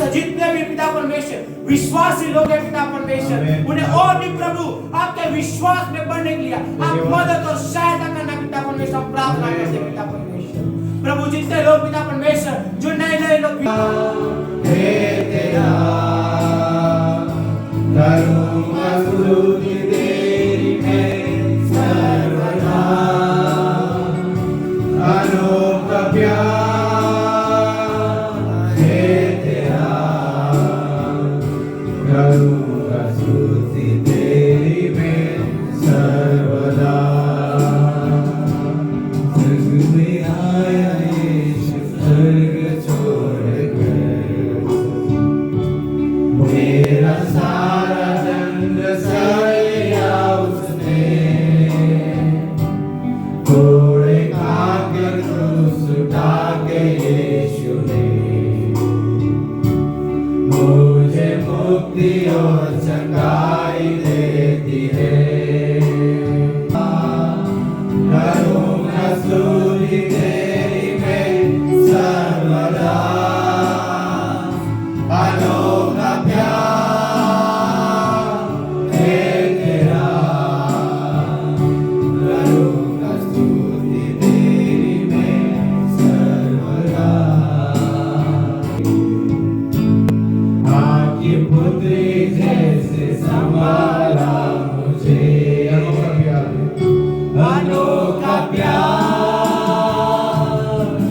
परमेश्वर, जितने भी पिता परमेश्वर विश्वासी लोग हैं पिता परमेश्वर, उन्हें और भी प्रभु आपके विश्वास में बढ़ने के लिए आप मदद और सहायता करना पिता परमेश्वर, प्रार्थना करते पिता परमेश्वर। प्रभु जितने लोग पिता परमेश्वर जो नए लोग करूँगा स्तुति तेरी मैं सर्वदा, अनोखा प्यार है तेरा। करूँगा स्तुति तेरी मैं सर्वदा। स्वर्ग में आया यीशु स्वर्ग छोड़कर, मेरा सारा दंड सह लिया उसने। घोड़े खाकर क्रूस उठा के यीशु ने मुझे मुक्ति और चंगाई देती है। करूँगा स्तुति तेरी मैं सर्वदा, अनोखा प्यार है तेरा। करूँगा स्तुति तेरी मैं सर्वदा। आपकी पुत्री जैसे संभाला मुझे, अनोखा प्यार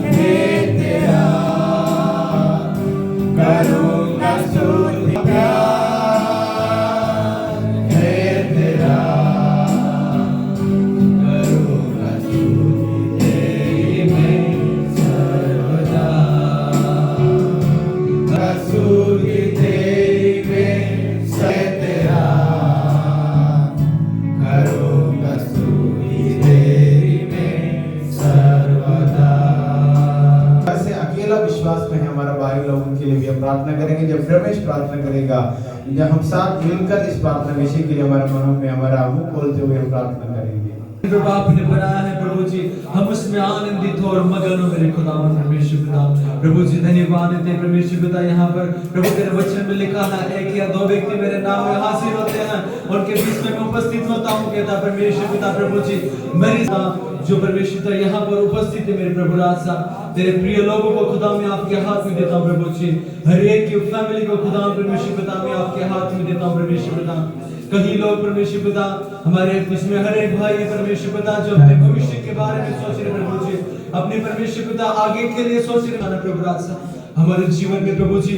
है तेरा। करूँगा स्तुति प्यार है तेरा। करूँगा स्तुति तेरी मैं सर्वदा। स्तुति तेरी मैं तेरा। करूँगा स्तुति तेरी मैं सर्वदा। ऐसे अकेला विश्वास में है हमारा भाई लोग, उनके लिए भी हम प्रार्थना करेंगे। जब रमेश प्रार्थना करेगा, जब हम साथ मिलकर इस प्रार्थना विषय के लिए हमारे मनों में हमारा मुंह खोलते हुए हम प्रार्थना करेंगे। प्रभु आपने बनाया है प्रभु जी, हम उसमें आनंदित हो और मगन हो मेरे खुदा परमेश्वर पिता। प्रभु जी धन्यवाद देते हैं परमेश्वर पिता। यहाँ पर प्रभु तेरे वचन में लिखा है, एक या दो व्यक्ति मेरे नाम में हाजिर होते हैं, उनके बीच में मैं उपस्थित होता हूँ कहता परमेश्वर पिता। प्रभु जी मेरी जो परमेश्वर पिता यहाँ पर उपस्थित है मेरे प्रभु राजा, तेरे प्रिय लोगों को खुदा में आपके हाथ में देता हूँ प्रभु जी। हर एक की फैमिली को खुदा परमेश्वर पिता में आपके हाथ में देता हूँ परमेश्वर पिता। कहीं लोग परमेश्वर पिता हमारे इसमें हर एक भाई है परमेश्वर पिता जो अपने भविष्य के बारे में सोच रहे प्रभु जी, अपने परमेश्वर पिता आगे के लिए सोच रहे हैं प्रभु राजा। हमारे जीवन में प्रभु जी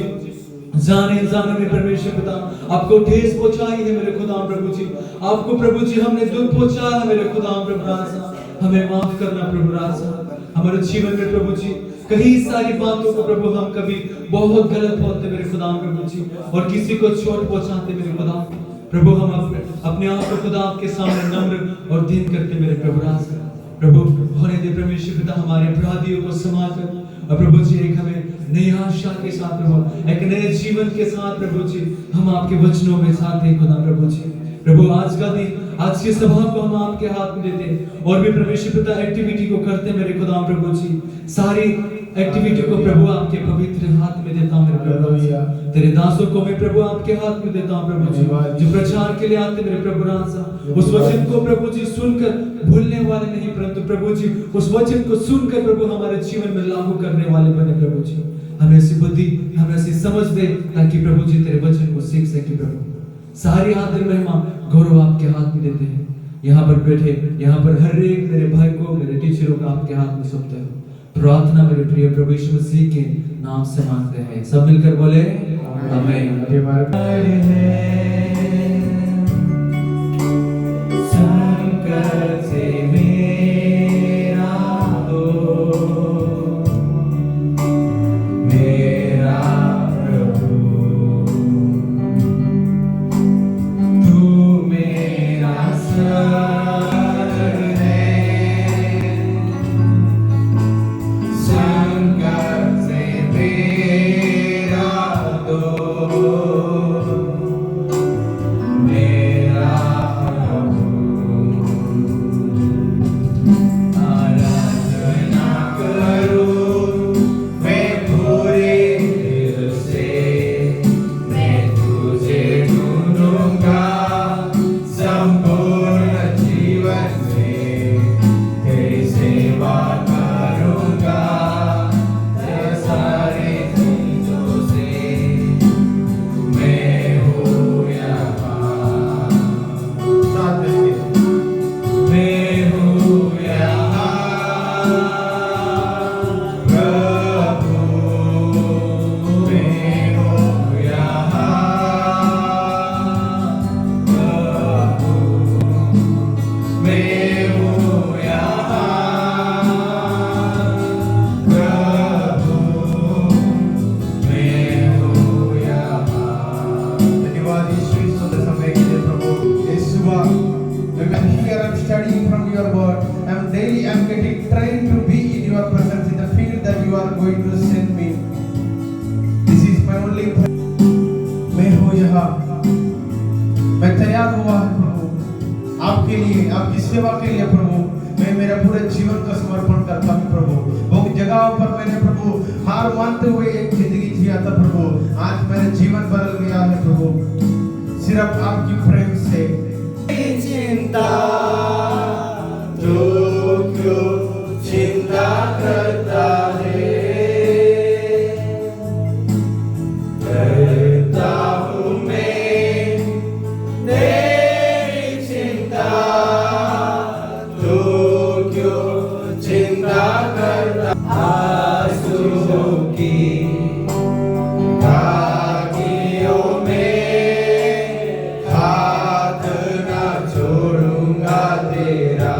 जाने जाने में परमेश्वर पिता आपको ठेस पहुंचाई है मेरे खुदा प्रभु जी। आपको प्रभु जी हमने दुख पहुंचाया मेरे खुदा प्रभु राजा, हमें माफ करना प्रभु राजा। हमारे जीवन में प्रभु जी कई सारी बातों को प्रभु हम कभी बहुत गलत बोलते मेरे खुदा प्रभु जी, और किसी को चोट पहुंचाते मेरे खुदा प्रभु। हम अपने आप को खुदा आपके सामने नम्र और दीन करते मेरे प्रभु राजा। प्रभु होने दे परमेश्वर पिता हमारे अपराधियों को क्षमा कर, और प्रभु जी एक हमें नई आशा के साथ प्रभु, एक नए जीवन के साथ प्रभु जी हम आपके वचनों में साथ हैं खुदा प्रभु जी। प्रभु आज का दिन, आज की सभा को हम आपके हाथ में देते हैं, और भी परमेश्वर पिता एक्टिविटी को करते मेरे खुदा प्रभु जी। सारी एक्टिविटी को प्रभु आपके पवित्र हाथ में देता हूँ मेरे प्रभु जी। तेरे दासों को मैं प्रभु आपके हाथ में देता हूँ प्रभु जी, जो प्रचार के लिए आते मेरे प्रभु राजा। उस वचन को प्रभु जी सुनकर भूलने वाले नहीं, परंतु प्रभु जी उस वचन को सुनकर प्रभु हमारे जीवन में लागू करने वाले बने प्रभु जी। हमें ऐसी बुद्धि, हमें ऐसी समझ दे ताकि प्रभु जी तेरे वचन को सीख सके प्रभु। सारी आदर महिमा गौरव आपके हाथ में देते हैं। यहाँ पर बैठे, यहाँ पर हर एक मेरे भाई को, मेरे टीचरों को आपके हाथ में सौंपते हो। प्रार्थना मेरे प्रिय प्रभु यीशु मसीह के नाम से मांगते हैं, सब मिलकर बोले आमीन। संकट से मेरा हो, मेरा प्रभु तू मेरा शरण है। संकट से मेरा हो, दिस इज माय ओनली, मैं हूँ यहाँ, मैं तैयार हुआ है प्रभु आपके लिए, आपकी सेवा के लिए प्रभु। मैं मेरा पूरे जीवन का समर्पण करता हूँ प्रभु। वो जगहों पर मैंने प्रभु हार मानते हुए एक जिंदगी जिया था प्रभु, आज मेरा जीवन बदल गया है प्रभु, सिर्फ आपकी प्रेम से। चिंता तू क्यों चिंता करता है, करता हूँ मैं तेरी चिंता, तू क्यों चिंता करता। आंसुओं की घाटियों में हाथ ना छोड़ूंगा तेरा,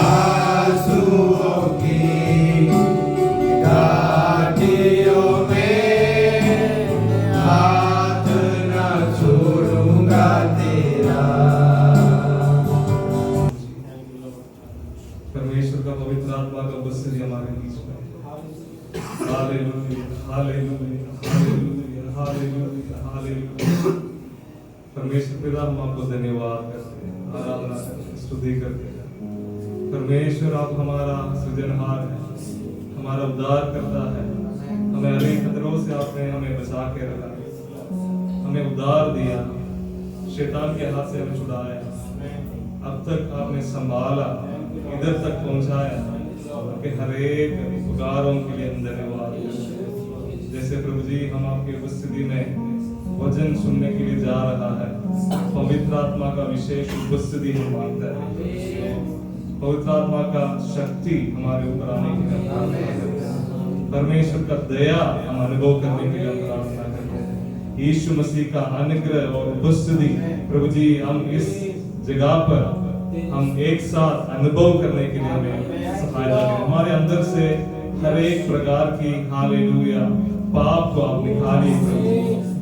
आंसुओं की घाटियों में हाथ ना छोड़ूंगा तेरा। परमेश्वर का पवित्र आत्मा का उपस्थिति हमारे बीच में। Hallelujah, hallelujah, hallelujah, hallelujah, hallelujah. परमेश्वर पिता हम आपको धन्यवाद करते हैं, आराधना करते हैं, स्तुति करते हैं। परमेश्वर आप हमारा सृजनहार है, हमारा उद्धार करता है। हमें अनेक खतरों से आपने हमें बचा के रखा, हमें उद्धार दिया, शैतान के हाथ से हमें छुड़ाया, अब तक आपने संभाला, इधर तक पहुंचाया कि हर एक पुकारों के लिए धन्यवाद। जैसे प्रभु जी हम आपकी उपस्थिति में वचन सुनने के लिए जा रहा है, पवित्र आत्मा का विशेष उपस्थिति हम मांगते हैं, पवित्र आत्मा का शक्ति हमारे ऊपर आने के लिए प्रार्थना करते हैं, परमेश्वर का दया हम अनुभव करने के लिए प्रार्थना करते हैं। यीशु मसीह का अनुग्रह और उपस्थिति प्रभु जी हम इस जगह पर हम एक साथ अनुभव करने के लिए हमें सहायता करें। हमारे अंदर से हर एक प्रकार की हालेलुया पाप को आप निकालिए प्रभु,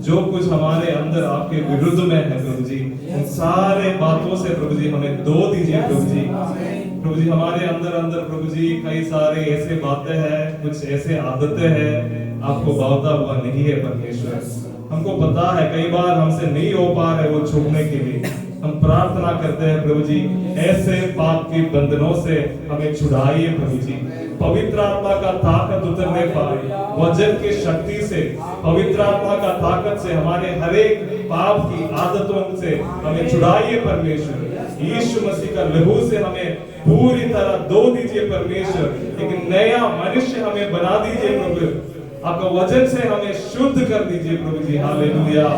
जो कुछ हमारे अंदर आपके विरुद्ध में है प्रभु जी, उन सारे बातों से प्रभु जी हमें धो दीजिए प्रभु जी। प्रभु जी हमारे अंदर प्रभु जी कई सारे ऐसे बातें हैं, कुछ ऐसे आदतें हैं आपको भावता हुआ नहीं है परमेश्वर। हमको पता है कई बार हमसे नहीं हो पा रहे वो छोड़ने के लिए, हम प्रार्थना करते हैं प्रभु जी ऐसे पाप के बंधनों से हमें छुड़ाइए प्रभु जी। पवित्र आत्मा का ताकत उतरने पाए, वचन की शक्ति से, पवित्र आत्मा का ताकत से हमारे हर एक पाप की आदतों से हमें छुड़ाइए परमेश्वर। यीशु मसीह का लहू से हमें पूरी तरह धो दीजिए परमेश्वर, एक नया मनुष्य हमें बना दीजिए प्रभु, आपका वचन से हमें शुद्ध कर दीजिए प्रभु जी। हालेलुया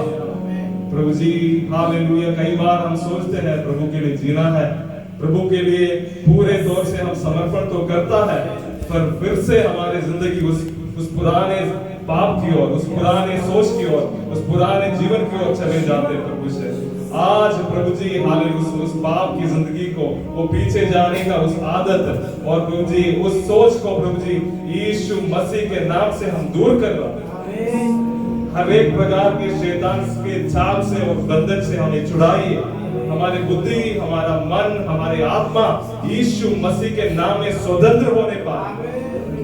प्रभु जी, हालेलुया। कई बार हम सोचते हैं प्रभु के लिए जीना है, प्रभु के लिए पूरे तौर से हम समर्पण तो करता है, पर फिर से हमारी जिंदगी उस पुराने पाप की ओर, उस पुराने सोच की ओर, उस पुराने जीवन की ओर चले जाते हैं प्रभु से। आज प्रभु जी हालेलुया उस पाप की जिंदगी को, वो पीछे जाने का उस आदत और प्रभु जी उस सोच को प्रभु जी यीशु मसीह के नाम से हम दूर कर रहे हैं। हर एक प्रकार के शैतान के चाल से और बंधन से हमें छुड़ाइए। हमारी बुद्धि, हमारा मन, हमारी आत्मा यीशु मसीह के नाम में स्वतंत्र होने पाए।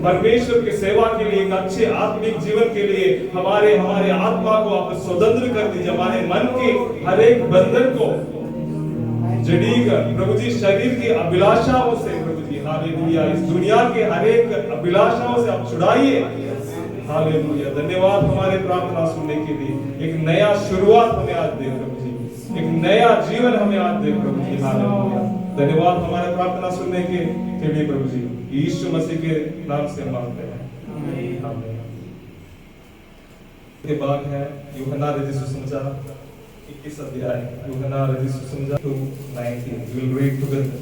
परमेश्वर की सेवा के लिए, एक अच्छे आत्मिक जीवन के लिए हमारे आत्मा को आप स्वतंत्र कर दीजिए। हमारे मन के हर एक बंधन को जड़ीकर प्रभु जी शरीर की अभिलाषाओं से प्रभु जी हालेलुया इस दुनिया के हर एक अभिलाषाओं से आप छुड़ाइए। हालेलुया। धन्यवाद हमारे प्रार्थना सुनने के लिए। एक नया शुरुआत हमें आज दे प्रभु जी, एक नया जीवन हमें आज दे प्रभु जी। हालेलुया। धन्यवाद हमारे प्रार्थना सुनने के लिए प्रभु जी, यीशु मसीह के नाम से मांगते हैं, आमीन। के बाद है यूहन्ना रचित सुसमाचार 21 अध्याय, यूहन्ना रचित सुसमाचार 2:19 we will read together।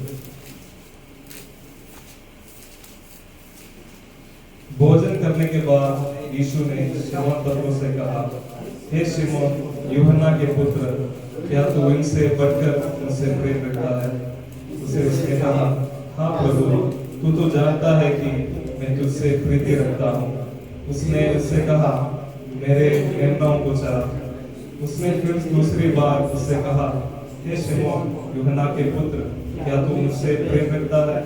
भोजन करने के बाद यीशु ने शिमोन पतरस से कहा, हे शिमोन यूहन्ना के पुत्र, क्या तू इनसे बढ़कर मुझसे प्रेम रखता है? उसने कहा, हाँ प्रभु, तू तो जानता है कि मैं तुझसे प्रीति रखता हूँ। उसने उससे कहा, मेरे मेमनों को चरा। उसने फिर दूसरी बार उससे कहा, हे शिमोन यूहन्ना के पुत्र, क्या तू मुझसे प्रेम रखता है?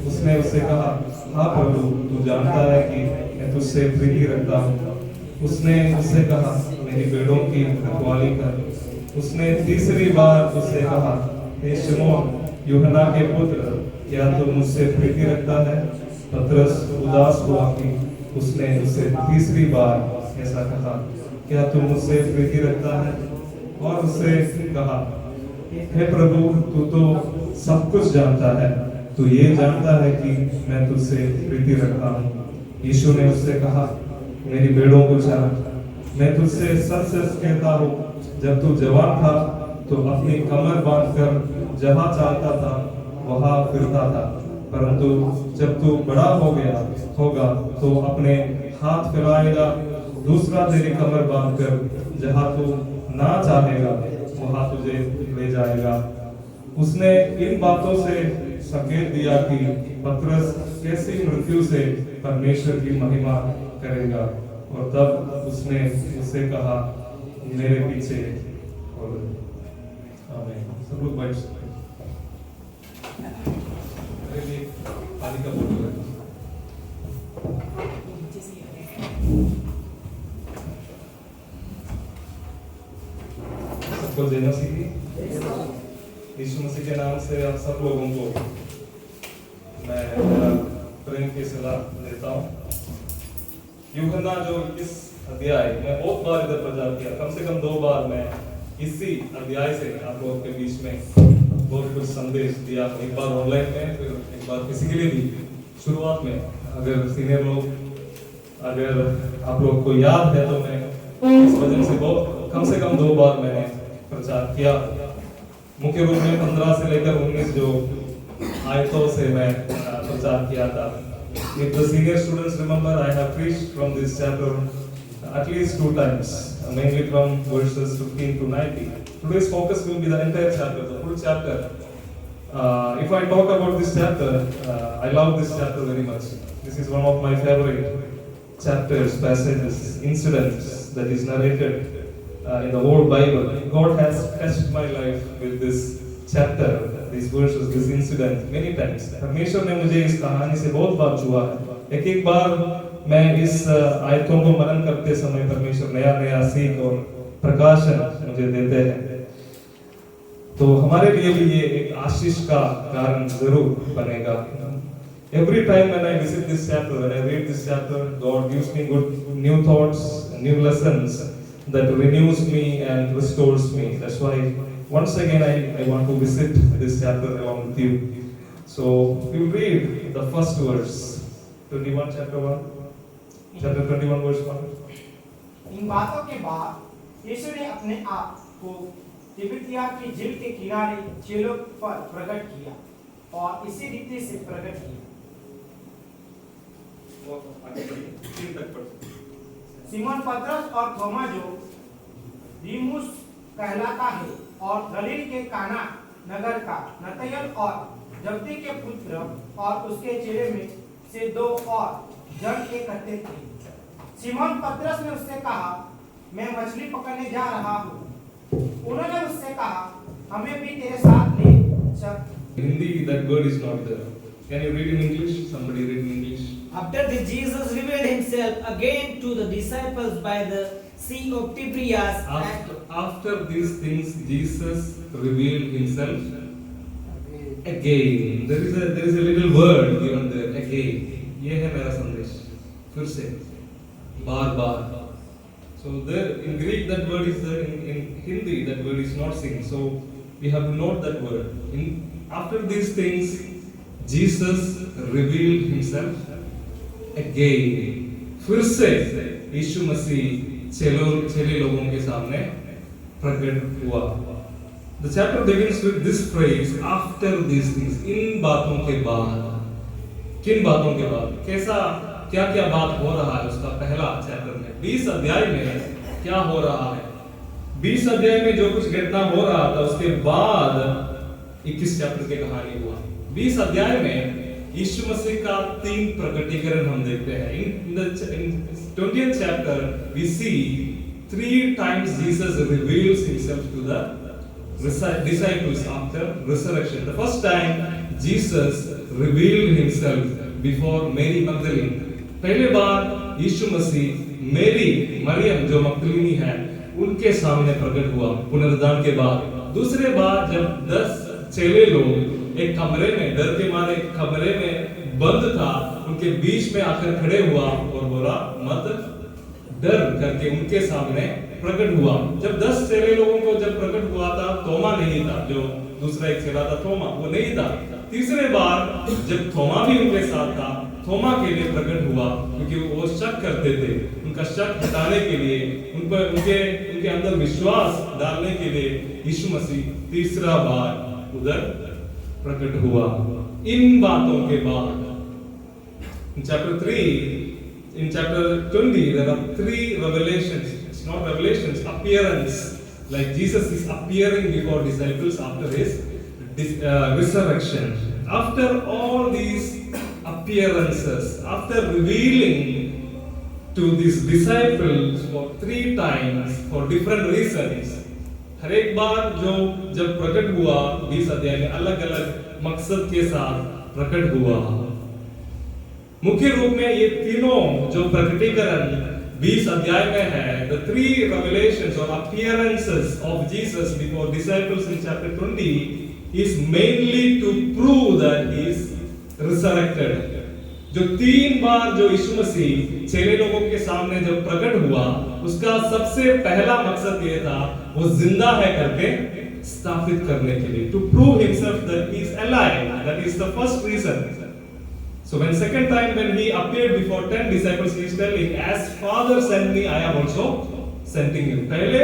उसने उससे कहा, हाँ प्रभु, तू जानता है कि मैं तुझसे प्रीति रखता हूँ। उसने उससे कहा, मेरी भेड़ों की रखवाली कर। उसने तीसरी बार उससे कहा, हे शिमोन, यूहन्ना के पुत्र, क्या तू मुझसे प्रीति रखता है? पतरस उदास हुआ कि उसने उससे तीसरी बार ऐसा कहा, क्या तू मुझसे प्रीति रखता है? और उससे कहा, हे प्रभु, तू तो सब कुछ जानता है, तू ये जानता है कि मैं तुझसे प्रीति रखता हूँ। यीशु ने उससे कहा, मेरी भेड़ों को चरा। मैं तुझसे सच सच कहता हूँ, जब तू जवान था तो अपनी कमर बांधकर जहाँ चाहता था वहाँ फिरता था, परंतु जब तू बड़ा हो गया होगा तो अपने हाथ फैलाएगा, दूसरा तेरी कमर बांधकर जहाँ तू ना चाहेगा वहाँ तुझे ले जाएगा। उसने इन बातों से संकेत दिया कि पतरस कैसी मृत्यु से परमेश्वर की महिमा करेगा। और तब उसने उससे कहा, मेरे पीछे हो। आमीन। सब लोग बैठ सकते हैं। मेरे लिए पानी का बोतल है। सबको देना सीखिए। यीशु मसीह के नाम से आप सब लोगों को मैं प्रेम की सलाह देता हूँ। यूहन्ना जो इस अध्याय में बहुत बार इधर प्रचार किया, कम से कम 2 बार मैं इसी अध्याय से आप लोगों के बीच में बहुत कुछ संदेश दिया। एक बार ऑनलाइन में, फिर एक बार फिजिकली भी। शुरुआत में अगर सीनियर लोग, अगर आप लोग को याद है तो मैं इस वजह से बहुत कम से कम 2 बार मैंने प्रचार किया। मुख्य रूप में 15 से लेकर 19 जो आयतों से मैं प्रचार किया था। If the senior students remember, I have preached from this chapter at least 2 times, mainly from verses 15 to 19. Today's focus will be the entire chapter, the full chapter. If I talk about this chapter, I love this chapter very much. This is one of my favorite chapters, passages, incidents that is narrated in the whole Bible. God has touched my life with this chapter, these verses, this incident many times. परमेश्वर ने मुझे इस कहानी से बहुत बार छुआ है। एक बार मैं इस आयतों को मनन करते समय परमेश्वर नया नया सीख और प्रकाशन मुझे देते हैं। तो हमारे लिए भी ये एक आशीष का कारण जरूर बनेगा। Every time when I visit this chapter, when I read this chapter, God gives me good new thoughts, new lessons that renews me and restores me. That's why once again I want to visit this chapter along with you. So we will read the first verse, 21 chapter 1, chapter 21 verse 1. इन बातों के बाद यीशु ने अपने आप को तिबिरिया की झील के किनारे चेलों पर प्रकट किया और इसी रीति से प्रकट किया। सिमोन पतरस और थोमा जो दीमुस कहलाता है और गलील के काना नगर का नतनएल और जब्दी के पुत्र और उसके चेले में से 2 और जन इकट्ठे थे। सिमोन पतरस ने उससे कहा, मैं मछली पकड़ने जा रहा हूँ। उन्होंने उससे कहा, हमें भी तेरे साथ ले चल। Hindi, that word is not there. Can you read in English? Somebody read in English. After this, Jesus revealed himself again to the disciples by the Sea of Tiberias. After these things, Jesus revealed himself again. There is a little word given there, again. ये है मेरा संदेश, फिर से, बार बार. So there in Greek that word is there, in Hindi that word is not seen. So we have to note that word. After these things, Jesus revealed himself again. फिर से यीशु मसीह चेले लोगों के सामने प्रकट हुआ. The chapter begins with this phrase, after these things. इन बातों के बाद. किन बातों के बाद? कैसा क्या क्या बात हो रहा है उसका पहला चैप्टर में. 20 अध्याय में क्या हो रहा है? 20 अध्याय में जो कुछ घटना हो रहा था उसके बाद 21 चैप्टर की कहानी हुआ. 20 अध्याय में यीशु मसीह का 3 प्रकटीकरण हम देखते हैं. In 20th chapter we see 3 times Jesus reveals himself to the disciples after resurrection. The first time Jesus revealed himself before Mary Magdalene. पहले बार यीशु मसीह मेरी मरियम जो मगदलीनी है उनके सामने प्रकट हुआ पुनरुद्धान के बाद। दूसरे बार जब 10 चेले लोग एक कमरे में डर के मारे कमरे में बंद था, उनके बीच में आकर खड़े हुआ और बोला मत डर करके उनके सामने प्रकट हुआ। जब 10 चेले लोगों को जब प्रकट हुआ था, थोमा नहीं था, जो दूसरा एक चेला था थोमा, वो नहीं था। तीसरे बार जब थोमा भी उनके साथ था, थोमा के लिए प्रकट हुआ क्योंकि वो शक करते थे। उनका शक हटाने के लिए, उन पर उनके अंदर विश्वास डालने के लिए यीशु मसीह तीसरा बार उधर प्रकट हुआ। इन बातों के बाद in chapter 20 there are 3 revelations. It's not revelations, appearance, like Jesus is appearing before disciples after his resurrection. After all these appearances, after revealing to these disciples for 3 times for different reasons, हर एक बार जो जब प्रकट हुआ 20 अध्याय में अलग अलग मकसद के साथ प्रकट हुआ। मुख्य रूप में ये तीनों जो प्रकटीकरण 20 अध्याय में है, the 3 revelations or appearances of Jesus before disciples in chapter 20 is mainly to prove that he is resurrected. जो 3 बार जो यीशु मसीह चेले लोगों के सामने जब प्रकट हुआ, उसका सबसे पहला मकसद ये था वो जिंदा है करके स्थापित करने के लिए, to prove himself that he is alive. That is the first reason. So when second time when he appeared before 10 disciples, he is telling, as Father sent me, I am also sending you. पहले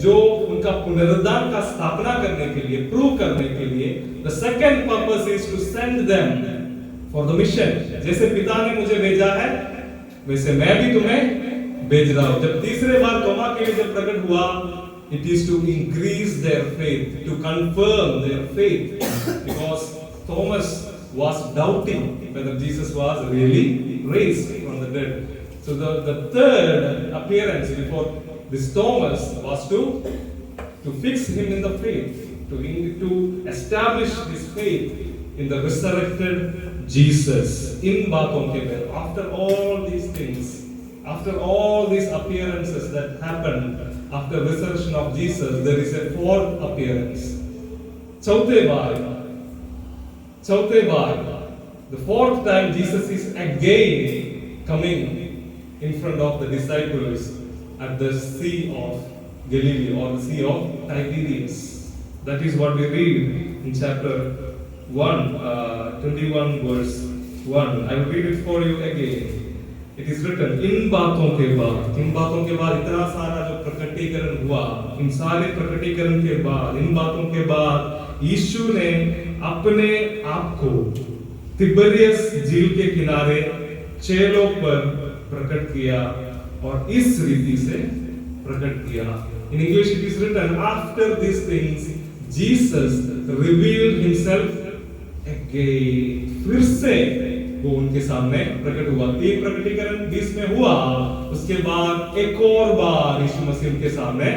जो उनका पुनरुद्धान का स्थापना करने के लिए, prove करने के लिए, the second purpose is to send them for the mission. जैसे पिता ने मुझे भेजा है, वैसे मैं भी तुम्हें भेज रहा हूँ। जब तीसरे बार तोमा के लिए जब प्रकट हुआ, it is to increase their faith, to confirm their faith, because Thomas was doubting whether Jesus was really raised from the dead. So the third appearance before this Thomas was to fix him in the faith, to establish his faith in the resurrected Jesus. In बातों के बाद, after all these things, after all these appearances that happened after resurrection of Jesus, there is a 4th appearance. चौथे बार, the 4th time Jesus is again coming in front of the disciples at the Sea of Galilee or the Sea of Tiberias. That is what we read in chapter 21 verse 1. I will read it for you again. It is written, इन बातों के बाद इतना सारा जो प्रकटीकरण हुआ, इन सारे प्रकटीकरण के बाद, इन बातों के बाद यीशु ने अपने आप को तिबरियस झील के किनारे चेलों पर प्रकट किया और इस रीति से प्रकट किया। In English it is written, after these things Jesus revealed himself again. फिर से वो उनके सामने प्रकट हुआ। एक प्रकटीकरण 20 में हुआ, उसके बाद एक और बार यीशु मसीह उनके सामने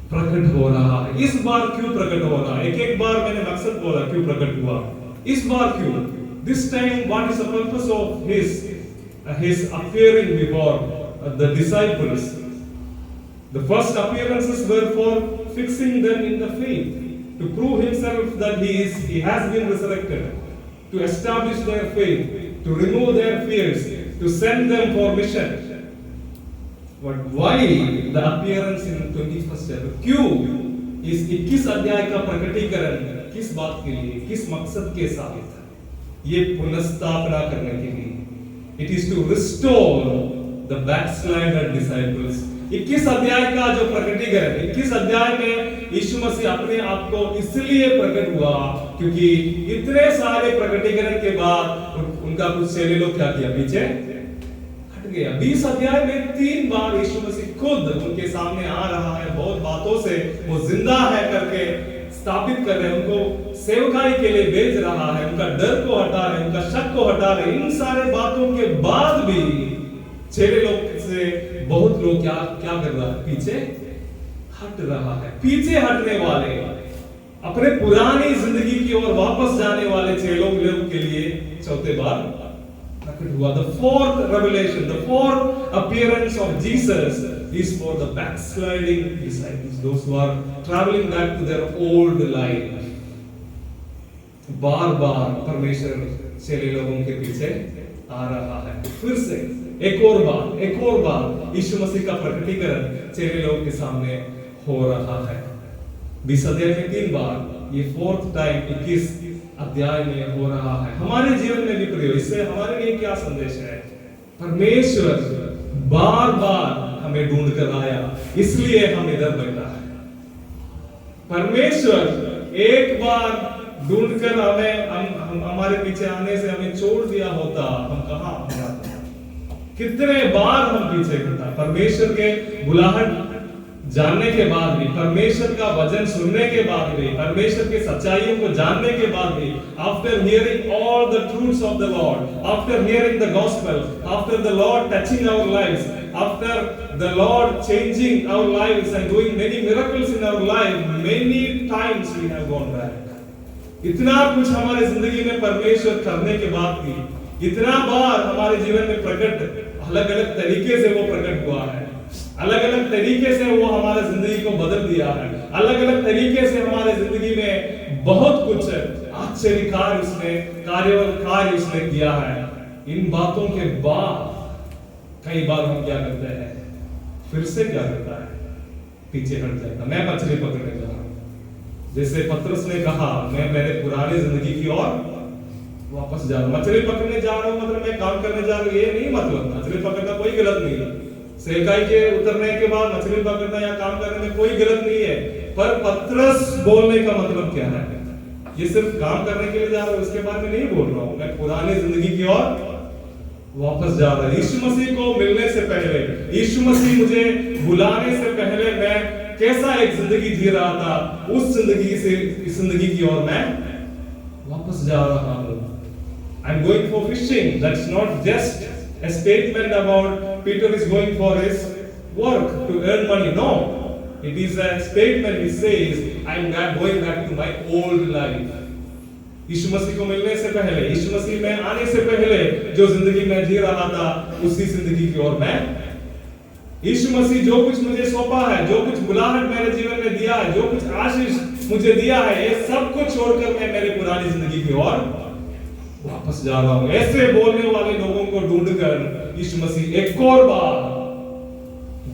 प्रकट हो रहा है। इस बार क्यों प्रकट हो रहा है? एक बार मैंने मकसद बोला क्यों प्रकट हुआ, इस बार क्यों? This time what is the purpose of his appearing before the disciples? The first appearances were for fixing them in the faith, to prove himself that he has been resurrected, to establish their faith, to remove their fears, to send them for mission. But why the appearance in 21st chapter? क्यों इस 21 अध्याय का प्रकटीकरण किस बात के लिए, किस मकसद के साथ? ये पुनर्स्थापना करने के लिए। It is to restore the backslided disciples. 21 अध्याय का जो प्रकटीकरण, 21 अध्याय में यीशु मसीह अपने आप को इसलिए प्रकट हुआ क्योंकि इतने सारे प्रकटीकरण के बाद उनका कुछ चेले लोग क्या किया, पीछे हट गया। 20 अध्याय में 3 बार यीशु मसीह खुद उनके सामने आ रहा है, बहुत बातों से वो जिंदा है करके स्थापित कर रहे हैं, उनको सेवकाई के लिए भेज रहा है, उनका डर को हटा रहे, उनका शक को हटा रहे। इन सारे बातों के बाद भी चेले लोग से बहुत लोग क्या कर रहा है, पीछे हट रहा है। पीछे हटने वाले, अपने पुरानी जिंदगी की ओर वापस जाने वाले चेलों के लिए चौथे बार प्रकट हुआ। The fourth revelation, the fourth appearance of Jesus is for the backsliding disciples, those who are traveling back to their old life. बार बार परमेश्वर चेले लोगों के पीछे आ रहा है। फिर से एक और बार यीशु मसीह का प्रकटीकरण चेले लोगों के सामने हो रहा है। 20 अध्याय में 3 बार, ये 4th टाइम 21 अध्याय में हो रहा है। हमारे जीवन में भी प्रिय, इससे हमारे लिए क्या संदेश है? परमेश्वर बार बार हमें ढूंढ कर आया, इसलिए हम इधर बैठा है। परमेश्वर एक बार ढूंढकर हमें हमारे पीछे आने से हमें छोड़ दिया होता, हम कहां जाते? कितने बार हम पीछे करता। परमेश्वर के बुलाहट जानने के बाद भी, परमेश्वर का वचन सुनने के बाद भी, परमेश्वर के सच्चाइयों को जानने के बाद भी, after hearing all the truths of the Lord, after hearing the gospel, after the Lord touching our lives, after the Lord changing our lives and doing many miracles in our life, many times we have gone back. इतना कुछ हमारे जिंदगी में परमेश्वर करने के बाद भी, इतना बार हमारे जीवन में प्रकट, अलग अलग तरीके से वो प्रकट हुआ है, अलग अलग तरीके से वो हमारे जिंदगी को बदल दिया है, अलग अलग तरीके से हमारे जिंदगी में बहुत कुछ आश्चर्यकार उसने कार्य उसने किया है। इन बातों के बाद कई बार हम क्या करते हैं? फिर से क्या करता है? पीछे हट जाता। मैं मछली पकड़ने जा रहा हूं, जैसे पतरस ने कहा, मैं मेरे पुरानी जिंदगी की ओर वापस जा रहा हूं। मछली पकड़ने जा रहा हूं मतलब मैं काम करने जा रहा हूं, ये नहीं मतलब। मछली पकड़ना कोई गलत नहीं है, सेकाई के उतरने के बाद मछली पकड़ना या काम करने में कोई गलत नहीं है। पर पतरस बोलने का मतलब क्या है? ये सिर्फ काम करने के लिए जा रहा हूं, उसके बारे में नहीं बोल रहा हूं। मैं पुरानी जिंदगी की ओर वापस जा रहा हूं। यीशु मसीह को मिलने से पहले, यीशु मसीह मुझे बुलाने से पहले मैं कैसा एक जिंदगी जी रहा था, उस जिंदगी से इस जिंदगी की ओर मैं वापस जा रहा हूं। आई am going for fishing, that's not just a statement about Peter is going for his work to earn money. No, it is a statement. He says, I am going back to my old life. यीशु मसीह को मिलने से पहले, यीशु मसीह में आने से पहले जो जिंदगी में जी रहा था, उसी जिंदगी की ओर मैं, यीशु मसीह जो कुछ मुझे सौंपा है, जो कुछ बुलाहट मेरे जीवन में दिया है, जो कुछ आशीष मुझे दिया है, ये सब कुछ छोड़कर मैं मेरी पुरानी जिंदगी की ओर वापस जा रहा हूं। ऐसे बोलने वाले लोगों को ढूंढकर यीशु मसीह एक और बार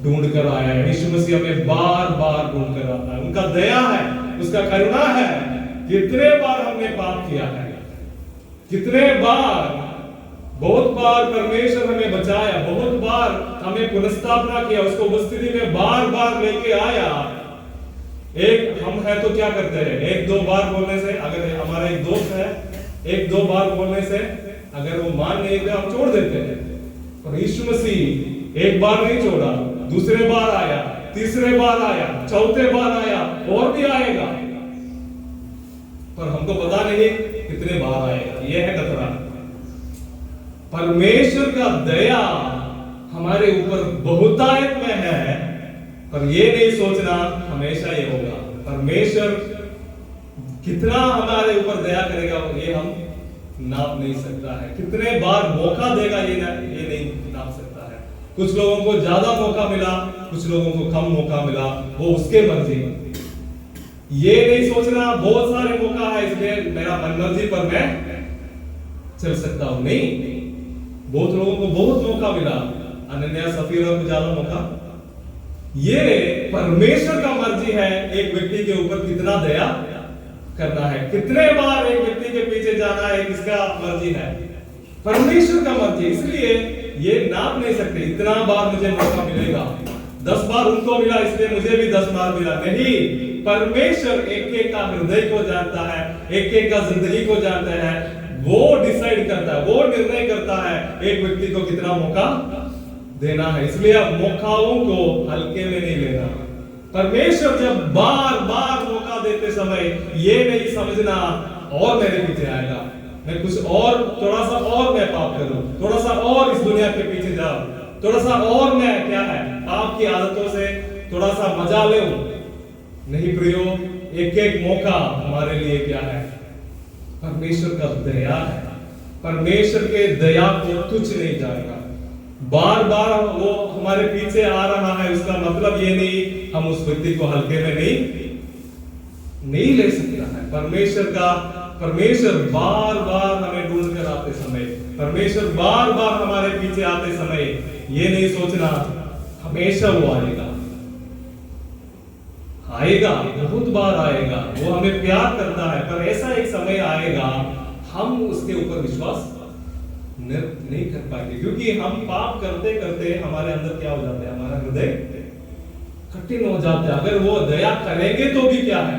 ढूंढ कर आया है। यीशु मसीह हमें बार बार ढूंढ कर आता है। उनका दया है, उसका करुणा है। कितने बार हमने पाप किया है, कितने बार, बहुत बार परमेश्वर हमें बचाया, बहुत बार हमें पुनर्स्थापना किया, उसको उस स्थिति में बार बार लेके आया। एक हम है तो क्या करते हैं? एक दो बार बोलने से, अगर हमारा एक दोस्त है, एक दो बार बोलने से अगर वो मान नहीं तो हम छोड़ देते हैं। और यीशु मसीह एक बार नहीं छोड़ा, दूसरे बार आया, तीसरे बार आया, चौथे बार आया, और भी आएगा। पर हमको पता नहीं कितने बार आएगा। यह है खतरा। परमेश्वर का दया हमारे ऊपर बहुतायत में है, पर ये नहीं सोचना हमेशा ये होगा। परमेश्वर कितना हमारे ऊपर दया करेगा ये हम नाप नहीं सकता है। कितने बार मौका देगा ये नहीं नाप सकता है। कुछ लोगों को ज्यादा मौका मिला, कुछ लोगों को कम मौका मिला, वो उसके मर्जी। ये नहीं सोचना बहुत सारे मौका है इसलिए मेरा मन मर्जी पर मैं चल सकता हूं। नहीं, बहुत लोगों को बहुत मौका मिला, अनन्या सफीरा को ज्यादा मौका। ये परमेश्वर का मर्जी है एक व्यक्ति के ऊपर कितना दया करना है, कितने बार एक व्यक्ति के पीछे जाना है, किसका मर्जी है? परमेश्वर का मर्जी। इसलिए ये नाप नहीं सकते इतना बार मुझे मौका मिलेगा, 10 बार उनको मिला इसलिए मुझे भी 10 बार मिला। नहीं, परमेश्वर एक एक का हृदय को जानता है, एक एक का जिंदगी को जानता है। वो डिसाइड करता है, वो निर्णय करता है एक व्यक्ति को कितना मौका देना है। इसलिए आप मौकाओं को हल्के में नहीं लेना। परमेश्वर जब बार बार मौका देते समय ये नहीं समझना और मेरे पीछे आएगा, मैं कुछ और, थोड़ा सा और मैं पाप करूं, थोड़ा सा और इस दुनिया के पीछे जाऊं, थोड़ा सा और मैं क्या है पाप की आदतों से थोड़ा सा मजा ले। नहीं प्रियो, एक एक मौका हमारे लिए क्या है? परमेश्वर का दया है, परमेश्वर के दया को तुच्छ नहीं जाएगा। बार बार वो हमारे पीछे आ रहा है, उसका मतलब ये नहीं हम उस व्यक्ति को हल्के में नहीं ले सकता है। परमेश्वर बार बार हमें ढूंढ कर आते समय, परमेश्वर बार बार हमारे पीछे आते समय ये नहीं सोचना हमेशा वो आएगा, बहुत बार आएगा। वो हमें प्यार करता है, पर ऐसा एक समय आएगा हम उसके ऊपर विश्वास नहीं कर पाएंगे, क्योंकि हम पाप करते करते हमारे अंदर क्या हो जाता है, हमारा हृदय कठिन हो जाता है। अगर वो दया करेंगे तो भी क्या है,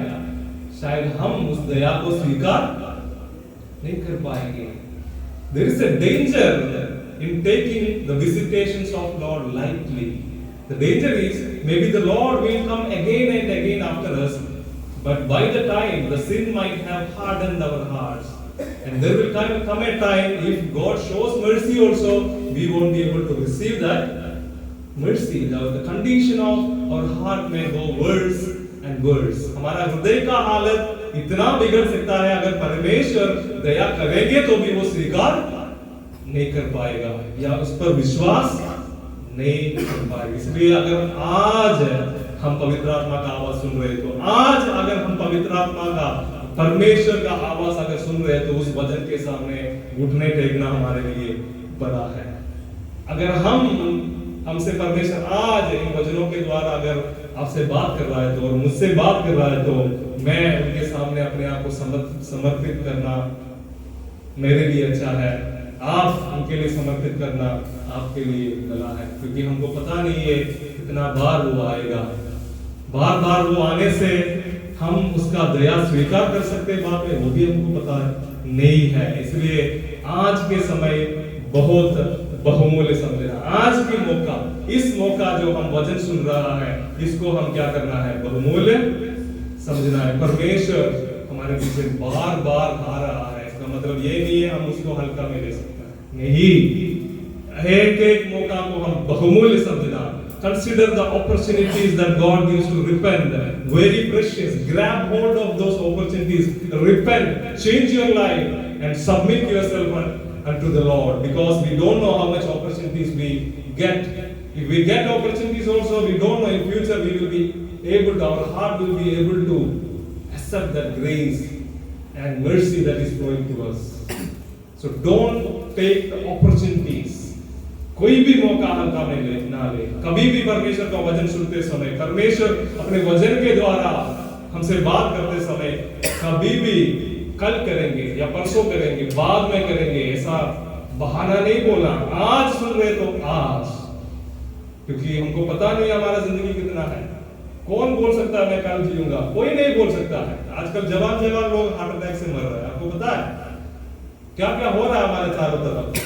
शायद हम उस दया को स्वीकार नहीं कर पाएंगे। There is a danger in taking the visitations of Lord lightly. The danger is maybe the Lord will come again and again after us, but by the time the sin might have hardened our hearts, and there will come a time if God shows mercy also, we won't be able to receive that mercy. The condition of our heart may go worse and worse. हमारा हृदय का हालत इतना बिगड़ सकता है, अगर परमेश्वर दया करेंगे तो भी वो स्वीकार नहीं कर पाएगा या उस पर विश्वास नहीं कर पाएगा। इसलिए अगर आज हम पवित्र आत्मा का आवाज सुन रहे, तो आज अगर हम पवित्र आत्मा का, परमेश्वर का आवाज अगर सुन रहे, तो उस वचन के सामने घुटने टेकना हमारे लिए बड़ा है। अगर हमसे परमेश्वर आज इन वचनों के द्वारा अगर आपसे बात कर रहा है तो, और मुझसे बात कर रहा है, तो मैं उनके सामने अपने आप को समर्पित करना मेरे लिए अच्छा है। आप उनके लिए समर्पित करना आपके लिए भला है, क्योंकि हमको पता नहीं है कितना बार वो आएगा। बार बार वो आने से हम उसका दया स्वीकार कर सकते बाप है, वो भी हमको पता नहीं है। इसलिए आज के समय बहुत बहुमूल्य समझना। आज की मौका, इस मौका जो हम वचन सुन रहा है, इसको हम क्या करना है, बहुमूल्य समझना है। परमेश्वर हमारे पीछे बार बार आ रहा है, इसका मतलब ये नहीं है हम उसको हल्का में ले सकते हैं, नहीं, एक एक मौका को हम बहुमूल्य समझना। Consider the opportunities that God gives to repent, very precious. Grab hold of those opportunities, repent, change your life, and submit yourself unto the Lord, because we don't know how much opportunities we get. If we get opportunities also, we don't know in future we will be able to, our heart will be able to accept that grace and mercy that is flowing to us. So don't take the opportunities. कोई भी मौका हल्का में ना ले। कभी भी परमेश्वर का वचन सुनते समय, परमेश्वर अपने वचन के द्वारा हमसे बात करते समय, कभी भी कल करेंगे या परसों करेंगे, बाद में करेंगे, ऐसा बहाना नहीं बोलना। आज सुन रहे तो आज, क्योंकि हमको पता नहीं हमारा जिंदगी कितना है। कौन बोल सकता है मैं कल जीऊंगा? कोई नहीं बोल सकता है। आजकल जवान लोग हार्ट अटैक से मर रहे हैं, आपको पता है क्या क्या हो रहा है हमारे चारों तरफ।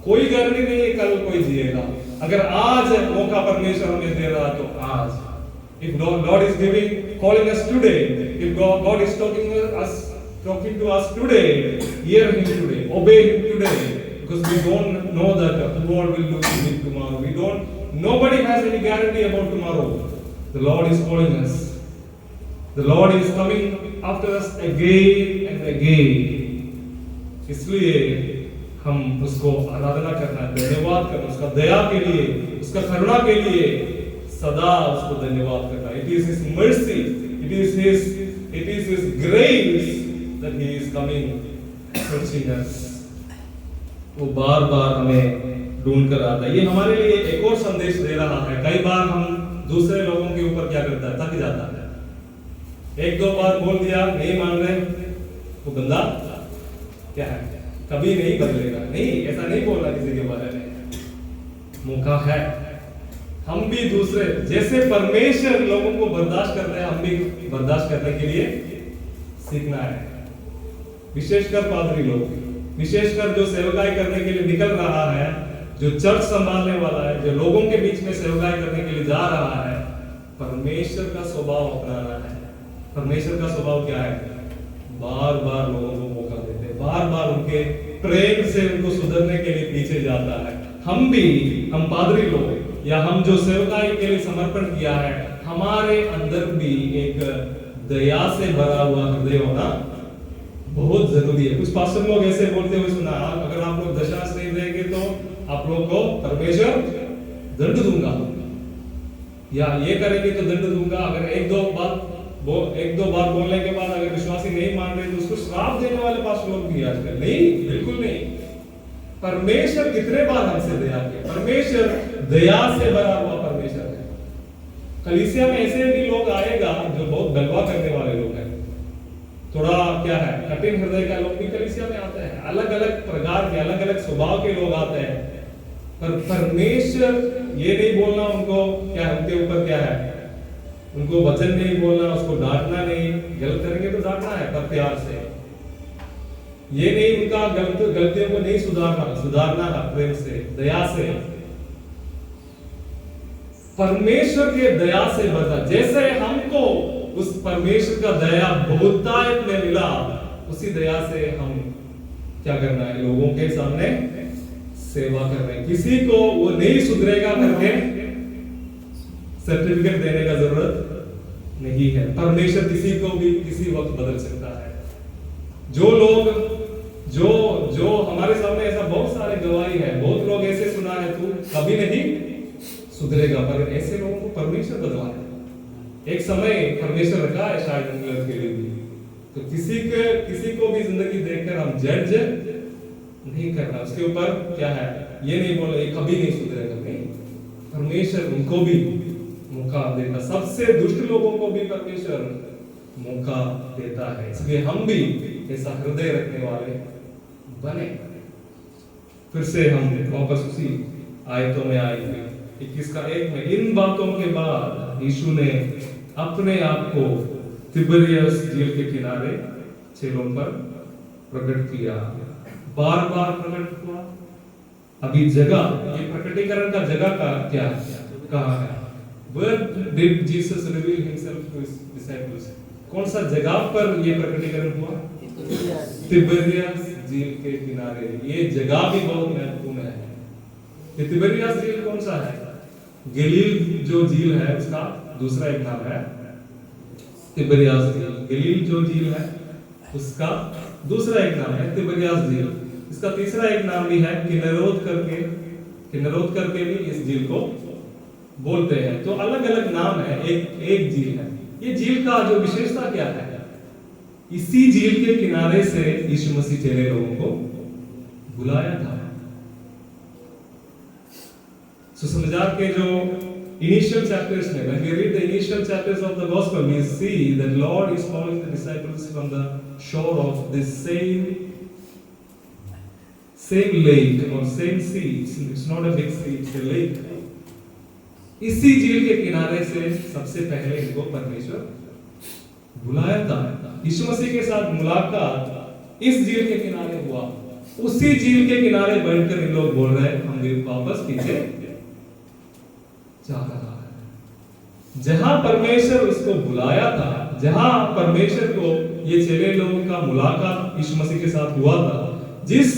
कोई गारंटी नहीं है कल कोई जिएगा। अगर आज मौका परमेश्वर हमें दे रहा तो आज, if God is calling us today, if God is talking to us today, hear him today, obey him today, because we don't know that the Lord will do it tomorrow. Nobody has any guarantee about tomorrow. The Lord is calling us. The Lord is coming after us again and again. इसलिए हम उसको आराधना करना, धन्यवाद करना, उसका दया के लिए, उसका करुणा के लिए सदा उसको धन्यवाद करना। It is His mercy, it is His grace that He is coming searching us. वो बार बार हमें ढूंढ कर आता है। ये हमारे लिए एक और संदेश दे रहा है। कई बार हम दूसरे लोगों के ऊपर क्या करता है, थक जाता है। एक दो बार बोल दिया, नहीं मान रहे, वो बंदा क्या है, कभी नहीं बदलेगा। नहीं, ऐसा नहीं बोलना किसी के बारे में। मौका है, हम भी दूसरे जैसे परमेश्वर लोगों को बर्दाश्त करते हैं, हम भी बर्दाश्त करने के लिए सीखना है। विशेषकर पादरी लोग, विशेषकर जो सेवकाई करने के लिए निकल रहा है, जो चर्च संभालने वाला है, जो लोगों के बीच में सेवकाई करने के लिए जा रहा है, परमेश्वर का स्वभाव अपनाना है। परमेश्वर का स्वभाव क्या है? बार बार लोगों को मौका देते हैं, बार बार उनके प्रेम से उनको सुधरने के लिए पीछे जाता है। हम पादरी लोग या हम जो सेवकाई के लिए समर्पण किया है, हमारे अंदर भी एक दया से भरा हुआ हृदय होना बहुत जरूरी है। कुछ पास्टर लोग ऐसे बोलते हुए सुना, अगर आप लोग दशांश नहीं देंगे तो आप लोग को परमेश्वर दंड दूंगा, या ये करेंगे तो दंड दूंगा। अगर एक दो बार बोलने के बाद अगर विश्वासी नहीं मान रहे तो उसको श्राप देने वाले पास्टर लोग भी आजकल। नहीं, बिल्कुल नहीं। परमेश्वर कितने बार हमसे दया किया, परमेश्वर दया से भरा हुआ परमेश्वर है। कलीसिया में ऐसे भी लोग आएगा जो बहुत गलबा करने वाले लोग हैं, थोड़ा क्या है कठिन हृदय का लोग भी कलीसिया में आते हैं, अलग अलग प्रकार के अलग अलग स्वभाव के लोग आते हैं। पर परमेश्वर ये नहीं बोलना उनको क्या उनके ऊपर क्या है, उनको वचन नहीं बोलना, उसको डांटना नहीं, गलत करेंगे तो डांटना है पर प्यार से। ये नहीं उनका गलतियों को नहीं सुधारना है प्रेम से, दया से। परमेश्वर के दया से बचा, जैसे हमको उस परमेश्वर का दया बहुतायत में मिला, उसी दया से हम क्या करना है, लोगों के सामने सेवा कर रहे हैं। किसी को वो नहीं सुधरेगा करके सर्टिफिकेट देने का जरूरत नहीं है। परमेश्वर किसी को भी किसी वक्त बदल सकता है। जो लोग जो हमारे सामने ऐसा बहुत सारे गवाही है, बहुत लोग ऐसे सुना है तू कभी नहीं सुधरेगा, पर ऐसे लोगों को परमेश्वर बदला है। एक समय परमेश्वर रखा है शायद इंग्लैंड के लिए भी। तो किसी को भी जिंदगी देखकर हम जज नहीं करना, उसके ऊपर क्या है ये नहीं बोला ये कभी नहीं सुधरेगा, नहीं। परमेश्वर उनको भी मौका देता, सबसे दुष्ट लोगों को भी परमेश्वर मौका देता है। इसलिए हम भी ऐसा हृदय रखने वाले बने। फिर से हम वापस उसी आयतों में आए थे 21 का 1 में, इन बातों के बाद यीशु ने अपने आप को तिबरियस झील के किनारे चेलों पर प्रकट किया। बार बार प्रकट हुआ। अभी जगह, ये प्रकटीकरण का जगह का क्या कहाँ है? Where did Jesus reveal himself to his disciples? कौन सा जगह पर ये प्रकटीकरण हुआ? तिबरियस झील के किनारे। ये जगह भी बहुत महत्वपूर्ण है। ये तिबरियस झील कौन सा है? गलील जो झील है उसका दूसरा एक नाम है तिबरियस झील। गलील जो झील है उसका दूसरा एक नाम है तिबरियस झील। इसका तीसरा एक नाम भी है किन्नरोत करके भी इस झील को बोलते हैं। तो अलग अलग नाम है, एक झील है। ये झील का जो विशेषता क्या है? इसी झील के किनारे से यीशु मसीह चेले लोगों को बुलाया था। सुसमाचार के जो initial chapters में, when we read the initial chapters of the gospel, we see that Lord is calling the disciples from the shore of this same lake or same sea. It's not a big sea, it's a lake. इसी झील के किनारे से सबसे पहले इनको परमेश्वर बुलाया था। यीशु मसीह के साथ मुलाकात इस झील के किनारे हुआ। उसी झील के किनारे बैठकर इन लोग बोल रहे हैं हम भी वापस पीछे जा रहा है। जहां परमेश्वर उसको बुलाया था, जहां परमेश्वर को ये चेले लोगों का मुलाकात यीशु मसीह के साथ हुआ था, जिस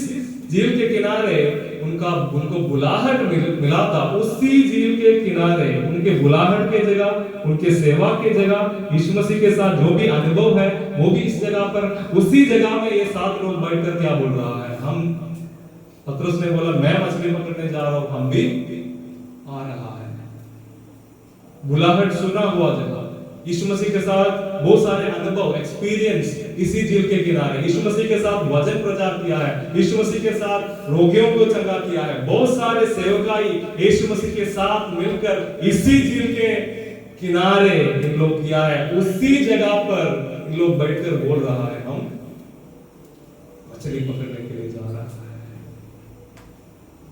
झील के किनारे उनको बुलाहट मिला था, उसी झील के किनारे उनके बुलाहट के जगह, उनके सेवा के जगह, यीशु मसीह के साथ जो भी अनुभव है वो भी इस जगह पर, उसी जगह में ये 7 लोग बैठकर क्या बोल रहा है? हम पतरस ने बोला मैं मछली पकड़ने जा रहा हूं, हम भी आ रहा है। बुलाहट सुना हुआ जगह, यीशु मसीह के साथ बहुत सारे अनुभव, एक्सपीरियंस इसी झील के किनारे। यीशु मसीह के साथ वचन प्रचार किया है, यीशु मसीह के साथ रोगियों को चंगा किया है, बहुत सारे सेवकाई यीशु मसीह के साथ मिलकर इसी झील के किनारे इन लोग किया है। उसी जगह पर इन लोग बैठकर बोल रहा है हम मछली पकड़ने के लिए जा रहा है।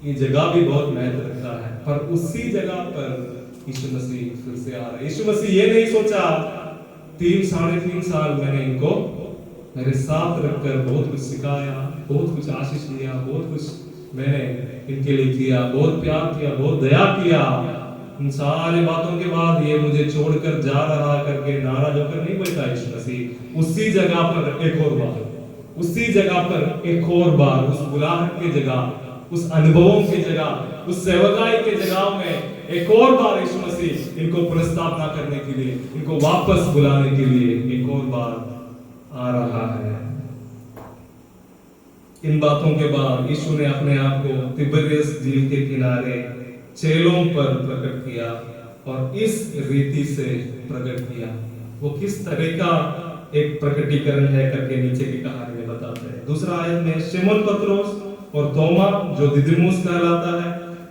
ये जगह भी बहुत महत्व रखता है, पर उसी जगह पर यीशु मसीह फिर से आ रहा है। यीशु मसीह ये नहीं सोचा 3-3.5 साल मैंने इनको मेरे साथ रखकर बहुत कुछ सिखाया, बहुत कुछ आशीष दिया, बहुत कुछ मैंने इनके लिए किया, बहुत प्यार किया, बहुत दया किया। इन सारे बातों के बाद ये मुझे छोड़कर जा रहा करके नाराज होकर नहीं बैठा यीशु मसीह। उसी जगह पर एक और बार, उसी जगह पर एक और बार, उस बुलाहट की जगह, उस अनुभवों की जगह, उस सेवकाई के जगह में एक और बार यीशु मसीह इनको पुनर्स्थापना करने के लिए, इनको वापस बुलाने के लिए एक और बार आ रहा है। इन बातों के बाद यीशु ने अपने आप को तिबरियस झील के किनारे चेलों पर प्रकट किया और इस रीति से प्रकट किया। वो किस तरह का एक प्रकटीकरण है करके नीचे की कहानी में बताते हैं। दूसरा आयत में शिमोन पत्रोस और तोमा जो दिदिमुस कहलाता है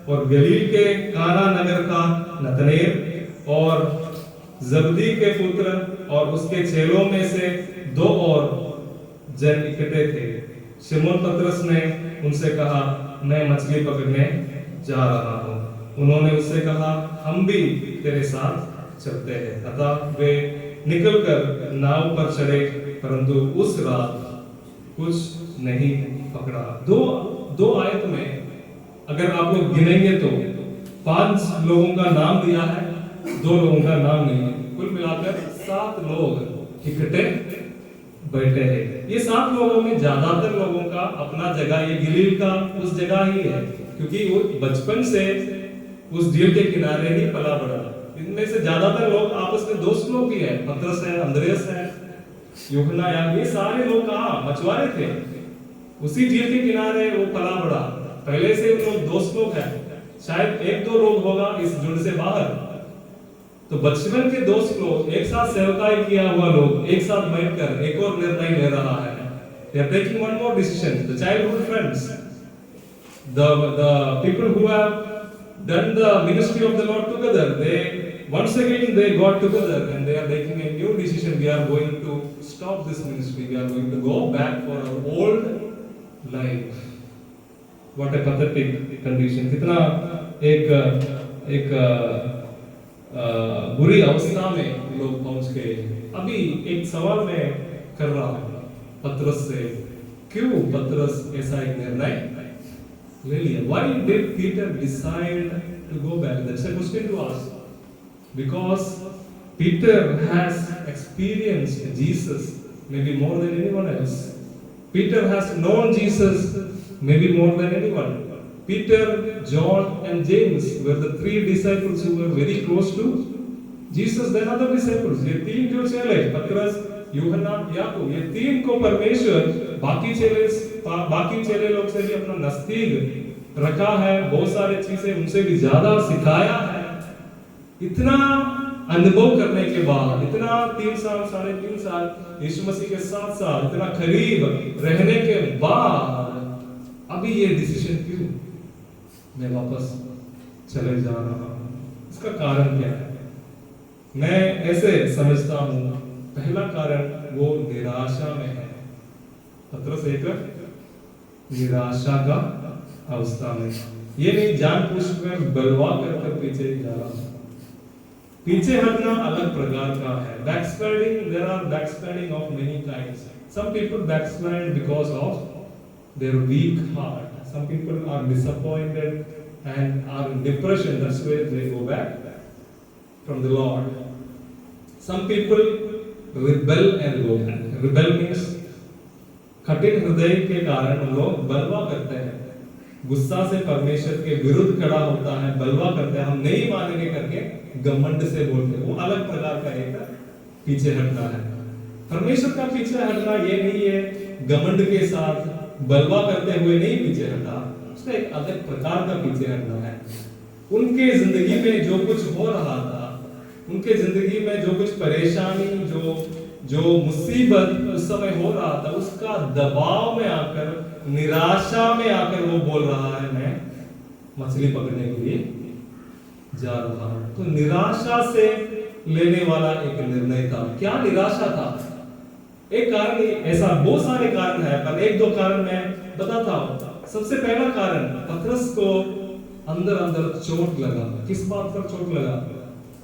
और गलील के काना नगर का नतनेल और जब्दी के पुत्र और उसके चेलों में से 2 और जन इकट्ठे थे। शिमोन पतरस ने उनसे कहा, मैं मछली पकड़ने जा रहा हूँ। उन्होंने उससे कहा, हम भी तेरे साथ चलते हैं। अतः वे निकलकर नाव पर चढ़े, परंतु उस रात कुछ नहीं पकड़ा। दो आयत में अगर आप लोग गिनेंगे तो 5 लोगों का नाम दिया है, 2 लोगों का नाम नहीं है। कुल मिलाकर 7 लोग इकट्ठे बैठे हैं। ये 7 लोगों में ज्यादातर लोगों का अपना जगह, ये गलील का उस जगह ही है, क्योंकि वो बचपन से उस झील के किनारे ही पला बड़ा। इनमें से ज्यादातर लोग आपस में दोस्त लोग ही है। पतरस है, अंद्रयास है, यूहन्ना, ये सारे लोग कहाँ मछुआरे थे, उसी झील के किनारे वो पला बड़ा। पहले से लोग दोस्त लोग हैं। शायद 1-2 लोग होगा इस झुंड से बाहर। तो बचपन के दोस्त लोग, एक साथ सेवकाई किया हुआ लोग, एक साथ बैठकर एक और निर्णय ले रहा है। They are taking one more decision. The childhood friends, the people who have done the ministry of the Lord together, they once again they got together and they are taking a new decision. We are going to stop this ministry. We are going to go back for our old life. What a pathetic condition. कितना एक बुरी अवस्था में लोग पहुंच गए। अभी एक सवाल मैं कर रहा हूं पतरस से, क्यों पतरस ऐसा एक निर्णय ले लिया? Why did Peter decide to go back? That's a question to ask. Because Peter has experienced Jesus maybe more than anyone else. Peter has known Jesus maybe more than anyone. Peter, John and James were the 3 disciples who were very close to Jesus. Then other disciples, ये 3 जो चेले, पतरस, यूहन्ना, याकूब, ये 3 को परमेश्वर बाकी चेले लोग से भी अपना नजदीक रखा है। बहुत सारे चीजें उनसे भी ज्यादा सिखाया है। इतना अनुभव करने के बाद, इतना 3 साल 3.5 साल यीशु मसीह के साथ इतना करीब रहने के बाद अभी ये डिसीजन क्यों मैं वापस चले जा रहा हूं? इसका कारण क्या है? मैं ऐसे समझता हूं, पहला कारण वो निराशा में है। पतरस एक निराशा का अवस्था में, ये नहीं जानबूझकर बलवा कर पीछे जा रहा हूं। पीछे हटना अलग प्रकार का है। Backsliding, there are backsliding of many kinds. Some people backslide because of their weak heart. Some people are disappointed and are in depression. That's why they go back from the Lord. Some people rebel and go back. Rebel means कठिन हृदय के कारण लोग बलवा करते हैं, गुस्सा से परमेश्वर के विरुद्ध खड़ा होता है, बलवा करते हैं, हम नहीं मानेंगे करके घमंड से बोलते हैं। वो अलग प्रकार का एक पीछे हटना है। परमेश्वर का पीछे हटना ये नहीं है घमंड के साथ बलवा करते हुए नहीं पीछे हटा, उसका एक अलग प्रकार का पीछे हटना है। उनके जिंदगी में जो कुछ हो रहा था, उनके जिंदगी में जो कुछ परेशानी, जो मुसीबत उस समय हो रहा था, उसका दबाव में आकर, निराशा में आकर वो बोल रहा है मैं मछली पकड़ने के लिए जा रहा हूं। तो निराशा से लेने वाला एक निर्णय था। क्या निराशा था? एक कारण, ऐसा बहुत सारे कारण है, पर 1-2 कारण मैं बताता हूं। सबसे पहला कारण, पतरस को अंदर चोट लगा। किस बात पर चोट लगा?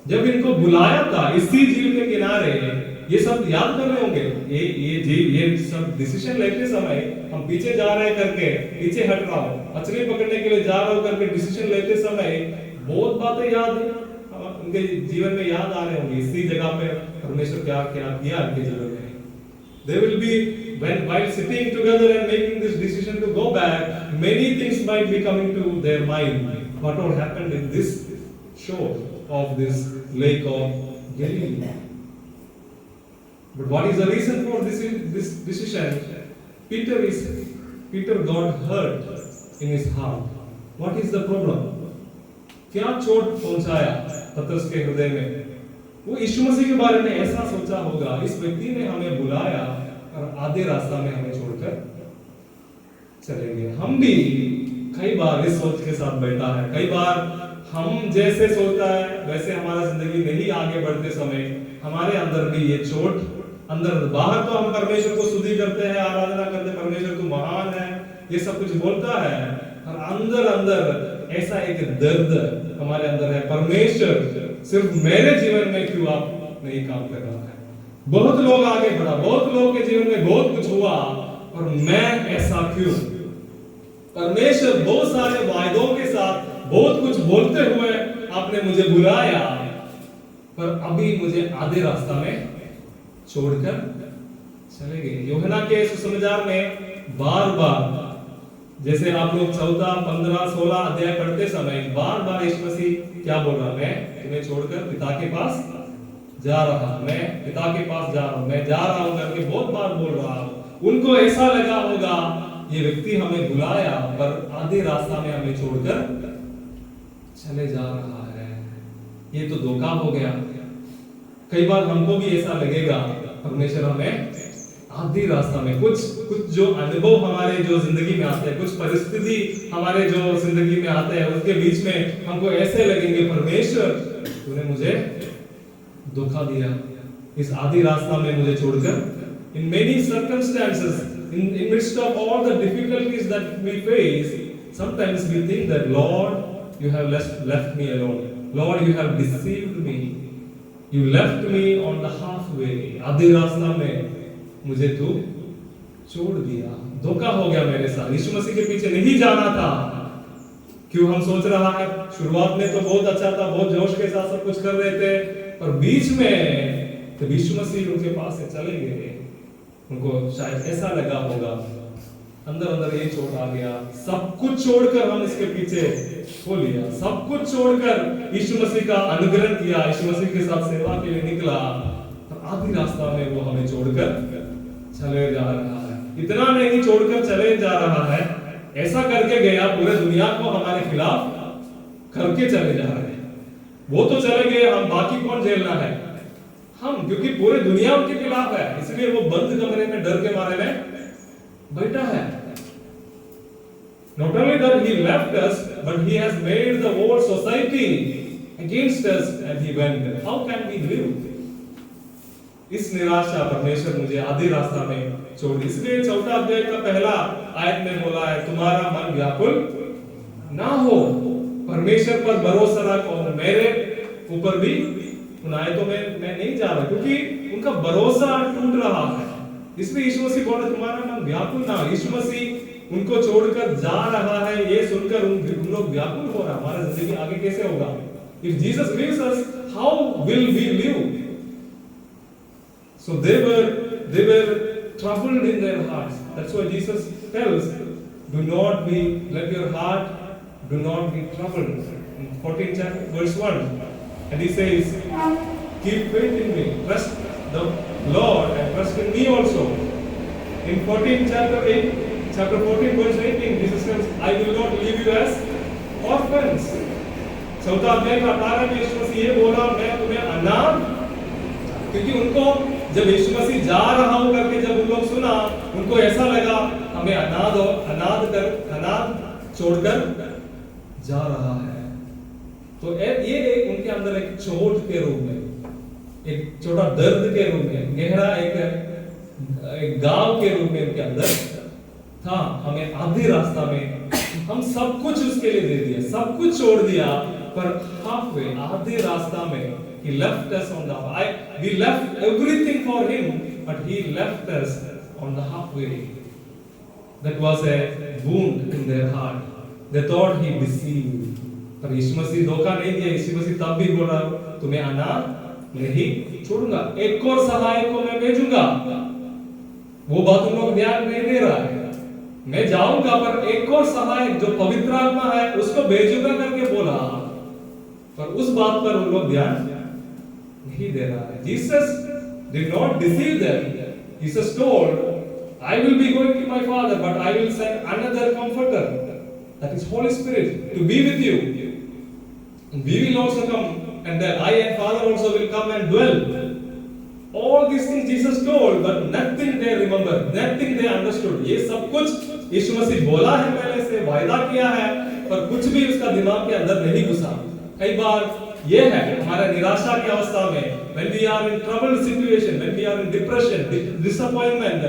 जब इनको बुलाया था इसी झील के किनारे, ये सब याद कर रहे होंगे, ये सब डिसीजन लेते समय हम पीछे जा रहे हैं करके, पीछे हट रहा हूं, मछली पकड़ने के लिए जा रहा हूं करके डिसीजन लेते समय बहुत बातें याद उनके जीवन में याद आ रहे होंगे। इसी जगह पे परमेश्वर क्या क्या किया उनके जीवन में। They will be, while sitting together and making this decision to go back, many things might be coming to their mind. What all happened in this shore of this lake of Galilee? But what is the reason for this decision? Peter is Peter got hurt in his heart. What is the problem? क्या चोट पहुंचाया पतरस के हृदय में? वो यीशु मसीह के बारे में ऐसा सोचा होगा, इस व्यक्ति ने हमें बुलाया और आधे रास्ता में हमें छोड़कर चले गए। हम भी कई बार इस सोच के साथ बैठा है, कई बार हम जैसे सोचता है वैसे हमारा जिंदगी नहीं आगे बढ़ते समय हमारे अंदर भी ये चोट, अंदर बाहर तो हम परमेश्वर को स्तुति करते हैं, आराधना करते हैं, परमेश्वर तो महान है, ये सब कुछ बोलता है, और अंदर अंदर ऐसा एक दर्द हमारे अंदर है, परमेश्वर सिर्फ मेरे जीवन में क्यों आप नहीं काम कर रहा है? बहुत लोग आगे बढ़ा, बहुत लोगों के जीवन में बहुत कुछ हुआ, और मैं ऐसा क्यों? परमेश्वर बहुत सारे वायदों के साथ बहुत कुछ बोलते हुए आपने मुझे बुलाया, पर अभी मुझे आधे रास्ता में छोड़कर चले गए। यूहन्ना के सुसमाचार में बार बार, जैसे आप लोग 14, 15, 16 अध्याय पढ़ते समय बार बार यीशु मसीह क्या बोल रहा? मैं तुम्हें छोड़कर पिता के पास जा रहा, मैं पिता के पास जा रहा हूं, मैं जा रहा हूं करके बहुत बार बोल रहा हूं। उनको ऐसा लगा होगा ये व्यक्ति हमें बुलाया पर आधे रास्ता में हमें छोड़कर चले जा रहा है, ये तो धोखा हो गया। कई बार हमको भी ऐसा लगेगा परमेश्वर हमें आधी रास्ता में कुछ जो अनुभव हमारे जो जिंदगी में आते हैं, कुछ परिस्थिति हमारे जो जिंदगी में आते हैं, उसके बीच में हमको ऐसे लगेंगे परमेश्वर तूने मुझे धोखा दिया, इस आधी रास्ता में मुझे छोड़कर। In many circumstances, in midst of all the difficulties that we face, sometimes we think that Lord, you have left me alone. Lord, you have deceived me. You left me on the halfway. आधे रास्ता में मुझे तू छोड़ दिया, धोखा हो गया मेरे साथ, यीशु मसीह के पीछे नहीं जाना था। क्यों हम सोच रहा है शुरुआत में तो बहुत अच्छा था, बहुत जोश के साथ सब कुछ कर रहे थे, पर बीच में तो यीशु मसीह उनके पास से चले गए। उनको शायद ऐसा लगा होगा अंदर अंदर ये चोट आ गया, सब कुछ छोड़कर हम इसके पीछे हो लिया, सब कुछ छोड़कर यीशु मसीह का अनुग्रहण किया, यीशु मसीह के साथ सेवा के लिए निकला, तो आधी रास्ता में वो हमें छोड़कर चले जा रहा है। इतना नहीं छोड़कर चले जा रहा है, ऐसा करके गया पूरे दुनिया को हमारे खिलाफ करके चले जा रहे हैं। वो तो चले गए, हम बाकी कौन झेलना है? हम, क्योंकि पूरे दुनिया उनके खिलाफ है, इसलिए वो बंद कमरे में डर के मारे में बैठा है। Not only that he left us, but he has made the whole society against us and he went. How can we live? इस निराशा परमेश्वर मुझे आधे रास्ता में छोड़, इसलिए 4 अध्याय का पहला आयत में बोला है तुम्हारा मन व्याकुल ना हो, परमेश्वर पर भरोसा रखो। मेरे ऊपर भी उन आयतों में मैं नहीं जा रहा, क्योंकि उनका भरोसा टूट रहा है, इसलिए यीशु मसीह बोल रहे तुम्हारा मन व्याकुल ना। यीशु मसीह उनको छोड़कर जा रहा है, ये सुनकर उन लोग व्याकुल हो रहा, हमारा जिंदगी आगे कैसे होगा? If Jesus leaves us, how will we live? So they were troubled in their hearts. That's why Jesus tells, do not be, let your heart do not be troubled. In 14th chapter, verse 1, and he says, keep faith in me, trust the Lord and trust in me also. In 14th chapter 14 verse 18, Jesus says, I will not leave you as orphans. 4 अध्याय का 18 में यीशु मसीह ये बोला, मैं तुम्हें अनाथ, क्योंकि उनको जब यीशु मसीह जा रहा हूं करके जब उन लोग सुना, उनको ऐसा लगा हमें अनाथ छोड़कर जा रहा है। तो ये उनके अंदर एक चोट के रूप में, एक छोटा दर्द के रूप में, गहरा एक गांव के रूप में उनके अंदर था। हमें आधे रास्ता में हम सब कुछ उसके लिए दे दिया, सब कुछ छोड़ दिया, पर halfway, आधे रास्ता में he left us on the we left everything for him, but he left us on the halfway. That was a wound in their heart. They thought he deceived. पर यीशु मसीह धोखा नहीं दिया। यीशु मसीह तब भी बोल रहा तुम्हें अनाथ नहीं छोड़ूंगा, एक और सहायक को मैं भेजूंगा। वो बात उन लोग ध्यान नहीं दे रहा है। मैं जाऊंगा पर एक और सहायक जो पवित्र आत्मा है उसको भेजूंगा करके बोला, पर उस बात पर उन लोग ध्यान नहीं दे रहा है। Jesus did not deceive them. Jesus told, I will be going to my Father, but I will send another Comforter, that is Holy Spirit, to be with you. And we will also come, and then I and Father also will come and dwell. All these things Jesus told, but nothing they remember, nothing they understood. ये सब कुछ यीशु मसीह बोला है पहले से, वायदा किया है, पर कुछ भी उसका दिमाग के अंदर नहीं घुसा। कई बार ये है हमारे निराशा की अवस्था में, when we are in troubled situation, when we are in depression, disappointment,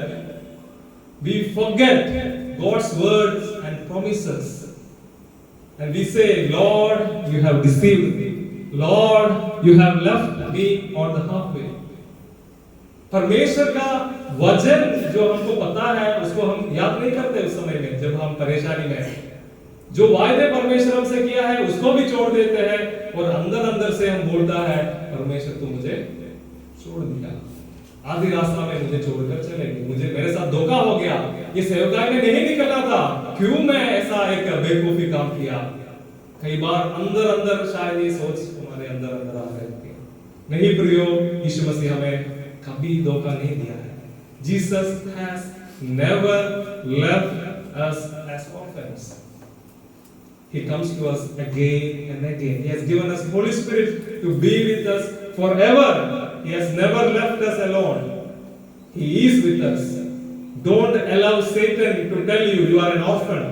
we forget God's words and promises, and we say, Lord, you have deceived me. Lord, you have left me on the halfway. परमेश्वर का वचन जो हमको पता है उसको हम याद नहीं करते उस समय में जब हम परेशानी में हैं। जो वायदे परमेश्वर हमसे किया है उसको भी छोड़ देते हैं और अंदर अंदर से हम बोलता है परमेश्वर तू मुझे छोड़ दिया, आधी रास्ता में मुझे छोड़कर चले गए, मुझे मेरे साथ धोखा हो गया, ये सेवकाई में नहीं निकलना था, क्यों मैं ऐसा एक बेवकूफी काम किया। कई बार अंदर अंदर शायद ये सोच हमारे अंदर अंदर आ रहती है। नहीं प्रियो, यीशु मसीह हमें कभी धोखा नहीं दिया है। Jesus has never left us as orphans. He comes to us again and again. He has given us Holy Spirit to be with us forever. He has never left us alone. He is with us. Don't allow Satan to tell you you are an orphan.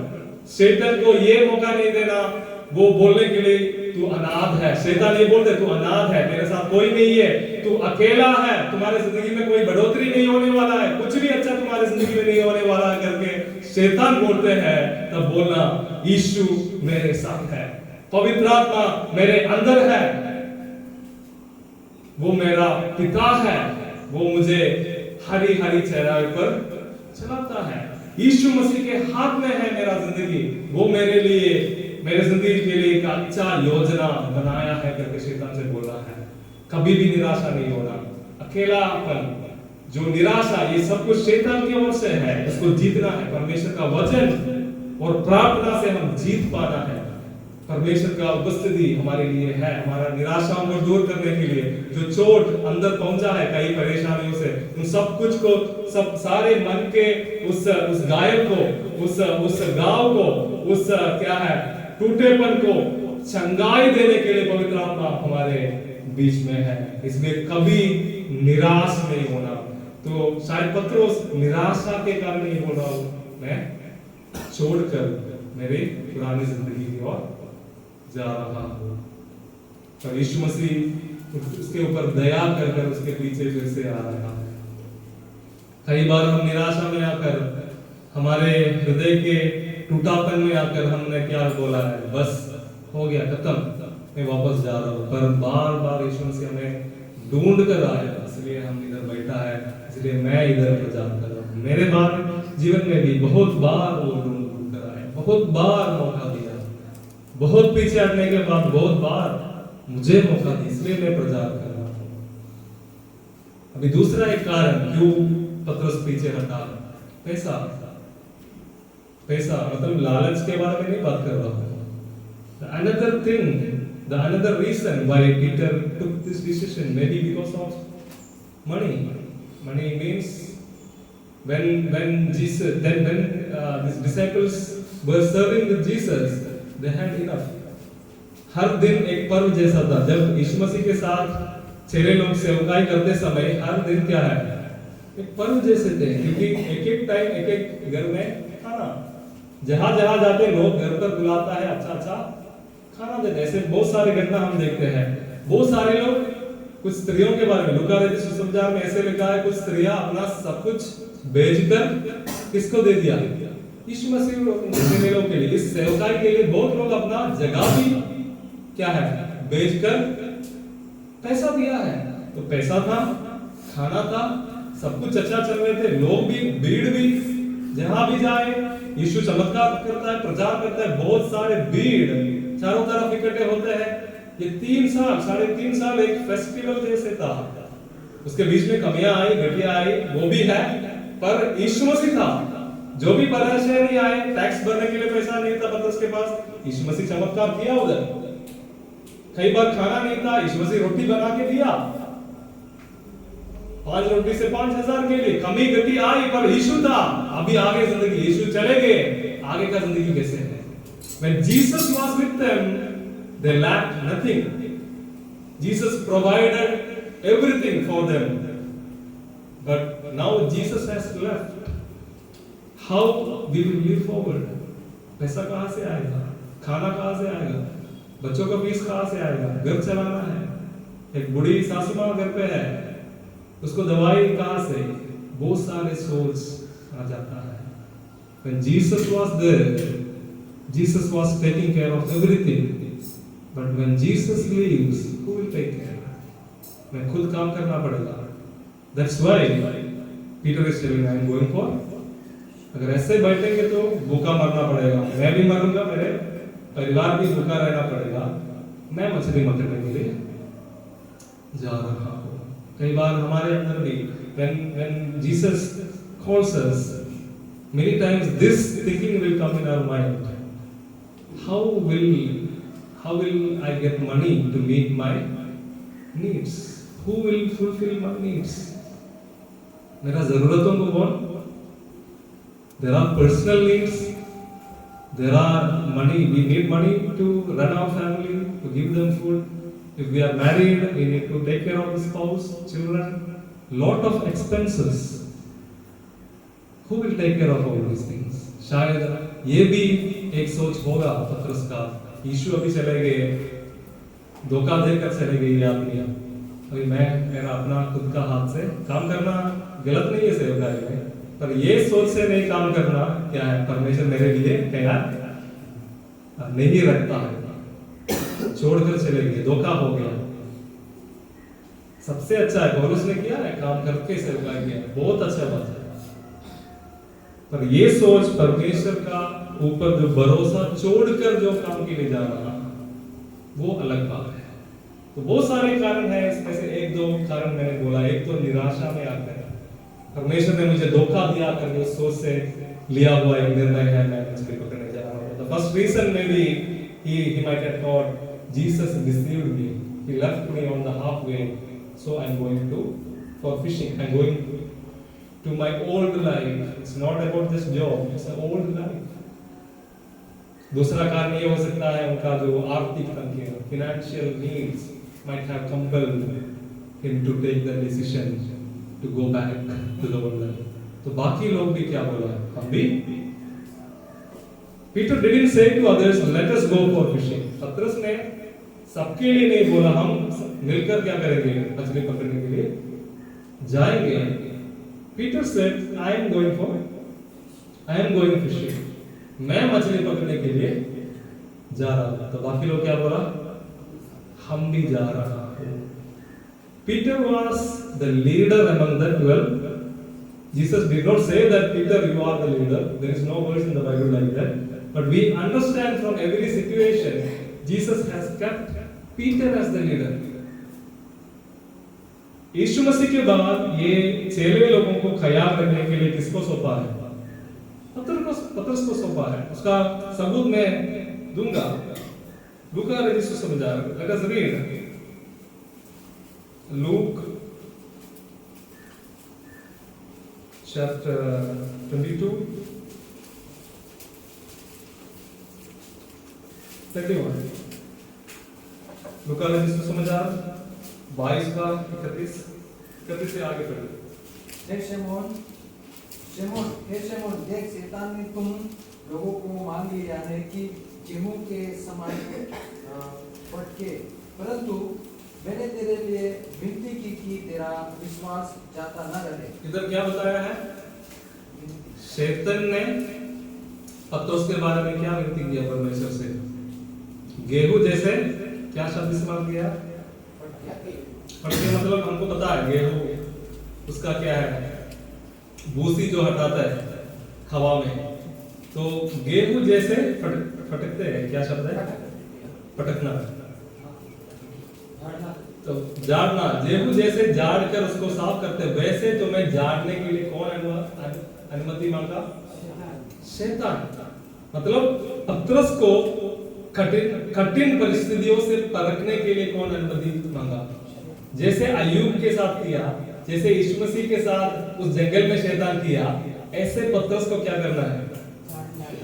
Satan को ये मौका नहीं देना वो बोलने के लिए तू अनाथ है। शैतान ये बोलते तू अनाथ है, मेरे साथ कोई नहीं है, तू अकेला है, तुम्हारे जिंदगी में कोई बढ़ोतरी नहीं होने वाला है, कुछ भी अच्छा तुम्हारे जिंदगी में नहीं होने वाला है करके शैतान बोलते हैं, तब बोलना यीशु मेरे साथ है, पवित्र आत्मा मेरे अंदर है, वो मेरा पिता है, वो मुझे हरी हरी चराई पर चलाता है। यीशु मसीह के हाथ में है मेरा जिंदगी, वो मेरे लिए मेरे जिंदगी के लिए एक अच्छा योजना बनाया है करके शैतान से बोला है। कभी भी निराशा नहीं होना, अकेलापन, जो निराशा, ये सब कुछ शैतान की ओर से है, इसको जीतना है। परमेश्वर का वचन और प्रार्थना से हम जीत पाना है। परमेश्वर का उपस्थिति हमारे लिए है, हमारा निराशाओं को दूर करने के लिए। जो चोट अंदर पहुंचा है कई परेशानियों से, उन सब कुछ को, सब सारे मन के उस गायब को, उस गांव को, उस क्या है टूटेपन को चंगाई देने के लिए पवित्र आत्मा हमारे बीच में है। इसमें कभी निराश नहीं होना। तो शायद पत्रोस निराशा के कारण नहीं बोल रहा हूं, मैं छोड़कर मेरी पुरानी जिंदगी की ओर जा रहा हूं। पर यीशु मसीह उसके ऊपर दया कर उसके पीछे फिर से आ रहा है। कई बार हम निराशा में आकर, हमारे हृदय के टूटापन में आकर हमने क्या बोला है, बस हो गया खत्म, मैं वापस जा रहा हूँ। पर बार बार यीशु मसीह हमें ढूंढ कर आया, इसलिए हम इधर बैठा है, इसलिए मैं इधर प्रचार कर रहा हूँ। मेरे बार जीवन में भी बहुत बार वो ढूंढ कर आए, बहुत बार मौका दिया, बहुत पीछे हटने के बाद बहुत बार मुझे मौका दिया, इसलिए मैं प्रचार कर रहा हूँ। अभी दूसरा एक कारण क्यों पतरस पीछे हटा, पैसा। पैसा मतलब लालच के बारे में नहीं बात कर रहा हूँ। Another thing, the another reason why Peter took this decision, maybe because of money. Money means when Jesus, then when these disciples were serving with Jesus, they had enough. हर दिन एक पर्व जैसा था। जब यीशु मसीह के साथ चेले लोग सेवकाई करते समय हर दिन क्या है, एक पर्व जैसे थे, क्योंकि एक एक टाइम एक एक घर में खाना, जहां जहां जाते लोग घर पर बुलाता है, अच्छा अच्छा खाना देते। ऐसे बहुत सारे घटना हम देखते हैं। बहुत सारे लोग, कुछ स्त्रियों के बारे में लूका रचित सुसमाचार में ऐसे लिखा है, कुछ स्त्रियां अपना सब कुछ बेचकर किसको दे दिया, यीशु मसीह लोगों के लिए, इस सेवकाई के लिए बहुत लोग अपना जगह भी क्या है बेचकर पैसा दिया है। तो पैसा था, खाना था, सब कुछ अच्छा चल रहे थे, लोग भी, भीड़ भी, जहां भी जाए यीशु चमत्कार करता है, प्रचार करता है, बहुत सारे भीड़ चारों तरफ इकट्ठे होते हैं। ये 3 साल, 3.5 साल एक फेस्टिवल जैसे था। उसके बीच में कमियां आई, घटिया आई, वो भी है, पर यीशु मसीह था। जो भी परदेशी आए, टैक्स भरने के लिए पैसा नहीं था पतरस के पास, यीशु मसीह चमत्कार किया उधर। कई बार खाना नहीं था, यीशु मसीह रोटी बना के दिया। 5 रोटी से 5000 के लिए कमी गति आई, पर यीशु था। अभी आगे जिंदगी, यीशु चले गए, आगे का जिंदगी कैसे है? When Jesus was with them, they lacked nothing. Jesus provided everything for them. But now Jesus has left. How we will live forward? पैसा कहाँ से आएगा? खाना कहाँ से आएगा? बच्चों का फीस कहाँ से आएगा? घर चलाना है। एक बूढ़ी सासू माँ घर पे है, उसको दवाई कहाँ से? बहुत सारे सोर्स आ जाता है। When Jesus was there, Jesus was taking care of everything. But when Jesus leaves, who will take care? मैं खुद काम करना पड़ेगा। That's why Peter is telling, I am going for. अगर ऐसे बैठेंगे तो भूखा मरना पड़ेगा, मैं भी मरूंगा, मेरे परिवार भी भूखा रहना पड़ेगा। मैं मछली पकड़ने के लिए जा रहा हूँ। कई बार हमारे अंदर भी when Jesus calls us, many times this thinking will come in our mind. How will I get money to meet my needs? Who will fulfill my needs? मेरा जरूरतों को कौन? There are personal needs. There are money. We need money to run our family, to give them food. If we are married, we need to take care of the spouse, children. Lot of expenses. Who will take care of all these things? शायद ये भी एक सोच होगा पतरस का। यीशु अभी चले गए, धोखा देकर चले गए ये आदमी। अभी मेरा अपना खुद का हाथ से काम करना गलत नहीं है सेवकाई में, पर ये सोच से नहीं काम करना क्या है? परमेश्वर मेरे लिए तैयार नहीं रखता है। छोड़कर चले गए, धोखा हो गया। सबसे अच्छा है पौलुस ने किया है, काम करके सेवकाई किया, बहुत अच्छा बात है। पर ये सोच परमेश्वर का ऊपर जो भरोसा छोड़कर जो काम के लिए जा रहा, वो अलग बात है। तो बहुत सारे कारण हैं, इसमें से एक दो कारण मैंने बोला। एक तो निराशा में आते हैं, परमेश्वर ने मुझे धोखा दिया करके उस सोच से लिया हुआ एक निर्णय है, मैं मछली पकड़ने जा रहा हूँ। The first reason maybe he might have thought Jesus deceived me. He left me on the halfway, so I'm going for fishing. I'm going to my old life. It's not about this job. It's an old life. दूसरा कारण ये हो सकता है उनका जो आर्थिक तंगी, financial needs might have compelled him to take the decision to go back to the old life. तो बाकी लोग भी क्या बोला? हम भी Peter didn't say to others, let us go for fishing. पतरस ने सबके लिए नहीं बोला हम मिलकर क्या करेंगे, मछली पकड़ने के लिए जाएंगे। Peter said, I am going fishing. मैं मछली पकड़ने के लिए जा रहा हूं। तो बाकी लोग क्या बोला? हम भी जा रहा हूं। Peter was the leader among the 12. Jesus did not say that Peter, you are the leader. There is no verse in the Bible like that. But we understand from every situation, Jesus has kept Peter as the leader. यीशु मसीह के बाद ये चेले लोगों को ख्याल रखने के लिए किसको सौंपा है? पतरस को सौंपा है। उसका सबूत मैं दूंगा। लूका रजिस्टर समझा। Let us read Luke chapter 22 31। लूका रजिस्टर समझा 22 का 31 से आगे पढ़िए। हे शमौन, देख शैतान ने तुम लोगों को मान लिया है कि गेहूं के समान फटके, परंतु मैंने तेरे लिए विनती की कि तेरा विश्वास जाता न रहे। इधर क्या बताया है? शैतान ने पतरस के बारे में क्या विनती किया परमेश्वर से? गेहूं जैसे क्या शब्द इस्तेमाल किया? फटके। मतलब हमको पता है गेहूं उसका क्या है, भूसी जो हटाता है हवा में। तो गेहूं जैसे फटकते हैं, क्या शब्द है? फटकना। तो झाड़ना, गेहूं जैसे झाड़ कर उसको साफ करते हैं, वैसे तो मैं झाड़ने के लिए कौन अनुमति मांगा? शैतान। मतलब पतरस को कठिन परिस्थितियों से परखने के लिए कौन अनुमति मांगा? जैसे अय्यूब के साथ किया, जैसे यीशु मसीह के साथ उस जंगल में शैतान किया, ऐसे पतरस को क्या करना है?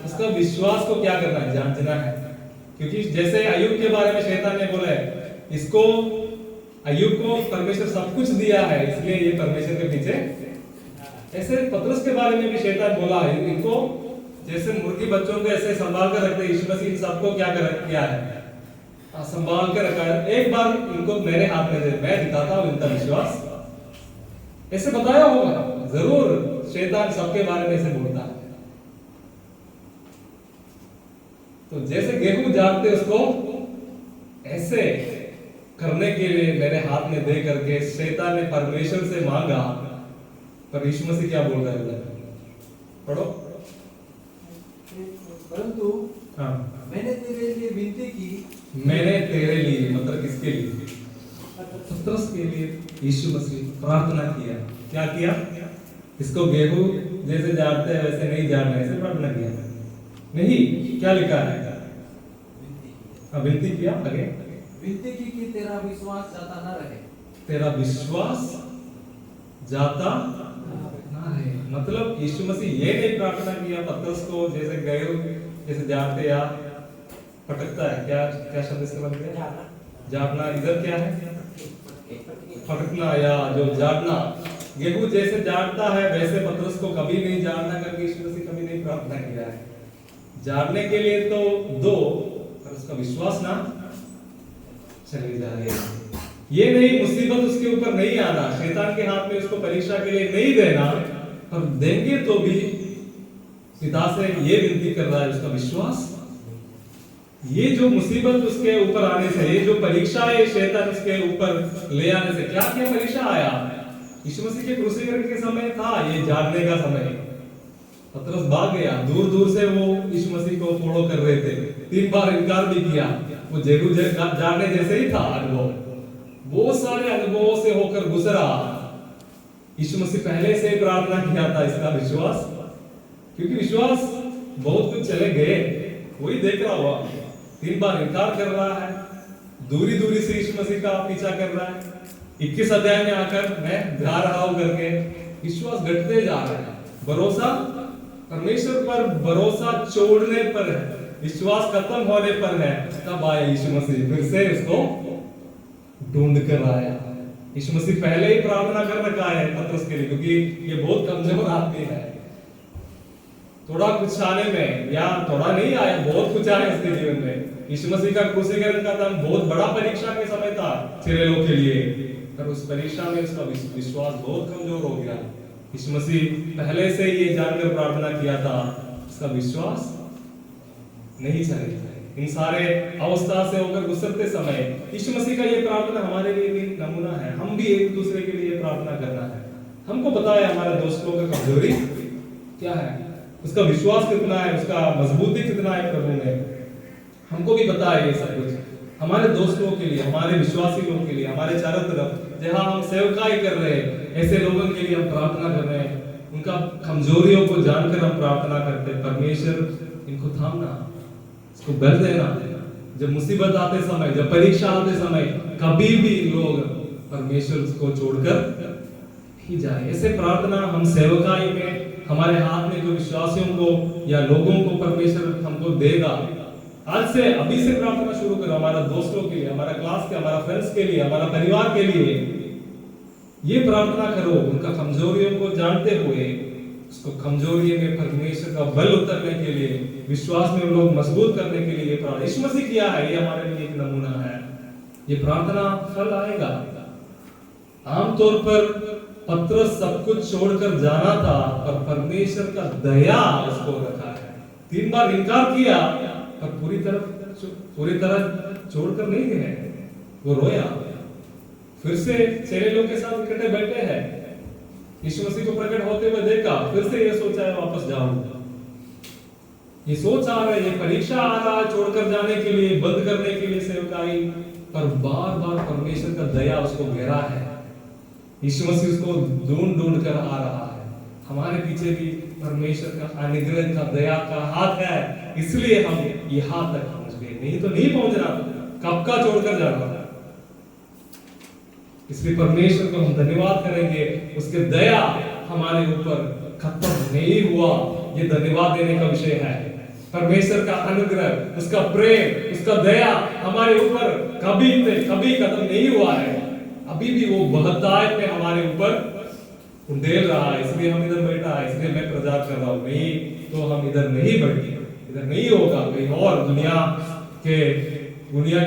उसका विश्वास को क्या करना है? जांचना है। क्योंकि जैसे अय्यूब के बारे में शैतान ने बोला है, इसको अय्यूब को परमेश्वर सब कुछ दिया है, इसलिए ये परमेश्वर के पीछे, ऐसे पतरस के बारे में भी शैतान बोला है, इनको जैसे मुर्गी बच्चों को ऐसे संभाल कर रखते, यीशु मसीह सबको क्या किया है? संभाल कर रखा है। एक बार इनको मेरे हाथ में दे, मैं दिखाता हूं इनका विश्वास। ऐसे बताया होगा जरूर, शैतान सबके बारे में ऐसे बोलता है। तो जैसे गेहूं जानते उसको ऐसे करने के लिए मेरे हाथ में दे करके शैतान ने परमेश्वर से मांगा, पर यीशु मसीह क्या बोल रहा है? पढ़ो। परंतु हाँ, मैंने तेरे लिए विनती की। मैंने तेरे लिए मतलब किसके लिए? पतरस के लिए यीशु मसीह प्रार्थना किया। क्या किया? इसको गेहूं जैसे जानते हैं वैसे नहीं जानना, ऐसे प्रार्थना किया नहीं। क्या लिखा है? विनती किया। आगे विनती की कि तेरा विश्वास जाता न रहे। तेरा विश्वास जाता ना रहे, मतलब यीशु मसीह ये नहीं प्रार्थना किया पतरस को जैसे गेहूं जैसे जानते या फटकता है, क्या क्या शब्द इसका मतलब है? जाटना। इधर क्या है? फटकना या जो जाटना। गेहूं जैसे जाटता है वैसे पतरस को कभी नहीं जानना करके यीशु मसीह कभी नहीं प्रार्थना किया है। जानने के लिए तो दो, पर उसका विश्वास ना चली जाए। ये नहीं मुसीबत उसके ऊपर नहीं आना, शैतान के हाथ में उसको परीक्षा के लिए नहीं देना, पर देंगे तो भी पिता से ये विनती कर रहा है उसका विश्वास। ये जो मुसीबत उसके ऊपर आने से, ये जो परीक्षा है शैतान उसके ऊपर ले आने से, क्या क्या परीक्षा आया? यीशु मसीह के क्रूसीकरण के समय था ये जानने का समय। पतरस भाग गया, दूर दूर से वो यीशु मसीह को फॉलो कर रहे थे, 3 बार इनकार भी किया। वो जेरू जानने जैसे ही था अनुभव, बहुत सारे अनुभवों से होकर गुजरा। यीशु मसीह पहले से प्रार्थना किया था इसका विश्वास, क्योंकि विश्वास बहुत कुछ चले गए, वही देख रहा हुआ। 3 बार इनकार कर रहा है, दूरी दूरी से यीशु मसीह का पीछा कर रहा है। 21 अध्याय में आकर मैं जा रहा हूं करके विश्वास घटते जा रहा है। भरोसा परमेश्वर पर भरोसा छोड़ने पर है, विश्वास खत्म होने पर है। तब आया यीशु मसीह, फिर से उसको ढूंढ कर आया। यीशु मसीह पहले ही प्रार्थना कर रखा है पतरस के लिए, क्योंकि ये बहुत कमजोर आदमी है। थोड़ा कुछ आने में, या थोड़ा नहीं आया, बहुत कुछ आया उसके जीवन में। यीशु मसीह का क्रूसीकरण का दम बहुत बड़ा परीक्षा के समय था चेलों के लिए, पर उस परीक्षा में उसका विश्वास बहुत कमजोर हो गया। यीशु मसीह पहले से ये जानकर प्रार्थना किया था, उसका विश्वास नहीं चलेगा। इन सारे अवस्था से होकर गुजरते समय यीशु मसीह का ये प्रार्थना हमारे लिए भी नमूना है। हम भी एक दूसरे के लिए प्रार्थना करना है। हमको पता है हमारे दोस्तों का कमजोरी क्या है, उसका विश्वास कितना है, उसका मजबूती कितना है प्रभु में। हमको भी पता है ये सब कुछ। हमारे दोस्तों के लिए, हमारे विश्वासी लोगों के लिए, हमारे चारों तरफ जहां हम सेवकाई कर रहे हैं, ऐसे लोगों के लिए हम प्रार्थना कर रहे हैं। उनका कमजोरियों को जानकर हम प्रार्थना करते हैं, परमेश्वर इनको थामना, इसको बल देना। जब मुसीबत आते समय, जब परीक्षा आते समय, कभी भी लोग परमेश्वर को छोड़कर ही जाए। ऐसे प्रार्थना हम सेवकाई में, हमारे हाथ में जो विश्वासियों को या लोगों को परमेश्वर हमको देगा, आज से अभी से प्रार्थना शुरू करो। हमारा दोस्तों के लिए, हमारा क्लास के, हमारा फ्रेंड्स के लिए, हमारा परिवार के लिए ये प्रार्थना करो। उनका कमजोरियों को जानते हुए उसको कमजोरी में परमेश्वर का बल उतरने के लिए, विश्वास में लोग मजबूत करने के लिए ये प्रार्थना यीशु मसीह किया है। ये हमारे लिए एक नमूना है। ये प्रार्थना फल आएगा। आमतौर पर पतरस सब कुछ छोड़कर जाना था, पर परमेश्वर का दया उसको रखा है। 3 बार इनकार किया, पर पूरी तरह छोड़कर नहीं गए। वो रोया, फिर से चेले लोग के साथ इकट्ठे बैठे हैं, यीशु मसीह को प्रकट होते हुए देखा, फिर से ये सोचा है वापस जाऊंगा। ये सोच आ रहा है, ये परीक्षा आ रहा है छोड़कर जाने के लिए, बंद करने के लिए सेवकाई, पर बार बार परमेश्वर का दया उसको घेरा है। यीशु मसीह उसको ढूंढ ढूंढ कर आ रहा है। हमारे पीछे भी परमेश्वर का अनुग्रह का दया का हाथ है, इसलिए हम यहाँ तक पहुंच गए, नहीं तो नहीं पहुंचना। कब का छोड़कर जाना था। इसलिए परमेश्वर को हम धन्यवाद करेंगे, उसके दया हमारे ऊपर खत्म नहीं हुआ, ये धन्यवाद देने का विषय है। परमेश्वर का अनुग्रह, उसका प्रेम, उसका दया हमारे ऊपर कभी खत्म नहीं हुआ है, अभी भी वो बहुतायत में हमारे ऊपर उंडेल रहा है। इसलिए हम इधर बैठा है, इसलिए मैं प्रचार कर रहा हूँ, नहीं तो हम इधर नहीं बैठे, इधर नहीं होगा, कहीं और दुनिया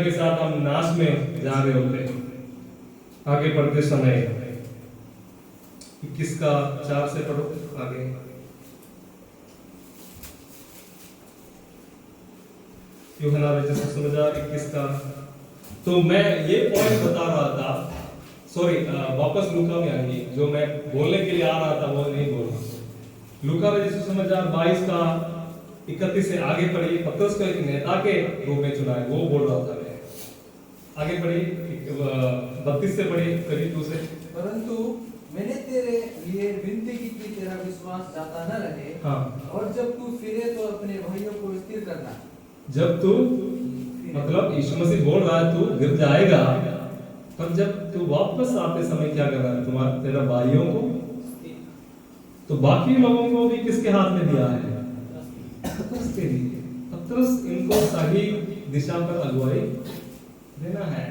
के साथ हम नाश में जा रहे होते। आगे पढ़ते समय 21 का 4 से पढ़ो आगे। यूहन्ना रचित सुसमाचार 21 का। तो मैं ये पॉइंट बता रहा था, सॉरी वापस लूका में आइए, जो मैं बोलने के लिए आ रहा था वो नहीं बोल रहा। लूका रचित सुसमाचार 22 का 31 से आगे पढ़िए। पतरस को एक नेता के रूप में चुना है, वो बोल रहा था मैं। आगे पढ़िए 32 से पढ़िए, 32 से। परंतु मैंने तेरे लिए विनती की कि तेरा विश्वास जाता न रहे। हाँ। और जब तू फिरे तो अपने भाइयों को स्थिर करना। जब तू, मतलब यीशु मसीह बोल रहा है तू गिर जाएगा, पर जब तू वापस आते समय क्या कर रहा है, तुम्हारा तेरा भाइयों को, तो बाकी लोगों को भी किसके हाथ में दिया है? पतरस के लिए। पतरस इनको सही दिशा पर अगुवाई देना है।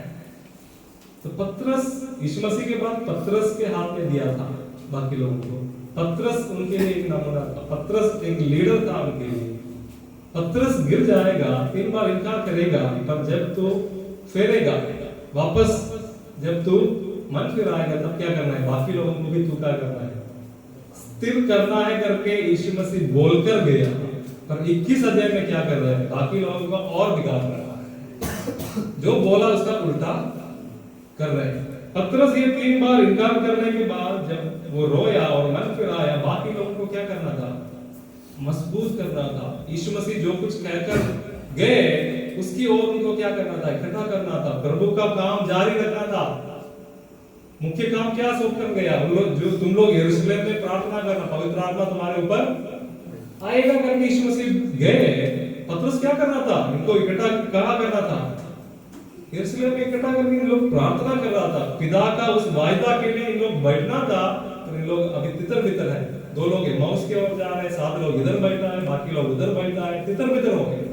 तो पतरस यीशु मसीह के बाद पतरस के हाथ में दिया था बाकी लोगों को। पतरस उनके लिए एक नमूना था, पतरस एक लीडर था उनके लिए। पतरस गिर जाएगा, 3 बार इनकार करेगा, पर जब तू फेरेगा वापस, जब तू मन फिराएगा, तब क्या करना है? बाकी लोगों को भी तू क्या करना है? स्थिर करना है करके यीशु मसीह बोलकर गया, पर 21 अध्याय में क्या कर रहा है? बाकी लोगों को और बिगाड़ रहा है, जो बोला उसका उल्टा कर रहे हैं। पतरस ये 3 बार इनकार करने के बाद जब वो रोया और मन फिराया, बाकी लोगों को क्या करना था? मजबूत करना था। यीशु मसीह जो कुछ कहकर गए उसकी ओर उनको क्या करना था? इकट्ठा करना था, प्रभु का काम जारी रखना था। मुख्य काम क्या सौंप कर गया? जो तुम लोग यरूशलेम में प्रार्थना करना, पवित्र आत्मा तुम्हारे ऊपर आएगा करके यीशु मसीह गए। पतरस क्या करना था? इनको इकट्ठा कहाँ करना था? यरूशलेम में इकट्ठा करके इन लोग प्रार्थना कर रहा था। पिता का उस वायदा के लिए इन लोग बैठना था, तो इन लोग अभी तितर बितर है। 2 लोग एमाउस की ओर जा रहे हैं, 7 लोग इधर बैठा है, बाकी लोग उधर बैठा है, तितर बितर हो गए।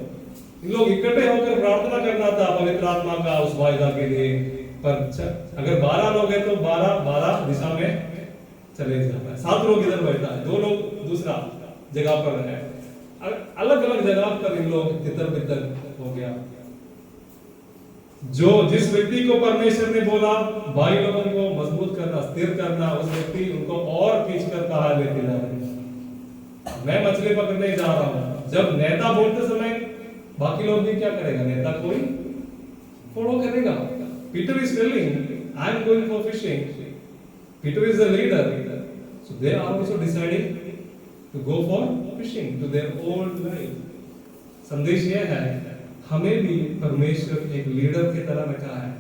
इन लोग इकट्ठे होकर प्रार्थना करना था पवित्र आत्मा का उस वायदा के लिए। पर अगर 12 लोग हैं तो 12 दिशा में चले जाना है। 7 लोग इधर बैठा है, 2 लोग दूसरा जगह पर है, अलग अलग जगह पर इन लोग तितर बितर हो गया। जिस व्यक्ति को परमेश्वर ने बोला भाई लोगों को मजबूत करना, स्थिर करना, उस व्यक्ति उनको और खींचकर कहा लेके जा रहे हैं। मैं मछली पकड़ने जा रहा हूं। जब नेता बोलते समय बाकी लोग भी क्या करेगा? नेता कोई फॉलो करेगा। Peter is telling I am going for fishing. Peter is the leader, so they are also deciding to go for fishing to their old life. संदेश यह है, हमें भी परमेश्वर एक लीडर की तरह रखा है।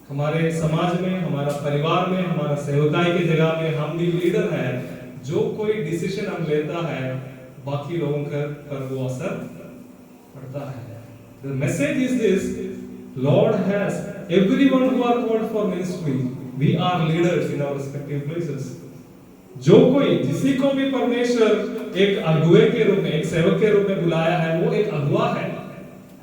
हमारे समाज में, हमारा परिवार में, हमारा सेवकाई की जगह में हम भी लीडर हैं। जो कोई डिसीजन हम लेता है बाकी लोगों पर वो असर पड़ता है। The message is this: Lord has everyone who are called for ministry. We are leaders in our respective places. जो कोई, जिसी को भी परमेश्वर एक अगुवे के रूप में, एक सेवक के रूप में बुलाया है, वो एक अगुवा है।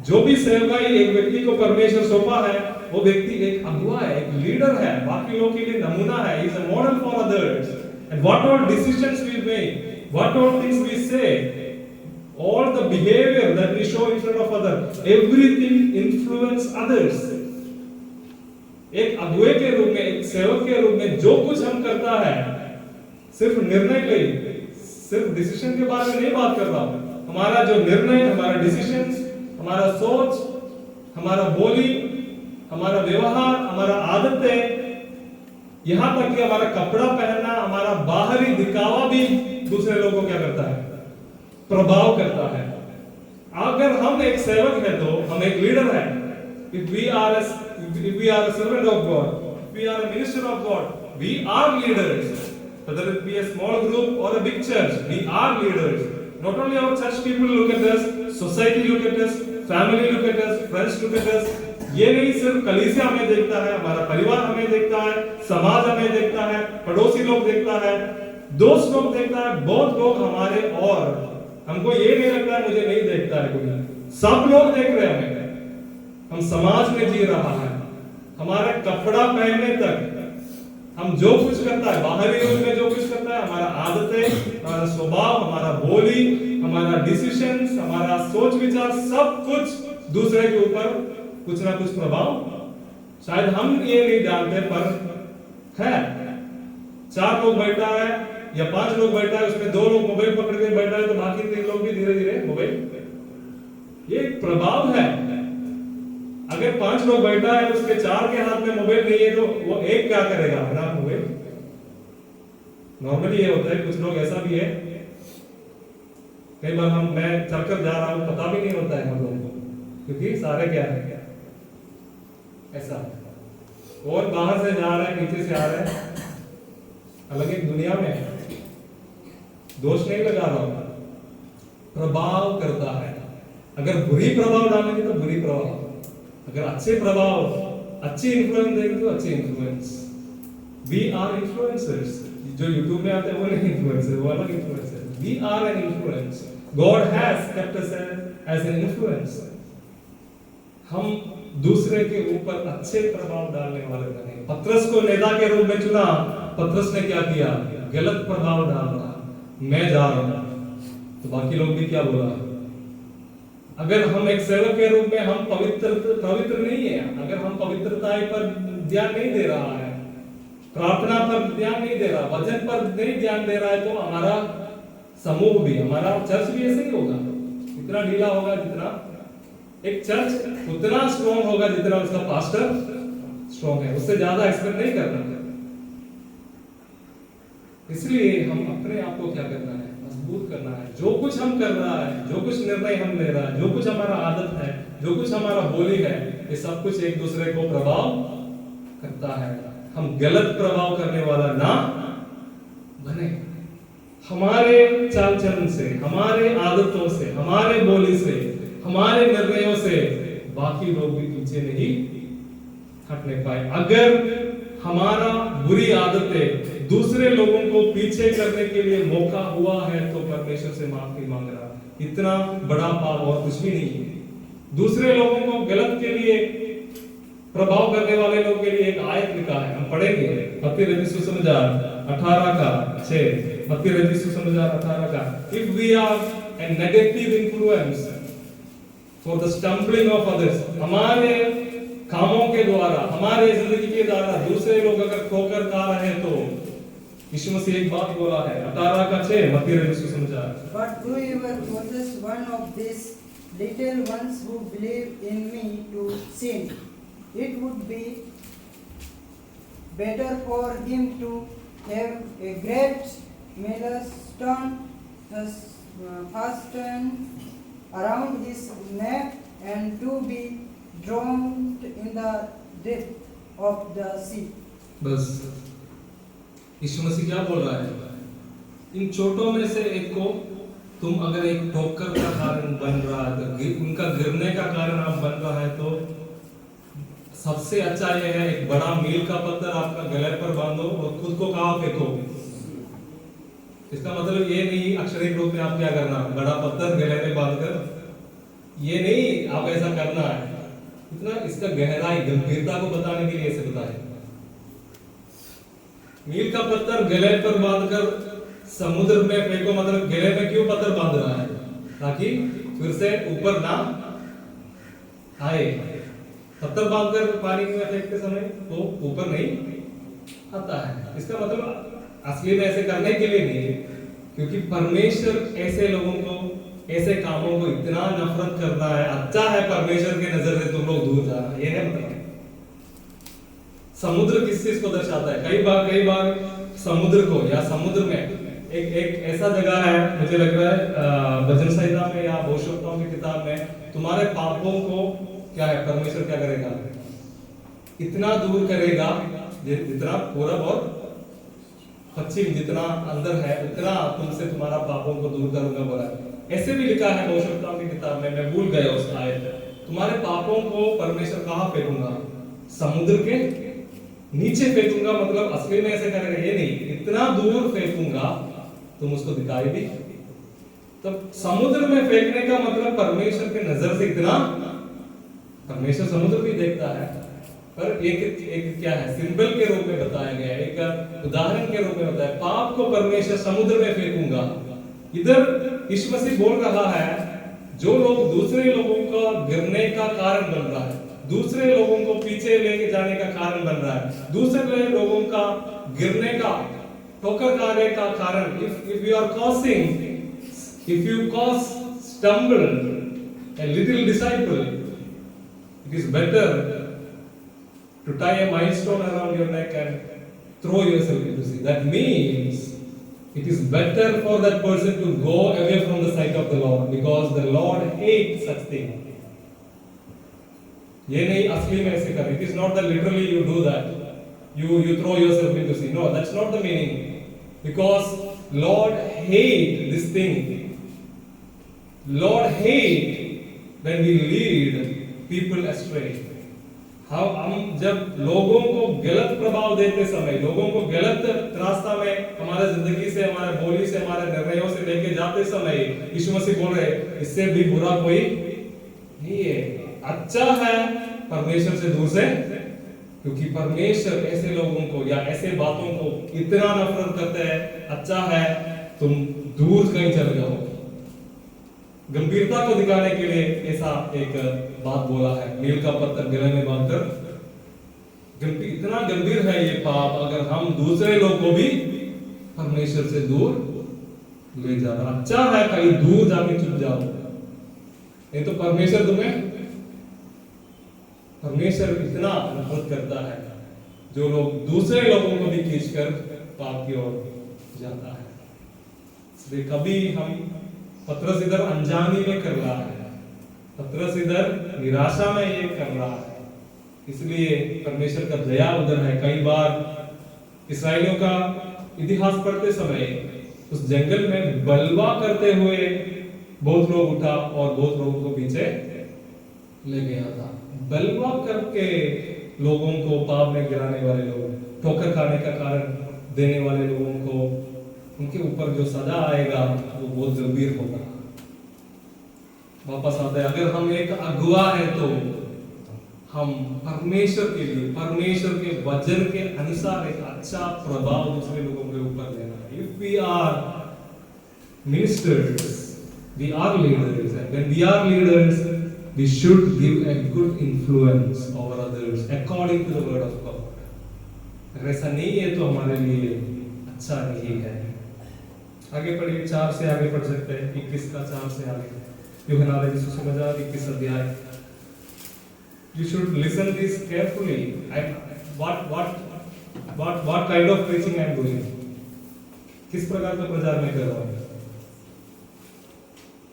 जो भी सेवकाई एक व्यक्ति को परमेश्वर सौंपा है, वो व्यक्ति एक अगुवा है, एक लीडर है, बाकी लोगों के लिए नमूना है। He is a model for others. And what all decisions we make, what all things we say, all the behavior that we show in front of others, everything influence others. एक अगुवे के रूप में, एक सेवक के रूप में जो कुछ हम करता है, सिर्फ निर्णय के लिए, सिर्फ डिसीजन के बारे में नहीं बात कर रहा हूं। हमारा जो निर्णय, हमारा डिसीजन, हमारा सोच, हमारा बोली, हमारा व्यवहार, हमारा आदतें, यहां तक कि हमारा कपड़ा पहनना, हमारा बाहरी दिखावा भी दूसरे लोगों को क्या करता है? प्रभाव करता है। अगर हम एक सेवक है तो हम एक लीडर है। If we are a servant of God, if we are a minister of God, we are leaders. Whether it be a small group or a big church, we are leaders. Not only our church people look at us, society look at us, family look at us, friends look at us. ये नहीं सिर्फ कलीसिया हमें देखता है, हमारा परिवार हमें हमें देखता है, समाज हमें देखता है, पड़ोसी लोग देखता है, दोस्त लोग देखता है, बहुत लोग हमारे, और हमको ये नहीं लगता है मुझे नहीं देखता है कोई, सब लोग देख रहे हैं हमें। हम समाज में जी रहा है, हमारा कपड़ा पहनने तक, हम जो कुछ करता है बाहरी रूप में जो कुछ करता है, हमारा आदतें, हमारा स्वभाव, हमारा बोली, हमारा डिसीजंस, हमारा सोच विचार, सब कुछ दूसरे के ऊपर कुछ ना कुछ प्रभाव, शायद हम ये नहीं जानते पर है। 4 लोग बैठा है या 5 लोग बैठा है, उसमें 2 लोग मोबाइल पकड़ के बैठा है तो बाकी 3 लोग भी धीरे धीरे मोबाइल, ये एक प्रभाव है। अगर 5 लोग बैठा है उसके 4 के हाथ में मोबाइल नहीं है तो वो एक क्या करेगा अपना मोबाइल। नॉर्मली ये होता है, कुछ लोग ऐसा भी है, कई बार मैं चलकर जा रहा हूं पता भी नहीं होता है हम लोगों को, क्योंकि सारे क्या है ऐसा, और बाहर से जा रहे हैं, पीछे से आ रहे हैं, अलग एक दुनिया में है। दोष नहीं लगा रहा हूं, प्रभाव करता है। अगर बुरी प्रभाव डालेंगे तो बुरी प्रभाव, अगर अच्छे प्रभाव, अच्छी इन्फ्लुएंस देंगे तो अच्छे इन्फ्लुएंस। We are influencers. जो यूट्यूब में आते हैं वो नहीं इन्फ्लुएंसर, वो अलग influencer. We are an influence. God has kept us as an influence. हम दूसरे के ऊपर अच्छे प्रभाव डालने वाले बने। पतरस को नेता के रूप में चुना, पतरस ने क्या किया? गलत प्रभाव डाल रहा, मैं जा रहा हूं तो बाकी लोग भी क्या बोला। अगर हम एक सेवक के रूप में हम पवित्र नहीं है, अगर हम पवित्रता पर ध्यान नहीं दे रहा है, प्रार्थना पर ध्यान नहीं दे रहा, वचन पर नहीं ध्यान दे रहा है, तो हमारा समूह भी, हमारा चर्च भी ऐसे ही होगा, इतना ढीला होगा जितना एक चर्च उतना स्ट्रॉन्ग होगा जितना उसका पास्टर स्ट्रॉन्ग है, उससे ज्यादा एक्सपेक्ट नहीं करना। इसलिए हम अपने आप को क्या करना है? मजबूत करना है। जो कुछ हम कर रहा है, जो कुछ निर्णय हम ले रहा है, जो कुछ हमारा आदत है, जो कुछ हमारा बोली है, ये सब कुछ एक दूसरे को प्रभाव करता है। हम गलत प्रभाव करने वाला ना बने। हमारे चाल चलन से, हमारे आदतों से, हमारे बोली से, हमारे निर्णयों से बाकी लोग भी पीछे नहीं हटने पाए। अगर हमारा बुरी आदतें दूसरे लोगों को पीछे करने के लिए मौका हुआ है तो परमेश्वर से माफी मांग रहा। इतना बड़ा पाप और कुछ भी नहीं है। दूसरे लोगों को गलत के लिए प्रभाव करने वाले लोगों के लिए एक आयत लिखा है, हम पढ़ेंगे मत्ती रचित सुसमाचार 18 मत्ती रचित सुसमाचार 18 if we are a negative influence for the stumbling of others, हमारे कामों के द्वारा, हमारे जिंदगी के द्वारा दूसरे लोग अगर ठोकर खा रहे हैं तो यीशु मसीह एक बात बोला है 18 मत्ती रचित सुसमाचार, But whoever causes one of these little ones who believe in me to sin, it would be better for him to have a great millstone fastened around his neck and to be drowned in the depth of the sea. बस यीशु मसीह क्या बोल रहा है? इन छोटों में से एक को तुम अगर एक ठोकर का कारण बन रहा है तो उनका गिरने का कारण आप बन रहा है तो सबसे अच्छा यह है एक बड़ा मील का पत्थर आपका गले पर बांधो और खुद को कहाँ फेंको। इसका मतलब ये नहीं अक्षरिक रूप में आप क्या करना, बड़ा पत्थर गले में बांधकर, ये नहीं आप ऐसा करना है। इतना इसका गहराई गंभीरता को बताने के लिए ऐसे बताया। मील का पत्थर गले पर बांधकर समुद्र में फेंको, मतलब गले में क्यों पत्थर बांध रहा है? ताकि फिर से ऊपर ना आए। पत्थर बांधकर पानी में फेंकते समय तो ऊपर नहीं आता है। इसका मतलब असली में ऐसे करने के लिए नहीं है, क्योंकि परमेश्वर ऐसे लोगों को, ऐसे कामों को इतना नफरत करता है। अच्छा है परमेश्वर के नजर से तुम लोग दूर जा रहे, ये है मतलब। समुद्र किस चीज को दर्शाता है? कई बार समुद्र को, या समुद्र में एक ऐसा जगह है, मुझे लग रहा है भजन संहिता में या भविष्यवक्ताओं की किताब में, तुम्हारे पापों को क्या है परमेश्वर क्या करेगा? इतना दूर करेगा जितना पूरब और पश्चिम जितना अंदर है उतना तुमसे तुम्हारा पापों को दूर करूंगा बोला। ऐसे भी लिखा है भविष्यवक्ताओं की किताब में, मैं भूल गया उसका आयत। तुम्हारे पापों को परमेश्वर कहाँ फेंकूंगा? समुद्र के नीचे फेंकूंगा मतलब असली में ऐसे करेगा ये नहीं, इतना दूर फेंकूंगा तुम उसको दिखाई भी। तब समुद्र में फेंकने का मतलब परमेश्वर के नजर से इतना, परमेश्वर समुद्र भी देखता है, पर एक क्या है, सिंबल के रूप में बताया गया है, एक उदाहरण के रूप में बताया। पाप को परमेश्वर समुद्र में फेंकूंगा। इधर यीशु मसीह बोल रहा है जो लोग दूसरे लोगों का गिरने का कारण बन रहा है, दूसरे लोगों को पीछे लेके जाने का कारण बन रहा है, दूसरे लोगों का गिरने का, ठोकर खाने का कारण, if you are causing, if you cause stumble a little disciple, it is better to tie a milestone around your neck and throw yourself into the sea. That means it is better for that person to go away from the sight of the Lord, because the Lord hates such things. ये नहीं असली में ऐसे कर, it is not that literally you do that, you throw yourself into the sea. No, that's not the meaning, because Lord hate this thing. Lord hate when we lead people astray. हम जब लोगों को गलत प्रभाव देते समय, लोगों को गलत रास्ता में हमारे जिंदगी से, हमारे बोली से, हमारे निर्णयों से लेके जाते समय, यीशु मसीह बोल रहे इससे भी बुरा कोई नहीं है। अच्छा है परमेश्वर से दूर से, क्योंकि परमेश्वर ऐसे लोगों को या ऐसे बातों को इतना नफरत करते हैं। अच्छा है तुम दूर कहीं चले जाओ। गंभीरता को दिखाने के लिए ऐसा एक बात बोला है, नील का पत्थर गले में बांधकर, इतना गंभीर है ये पाप, अगर हम दूसरे लोग को भी परमेश्वर से दूर ले जाना। अच्छा है कहीं दूर जाके चुप जाओ, नहीं तो परमेश्वर इतना नफरत करता है जो लोग दूसरे लोगों को भी खींचकर पाप की ओर जाता है। इसलिए कभी हम पतरस इधर अनजानी में कर रहा है, पतरस इधर निराशा में ये कर रहा है, इसलिए परमेश्वर का दया उधर है। कई बार इस्राएलियों का इतिहास पढ़ते समय उस जंगल में बलवा करते हुए बहुत लोग उठा और बहुत लोगों को पीछे ले गया था। बलवा करके लोगों को पाप में गिराने वाले लोग, ठोकर खाने का कारण देने वाले लोगों को, उनके ऊपर जो सजा आएगा वो बहुत गंभीर होगा। वापस आता है, अगर हम एक अगुआ है तो हम परमेश्वर के लिए, परमेश्वर के वचन के अनुसार एक अच्छा प्रभाव दूसरे लोगों के ऊपर लेना है। If we are ministers, we are leaders, and when we are leaders, we should give a good influence over others according to the word of God. अगर ऐसा नहीं है तो हमारे लिए अच्छा नहीं है। आगे पढ़िए, 4 से आगे पढ़ सकते हैं, 21 का 4 से आगे, यूहन्ना के सुसमाचार 21 अध्याय। You should listen this carefully. What kind of preaching I am doing? किस प्रकार का प्रचार मैं कर रहा हूँ?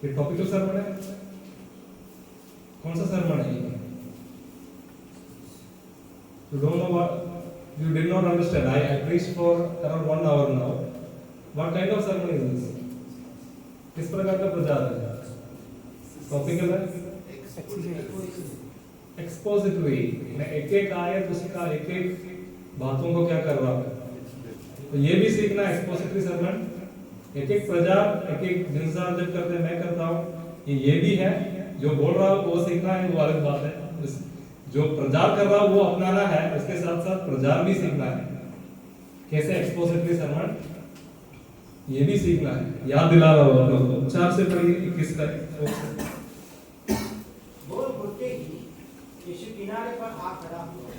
ये टॉपिकल सर्मन है? कौन सा सर्मन है ये? You don't know what? You did not understand. I preached for around 1 hour now. What kind of sermon is this? किस प्रकार का प्रचार है? टॉपिकल है? एक्सपोजिटरी। मैं एक आयत उसका एक बातों को क्या कर रहा हूँ, तो ये भी सीखना एक्सपोजिटरी सर्मन। एक प्रचार एक इंसान जब करते हैं, मैं करता हूँ, ये भी है, जो बोल रहा हूँ वो सीखना है, वो अलग बात है। जो प्रचार कर रहा हूँ वो अपनाना है, उसके साथ साथ प्रचार भी सीखना है। कैसे एक्सपोजिटरी सर्मन, ये भी सीखना है। याद दिला रहा हूँ आप लोगों को। 4 से पढ़िए 21 तक। बोल बोलते ही यीशु किनारे पर आ खड़ा हुआ,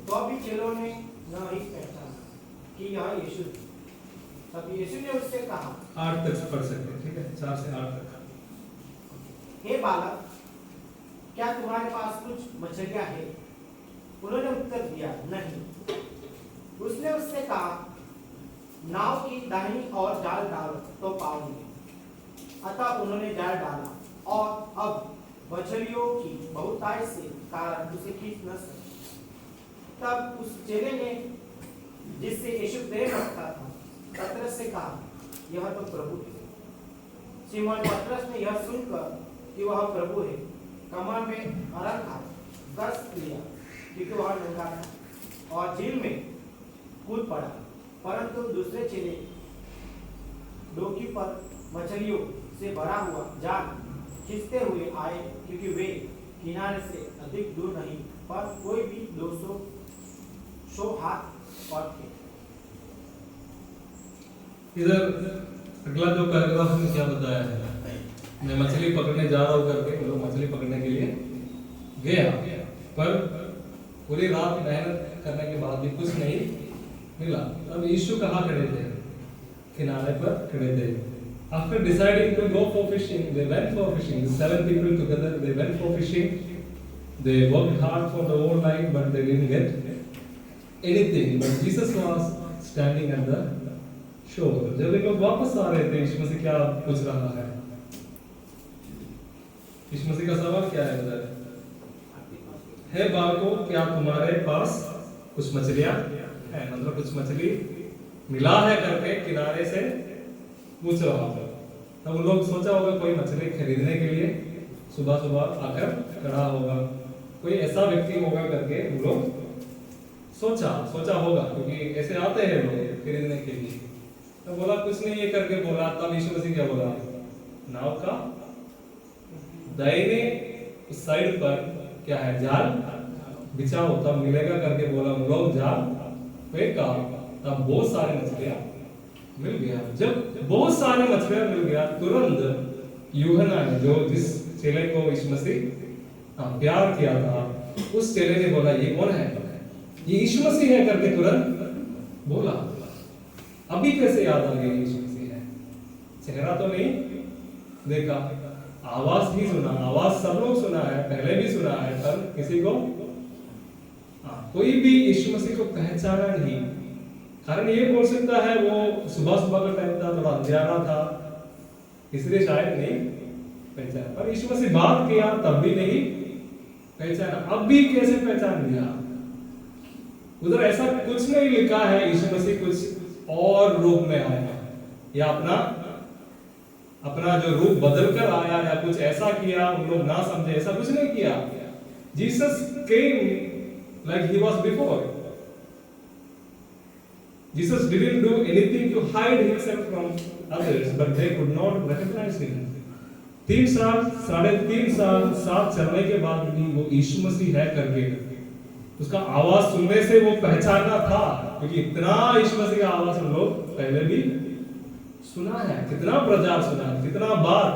तो भी चेलों ने न ही पहचाना कि यह यीशु। तब यीशु ने उससे कहा, 8 तक पढ़ सकते हैं, ठीक है, 4 से 8 तक। हे बालक, क्या तुम्हारे पास कुछ मछलियां हैं? उन्होंने उत्तर दिया, नहीं। उसने उससे कहा, नाव की दाहिनी ओर जाल डाल तो पाओगे। अतः उन्होंने जाल डाला, और अब मछलियों की बहुतायत से कारण उसे खींच न सके। तब उस चेले ने, जिससे यीशु प्रेम रखता था, पतरस से कहा, यह तो प्रभु है। सिमोन पतरस ने यह सुनकर कि वह प्रभु है, कमर में अरख कस लिया, क्योंकि वह नंगा था, और झील में कूद पड़ा। परंतु दूसरे चेले डोकी पर मछलियों से भरा हुआ जाल खींचते हुए आए, क्योंकि वे किनारे से अधिक दूर नहीं पर कोई भी 200 हाथ पर थे। इधर अगला जो पैराग्राफ में क्या बताया है, मैं मछली पकड़ने जा रहा हूँ करके वो लोग मछली पकड़ने के लिए गया, पर पूरी रात मेहनत करने के बाद भी कुछ नहीं मिला। अब यीशु कहाँ खड़े थे? किनारे पर खड़े थे। After deciding to go for fishing, they went for fishing. The 7 people together, they went for fishing. They worked hard for the whole night, but they didn't get anything. But Jesus was standing at the shore. जब ये लोग वापस आ रहे थे, यीशु मसीह क्या पूछ रहा है? यीशु मसीह का सवाल क्या है उधर? है बालकों, क्या तुम्हारे पास कुछ मछलियां हैं? मतलब कुछ मछली मिला है करके किनारे से पूछ रहा होगा। तब उन लोग सोचा होगा कोई मछली खरीदने के लिए सुबह सुबह आकर खड़ा होगा, कोई ऐसा व्यक्ति होगा करके उन लोग सोचा होगा, क्योंकि ऐसे आते हैं लोग खरीदने के लिए। तो बोला कुछ नहीं ये करके बोला। तब यीशु मसीह क्या बोला? नाव का दाहिने उस साइड पर क्या है, जाल बिछाओ तब मिलेगा करके बोला। उन लोग जाल फेंका, तब बहुत सारे मछलियां मिल गया। जब बहुत सारे मछलियां मिल गया, तुरंत यूहन्ना ने, जो जिस चेले को यीशु मसीह प्यार किया था, उस चेले ने बोला ये कौन है? ये यीशु मसीह है करके तुरंत बोला। अभी कैसे याद आ गया यीशु मसीह है? चेहरा तो नहीं देखा, आवाज ही सुना। आवाज सब लोग सुना है, पहले भी सुना है, पर किसी को कोई भी यीशु मसीह को पहचाना नहीं। कारण ये बोल सकता है वो सुबह सुबह का टाइम था, थोड़ा अंधेरा था, इसलिए शायद नहीं पहचाना। पर यीशु मसीह बात किया तब भी नहीं पहचाना। अब भी कैसे पहचान लिया? उधर ऐसा कुछ नहीं लिखा है यीशु मसीह कुछ और रूप में आया या अपना जो रूप बदल कर आया या कुछ ऐसा किया उन लोग ना समझे, ऐसा कुछ नहीं किया। Jesus came like he was before. Jesus didn't do anything to hide himself from others, but they could not recognize him. 3 साल, 3.5 साल साथ चलने के बाद भी वो यीशु मसीह है करके उसका आवाज सुनने से वो पहचाना था, क्योंकि इतना यीशु मसीह का आवाज हम लोग पहले भी सुना है, कितना प्रचार सुना है, कितना बात,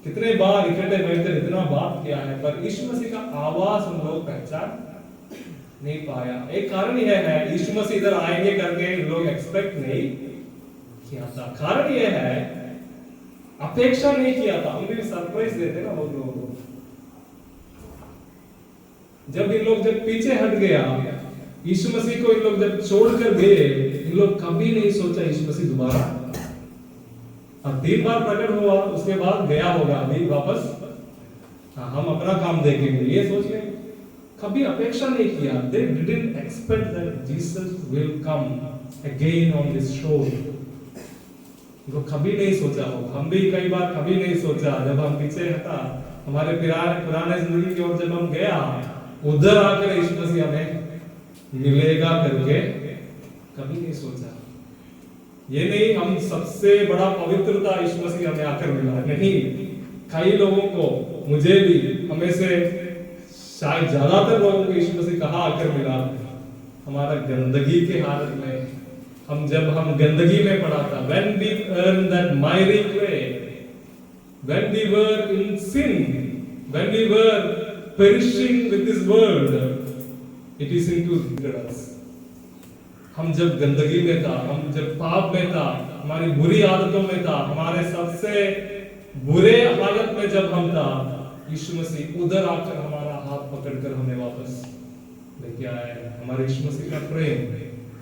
कितने बार इकट्ठे बैठकर इतना बात किया है, पर यीशु मसीह का आवाज हम लोग पहचान नहीं पाया। एक कारण यह है यीशु मसीह इधर आएंगे करके लोग एक्सपेक्ट नहीं किया था। कारण यह है अपेक्षा नहीं किया था। हम भी सरप्राइज देते ना बहुत लोगों को। जब इन लोग जब पीछे हट गया यीशु मसीह को, इन लोग जब छोड़कर गए, इन लोग कभी नहीं सोचा यीशु मसीह दोबारा अब 3 बार प्रकट हुआ, उसके बाद गया होगा, अभी वापस हम अपना काम देखेंगे, ये सोच ले। कभी अपेक्षा नहीं किया। They didn't expect that Jesus will come again on this shore. वो कभी नहीं सोचा होगा। हम भी कई बार कभी नहीं सोचा, जब हम पीछे हटा हमारे पुराने जिंदगी की ओर जब हम गया, उधर आकर यीशु मसीह हमें मिलेगा करके कभी नहीं सोचा। ये नहीं हम सबसे बड़ा पवित्रता यीशु मसीह हमें आकर मिला, नहीं। कई लोगों को, मुझे भी, हमें से शायद ज्यादातर लोगों को यीशु मसीह कहाँ आकर मिला? हमारा गंदगी के हालत में, जब हम गंदगी में पड़ा था, when we earned that miry clay, when we were in sin, when we were perishing with this world, it is into us. हम जब गंदगी में था, हम जब पाप में था, हमारी बुरी आदतों में था, हमारे सबसे बुरे हालत में जब हम था, यीशु मसीह उधर आकर हमारा हाथ पकड़कर हमें वापस लेके आया है। हमारे यीशु मसीह का प्रेम,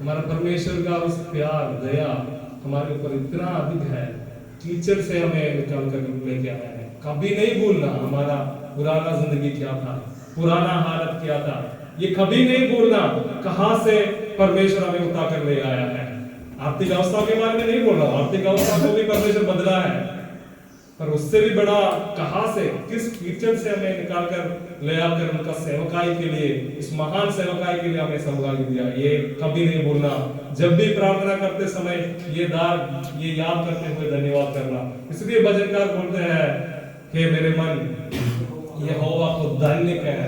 हमारा परमेश्वर का उस प्यार, दया हमारे ऊपर इतना अधिक है। टीचर से हमें निकाल कर लेके आया है। कभी नहीं भूलना हमारा पुराना जिंदगी क्या था, पुराना हालत क्या था, ये कभी नहीं भूलना कहां से परमेश्वर हमें उठा कर ले आया है। आर्थिक अवस्था के बारे में नहीं बोल रहा, आर्थिक अवस्था को भी परमेश्वर बदला है। पर उससे भी बड़ा कहां से, किस कीचड़ से हमें निकाल कर ले आकर उनका सेवकाई के लिए, इस महान सेवकाई के लिए हमें सौभाग्य दिया। ये कभी नहीं भूलना। जब भी प्रार्थना करते समय ये याद करते हुए धन्यवाद करना। इसलिए भजनकार बोलते हैं कि मेरे मन यहोवा को धन्य कह,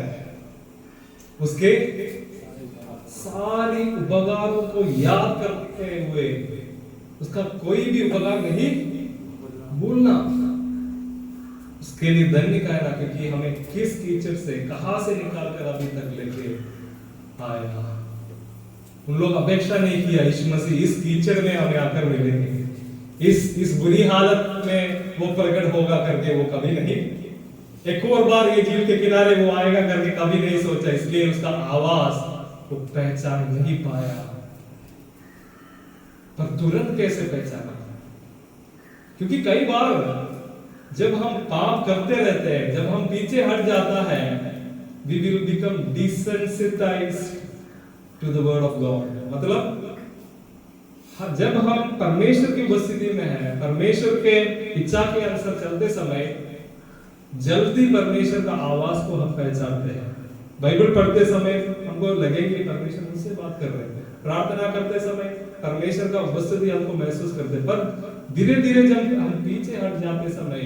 उसके सारी उपकारों को याद करते हुए उसका कोई भी उपकार नहीं भूलना। उसके लिए धन्य कहना, क्योंकि हमें किस कीचड़ से, कहां से निकाल कर अभी तक लेके आया। उन लोग अपेक्षा नहीं किया यीशु मसीह इस कीचड़ में हमें आकर मिलेंगे, इस बुरी हालत में वो प्रकट होगा करके वो कभी नहीं, एक और बार ये झील के किनारे वो आएगा करके कभी नहीं सोचा। इसलिए उसका आवाज वो पहचान नहीं पाया। पर तुरंत कैसे पहचाना? क्योंकि कई बार जब हम पाप करते रहते हैं, जब हम पीछे हट जाता है, we will become desensitized to the word of God। मतलब जब हम परमेश्वर की उपस्थिति में हैं, परमेश्वर के इच्छा के अनुसार चलते समय जल्दी परमेश्वर का आवाज को हम पहचानते हैं। बाइबल पढ़ते समय हमको लगेगा परमेश्वर मुझसे बात कर रहे हैं, प्रार्थना करते समय परमेश्वर का उपस्थिति हमको महसूस करते, पर धीरे धीरे जब हम पीछे हट जाते समय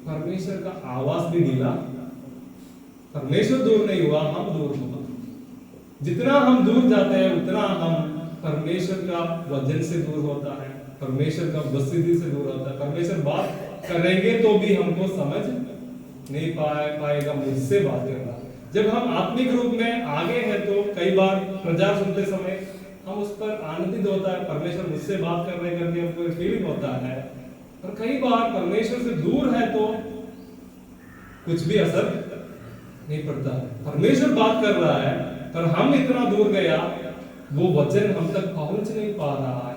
परमेश्वर का आवाज भी मिला। परमेश्वर दूर नहीं हुआ, हम दूर हुआ। जितना हम दूर जाते हैं उतना हम परमेश्वर का वचन से दूर होता है, परमेश्वर का उपस्थिति से दूर होता है। परमेश्वर बात करेंगे तो भी हमको समझ नहीं पाएगा मुझसे बात करना। जब हम आत्मिक रूप में आगे हैं तो कई बार प्रचार सुनते समय हम उस पर आनंदित होता है, परमेश्वर मुझसे बात कर रहे करके हमको फीलिंग होता है। पर कई बार परमेश्वर से दूर है तो कुछ भी असर नहीं पड़ता। परमेश्वर बात कर रहा है पर हम इतना दूर गया, वो वचन हम तक पहुंच नहीं पा रहा है।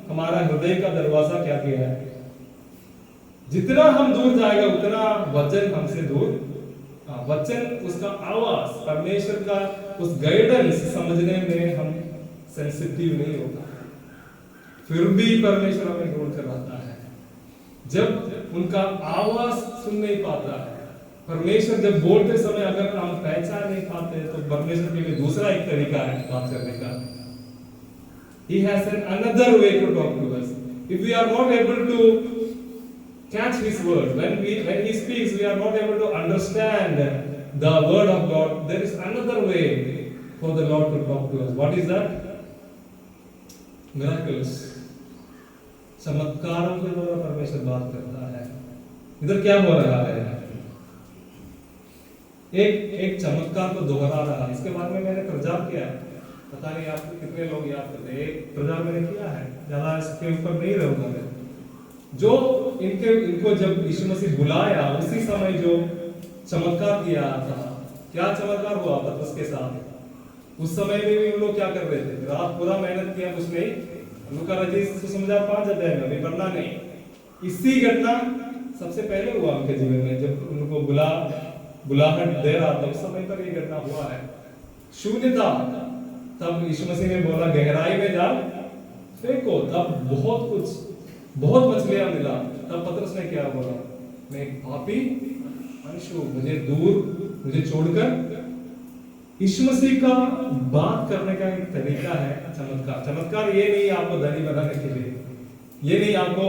हमारा हृदय का दरवाजा क्या किया है? जितना हम दूर जाएगा उतना वचन हमसे दूर, वचन उसका आवाज, परमेश्वर का उस गाइडेंस समझने में हम सेंसिटिव नहीं होता। फिर भी परमेश्वर हमें ढूंढ कर आता है। जब उनका आवाज सुन नहीं पाता है, परमेश्वर जब बोलते समय अगर हम पहचान नहीं पाते तो परमेश्वर के लिए दूसरा एक तरीका है बात करने का। He has another way to talk to us. If we are not able to catch His word, when He speaks, we are not able to understand the word of God. There is another way for the Lord to talk to us. What is that? Miracles. चमत्कारों के द्वारा परमेश्वर बात करता है। इधर क्या हो रहा है? एक चमत्कार को दोहरा रहा है। इसके बारे में मैंने प्रचार किया है, पता नहीं आपको कितने लोग याद करते हैं। एक प्रचार मैंने किया है, ज्यादा इसके ऊपर नहीं रहूंगा मैं। जो इनको जब यीशु मसीह बुलाया उसी समय जो चमत्कार किया था, क्या चमत्कार हुआ पतरस के साथ? उस समय में भी उन लोग क्या कर रहे थे? रात पूरा मेहनत किया, कुछ नहीं। लूका रचित सुसमाचार 5 अध्याय में, अभी पढ़ना नहीं। इसी घटना सबसे पहले हुआ उनके जीवन में, जब उनको बुलाहट दे रहा था, उस समय पर ये घटना हुआ है। शून्यता, तब यीशु मसीह ने बोला गहराई में जाल फेंको, तब बहुत मछलियां मिला। तब पतरस ने क्या बोला? मैं पापी मनुष्य हूं, मुझे छोड़कर। यीशु मसीह का बात करने का एक तरीका है चमत्कार। ये नहीं आपको धनी बनाने के लिए, ये नहीं आपको,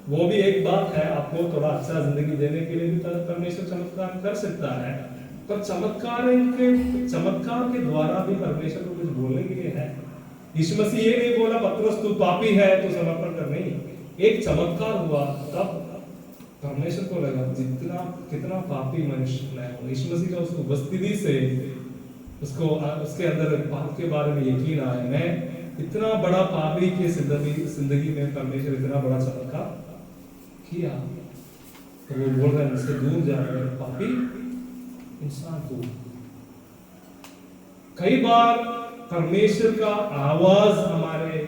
वो भी एक बात है, आपको थोड़ा अच्छा जिंदगी देने के लिए भी परमेश्वर चमत्कार कर सकता है। पर चमत्कार के द्वारा भी परमेश्वर को कुछ बोलने के लिए है। यीशु मसीह ये नहीं बोला पतरस तू पापी है तू समर्पण कर, नहीं। एक चमत्कार हुआ तब परमेश्वर को लगा कितना पापी मनुष्य मैं हूं। यीशु मसीह का उस उपस्थिति से उसके अंदर पाप के बारे में यकीन आया। मैं इतना बड़ा पापी की जिंदगी में परमेश्वर इतना बड़ा चमत्कार किया, तो वो बोल रहे हैं मुझसे दूर जा रहे पापी इंसान को। कई बार परमेश्वर का आवाज हमारे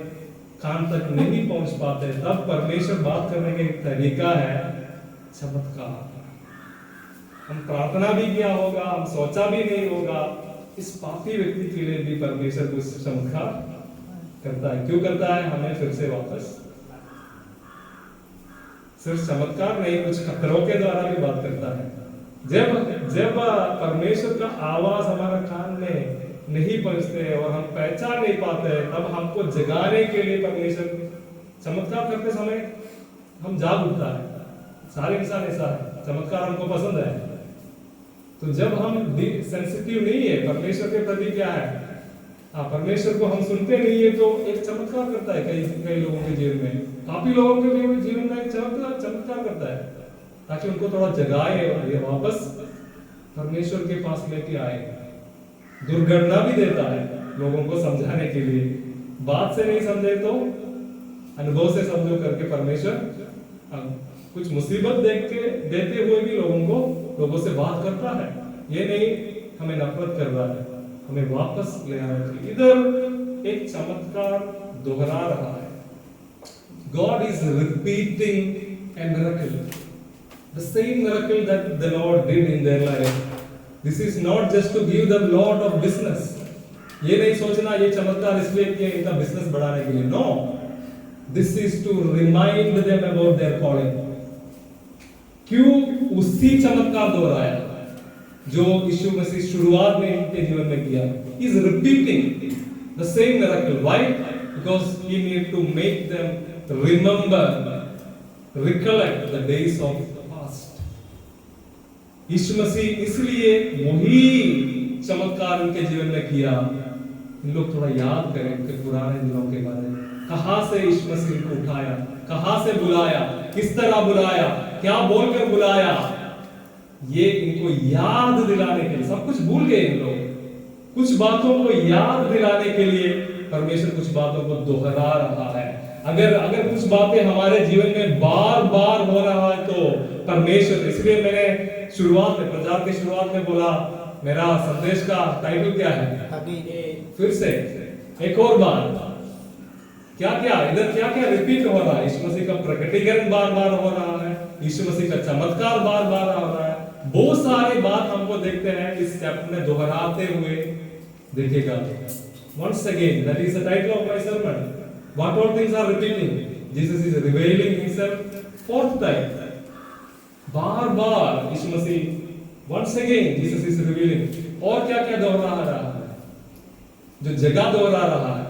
कान तक नहीं पहुंच पाते, तब परमेश्वर बात करने का एक तरीका है चमत्कार। हम प्रार्थना भी किया होगा, हम सोचा भी नहीं होगा, इस पापी व्यक्ति के लिए भी परमेश्वर कुछ चमत्कार करता है। क्यों करता है? हमें फिर से वापस सिर्फ चमत्कार नहीं, कुछ खतरों के द्वारा भी बात करता है। जब परमेश्वर का आवाज हमारा कान में नहीं पहुंचते और हम पहचान नहीं पाते, तब हमको जगाने के लिए परमेश्वर चमत्कार करते समय हम जाग उठता है। सारे इंसान ऐसा है, चमत्कार हमको पसंद है। तो जब हम सेंसिटिव नहीं है परमेश्वर के प्रति, क्या है, परमेश्वर को हम सुनते नहीं है, तो एक चमत्कार करता है कई लोगों के जीवन में, काफी लोगों के जीवन में एक चमत्कार करता है, ताकि उनको थोड़ा जगाए और ये वापस परमेश्वर के पास लेके आए। दुर्घटना भी देता है लोगों को समझाने के लिए। बात से नहीं समझे तो अनुभव से समझो करके परमेश्वर कुछ मुसीबत देते हुए भी लोगों से बात करता है। ये नहीं हमें नफरत कर रहा है, हमें वापस ले आना चाहिए। इधर एक चमत्कार दोहरा रहा है। God is repeating a miracle, the same miracle that the Lord did in their life. This is not just to give them lot of business. ये नहीं सोचना ये चमत्कार इसलिए कि इनका बिजनेस बढ़ाने के लिए, no. This is to remind them about their calling. क्यों उसी चमत्कार दोहराया जो यीशु मसीह शुरुआत में इनके जीवन में किया? He is repeating the same miracle. Why? Because he need to make them remember, recollect the days of the past. यीशु मसीह इसलिए वही चमत्कार उनके जीवन में किया, इन लोग थोड़ा याद करें उनके पुराने दिनों के बारे में। कहां से यीशु मसीह को उठाया, कहां से बुलाया, किस तरह बुलाया, क्या बोलकर बुलाया, ये इनको याद दिलाने के लिए। सब कुछ भूल गए इन लोग, कुछ बातों को याद दिलाने के लिए परमेश्वर कुछ बातों को दोहरा रहा है। अगर कुछ बातें हमारे जीवन में बार बार हो रहा है तो परमेश्वर, इसलिए मैंने शुरुआत में, प्रचार की शुरुआत में बोला, मेरा संदेश का टाइटल क्या है? फिर से एक और बार, क्या इधर क्या रिपीट हो रहा है? यीशु मसीह का प्रकटीकरण बार बार हो रहा है, यीशु मसीह का चमत्कार बार बार हो रहा है। बहुत सारे बात हमको देखते हैं इस चैप्टर में दोहराते हुए देखिएगा। Once again, that is the title of my sermon. What all things are repeating? Jesus is revealing himself fourth time. Bar bar Yeshu Masih, once again Jesus is revealing। और क्या दोहरा रहा है? जो जगह दोहरा रहा है,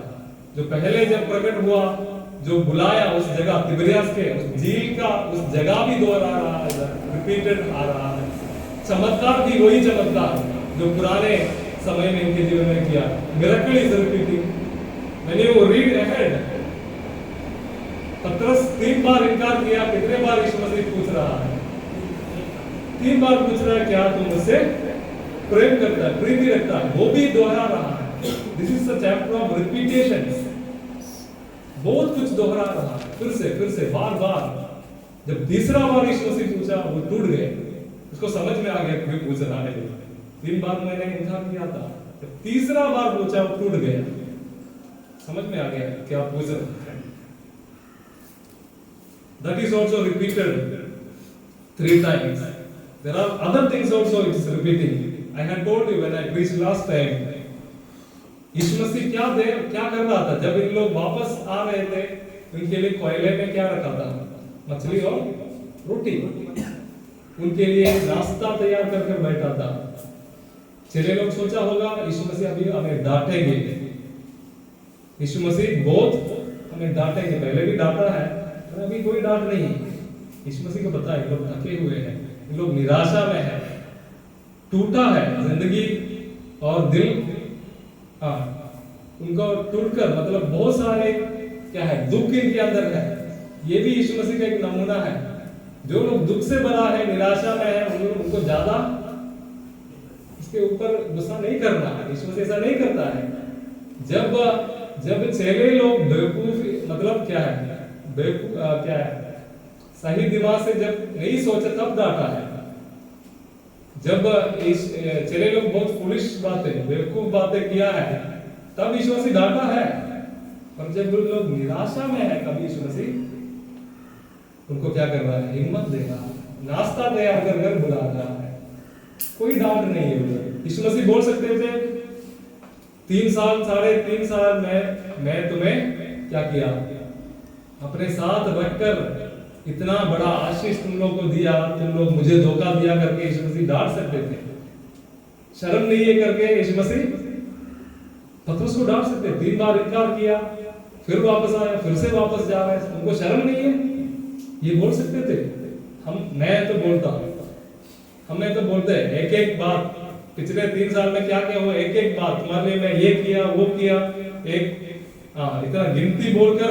जो पहले जब प्रकट हुआ, जो बुलाया उस जगह, तिबरियास के उस झील का उस जगह भी दोहरा रहा है, रिपीटेड आ रहा है। चमत्कार भी वही चमत्कार जो पुराने समय में इनके जीवन में किया। Miracle is repeating. When you read ahead, पतरस 3 बार इनकार किया। कितने बार यीशु मसीह पूछ रहा है? 3 बार पूछ रहा है, क्या तुम मुझसे प्रेम करता है, प्रीति रखता है? वो भी दोहरा रहा है। This is the chapter of repetitions. बहुत कुछ दोहरा रहा है, फिर से बार बार। जब तीसरा बार यीशु मसीह पूछा, वो टूट गए, उसको समझ में आ गया क्यों पूछ रहा है। 3 बार मैंने इनकार किया था, जब तीसरा बार पूछा वो टूट गया, समझ में आ गया क्या पूछ रहा है। That is also repeated 3 times. There are other things also it is repeating. I had told you when I preached last time. यीशु मसीह क्या कर रहा था जब इन लोग वापस आ रहे थे? उनके लिए कोयले में क्या रखा था? मछली और रोटी। उनके लिए नाश्ता तैयार करके बैठा था। चेले लोग सोचा होगा यीशु मसीह अभी हमें डांटेंगे, यीशु मसीह बहुत हमें डांटेंगे, पहले भी डांटा है पर अभी कोई डांट नहीं। यीशु मसीह को पता है इन लोग थके हुए हैं, इन लोग निराशा में है, टूटा है जिंदगी और दिल, उनको टूटकर, मतलब बहुत सारे क्या है, दुख इनके अंदर है। ये भी यीशु मसीह का एक नमूना है। जो लोग दुख से भरा है, निराशा में है, उनको ज्यादा इसके ऊपर गुस्सा नहीं करना है। यीशु मसीह ऐसा नहीं करता है। जब चेले लोग बेवकूफ, मतलब क्या है, सही दिमाग से जब नहीं सोचा तब डांटा है। जब चेले लोग बहुत फुलिश बातें, बेवकूफ बातें किया है, तब यीशु मसीह डांटा है। पर जब लोग निराशा में है, कभी यीशु मसीह उनको क्या कर रहा है? हिम्मत दे रहा है, नाश्ता तैयार कर बुला रहा है। कोई डांट नहीं है। यीशु मसीह बोल सकते थे 3 साल, 3.5 साल मैं तुम्हें क्या किया? अपने साथ रखकर इतना बड़ा आशीष तुम लोग को दिया, तुम लोग मुझे धोखा दिया करके यीशु मसीह डांट सकते थे। शर्म नहीं है करके यीशु मसीह पतरस को डांट सकते, 3 बार इनकार किया, फिर वापस आया, फिर से वापस जा रहा है, उनको शर्म नहीं है? ये बोल सकते थे। मैं तो बोलता हूं, हमें तो बोलते हैं एक एक बात, पिछले 3 साल में क्या क्या हुआ, एक एक बात तुम्हारे लिए मैं ये किया वो किया, इतना गिनती बोलकर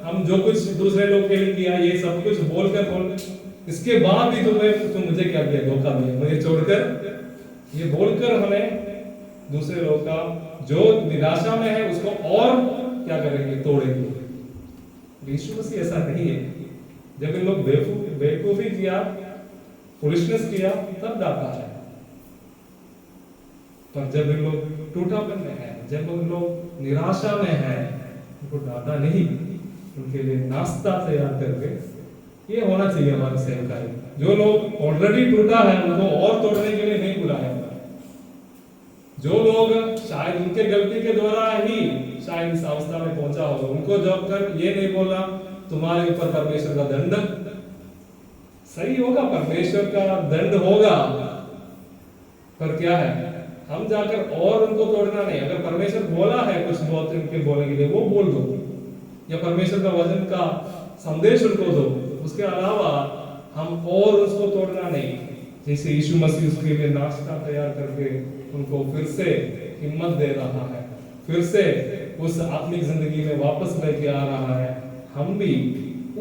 हम जो कुछ दूसरे लोग के लिए किया, ये सब कुछ बोलकर इसके बाद भी तुम मुझे क्या किया, धोखा दिया, मुझे छोड़कर, ये बोलकर हमें दूसरे लोग का जो निराशा में है उसको और क्या करेंगे, तोड़ेंगे। यीशु मसीह ऐसा नहीं है। जब इन लोग बेवकूफी किया, फुलिशनेस किया, तब डांटा है। पर जब इन लोग टूटापन में है, जब उन लोग निराशा में है, उनको डांटा नहीं, उनके लिए नाश्ता तैयार करके, ये होना चाहिए हमारे सेवकाई। जो लोग ऑलरेडी टूटा है उनको और तोड़ने के लिए नहीं बुलाया। जो लोग शायद उनके गलती के द्वारा ही शायद इस अवस्था में पहुंचा होगा, उनको जब तक ये नहीं बोला तुम्हारे ऊपर परमेश्वर का दंड सही होगा, परमेश्वर का दंड होगा, पर क्या है, हम जाकर और उनको तोड़ना नहीं। अगर परमेश्वर बोला है कुछ बहुत उनके बोलने के लिए, वो बोल दो, या परमेश्वर का वचन का संदेश उनको दो, उसके अलावा हम और उसको तोड़ना नहीं। जैसे यीशु मसीह उसके लिए नाश्ता तैयार करके उनको फिर से हिम्मत दे रहा है, फिर से उस आत्मिक जिंदगी में वापस लेके आ रहा है, हम भी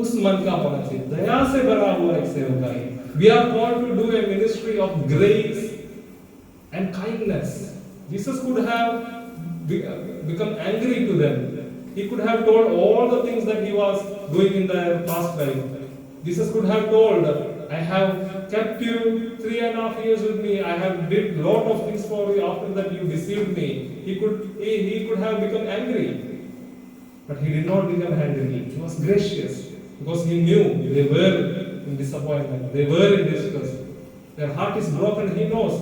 उस मन का होना चाहिए, दया से भरा हुआ एक सेवकाई। We are called to do a ministry of grace and kindness. Jesus could have become angry to them. He could have told all the things that he was doing in their past life. Jesus could have told, I have kept you 3.5 years with me. I have did lot of things for you. After that you deceived me. He could have become angry, but he did not become angry. He was gracious because he knew they were in disappointment. They were in distress. Their heart is broken. He knows.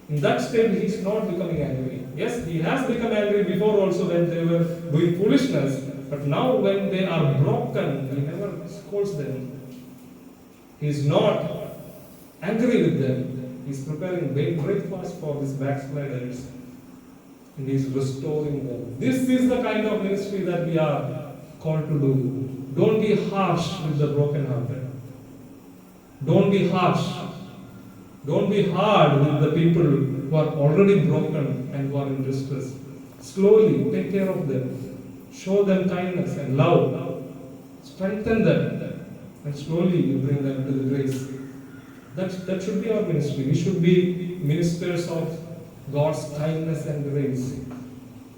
In that state, he is not becoming angry. Yes, he has become angry before also when they were doing foolishness. But now when they are broken, he never scolds them. He is not angry with them. He is preparing breakfast for these backsliders. And he is restoring them. This is the kind of ministry that we are called to do. Don't be harsh with the broken-hearted. Don't be harsh. Don't be hard with the people who are already broken and who are in distress. Slowly take care of them. Show them kindness and love. Strengthen them. And slowly you bring them to the grace. That should be our ministry. We should be ministers of God's kindness and grace.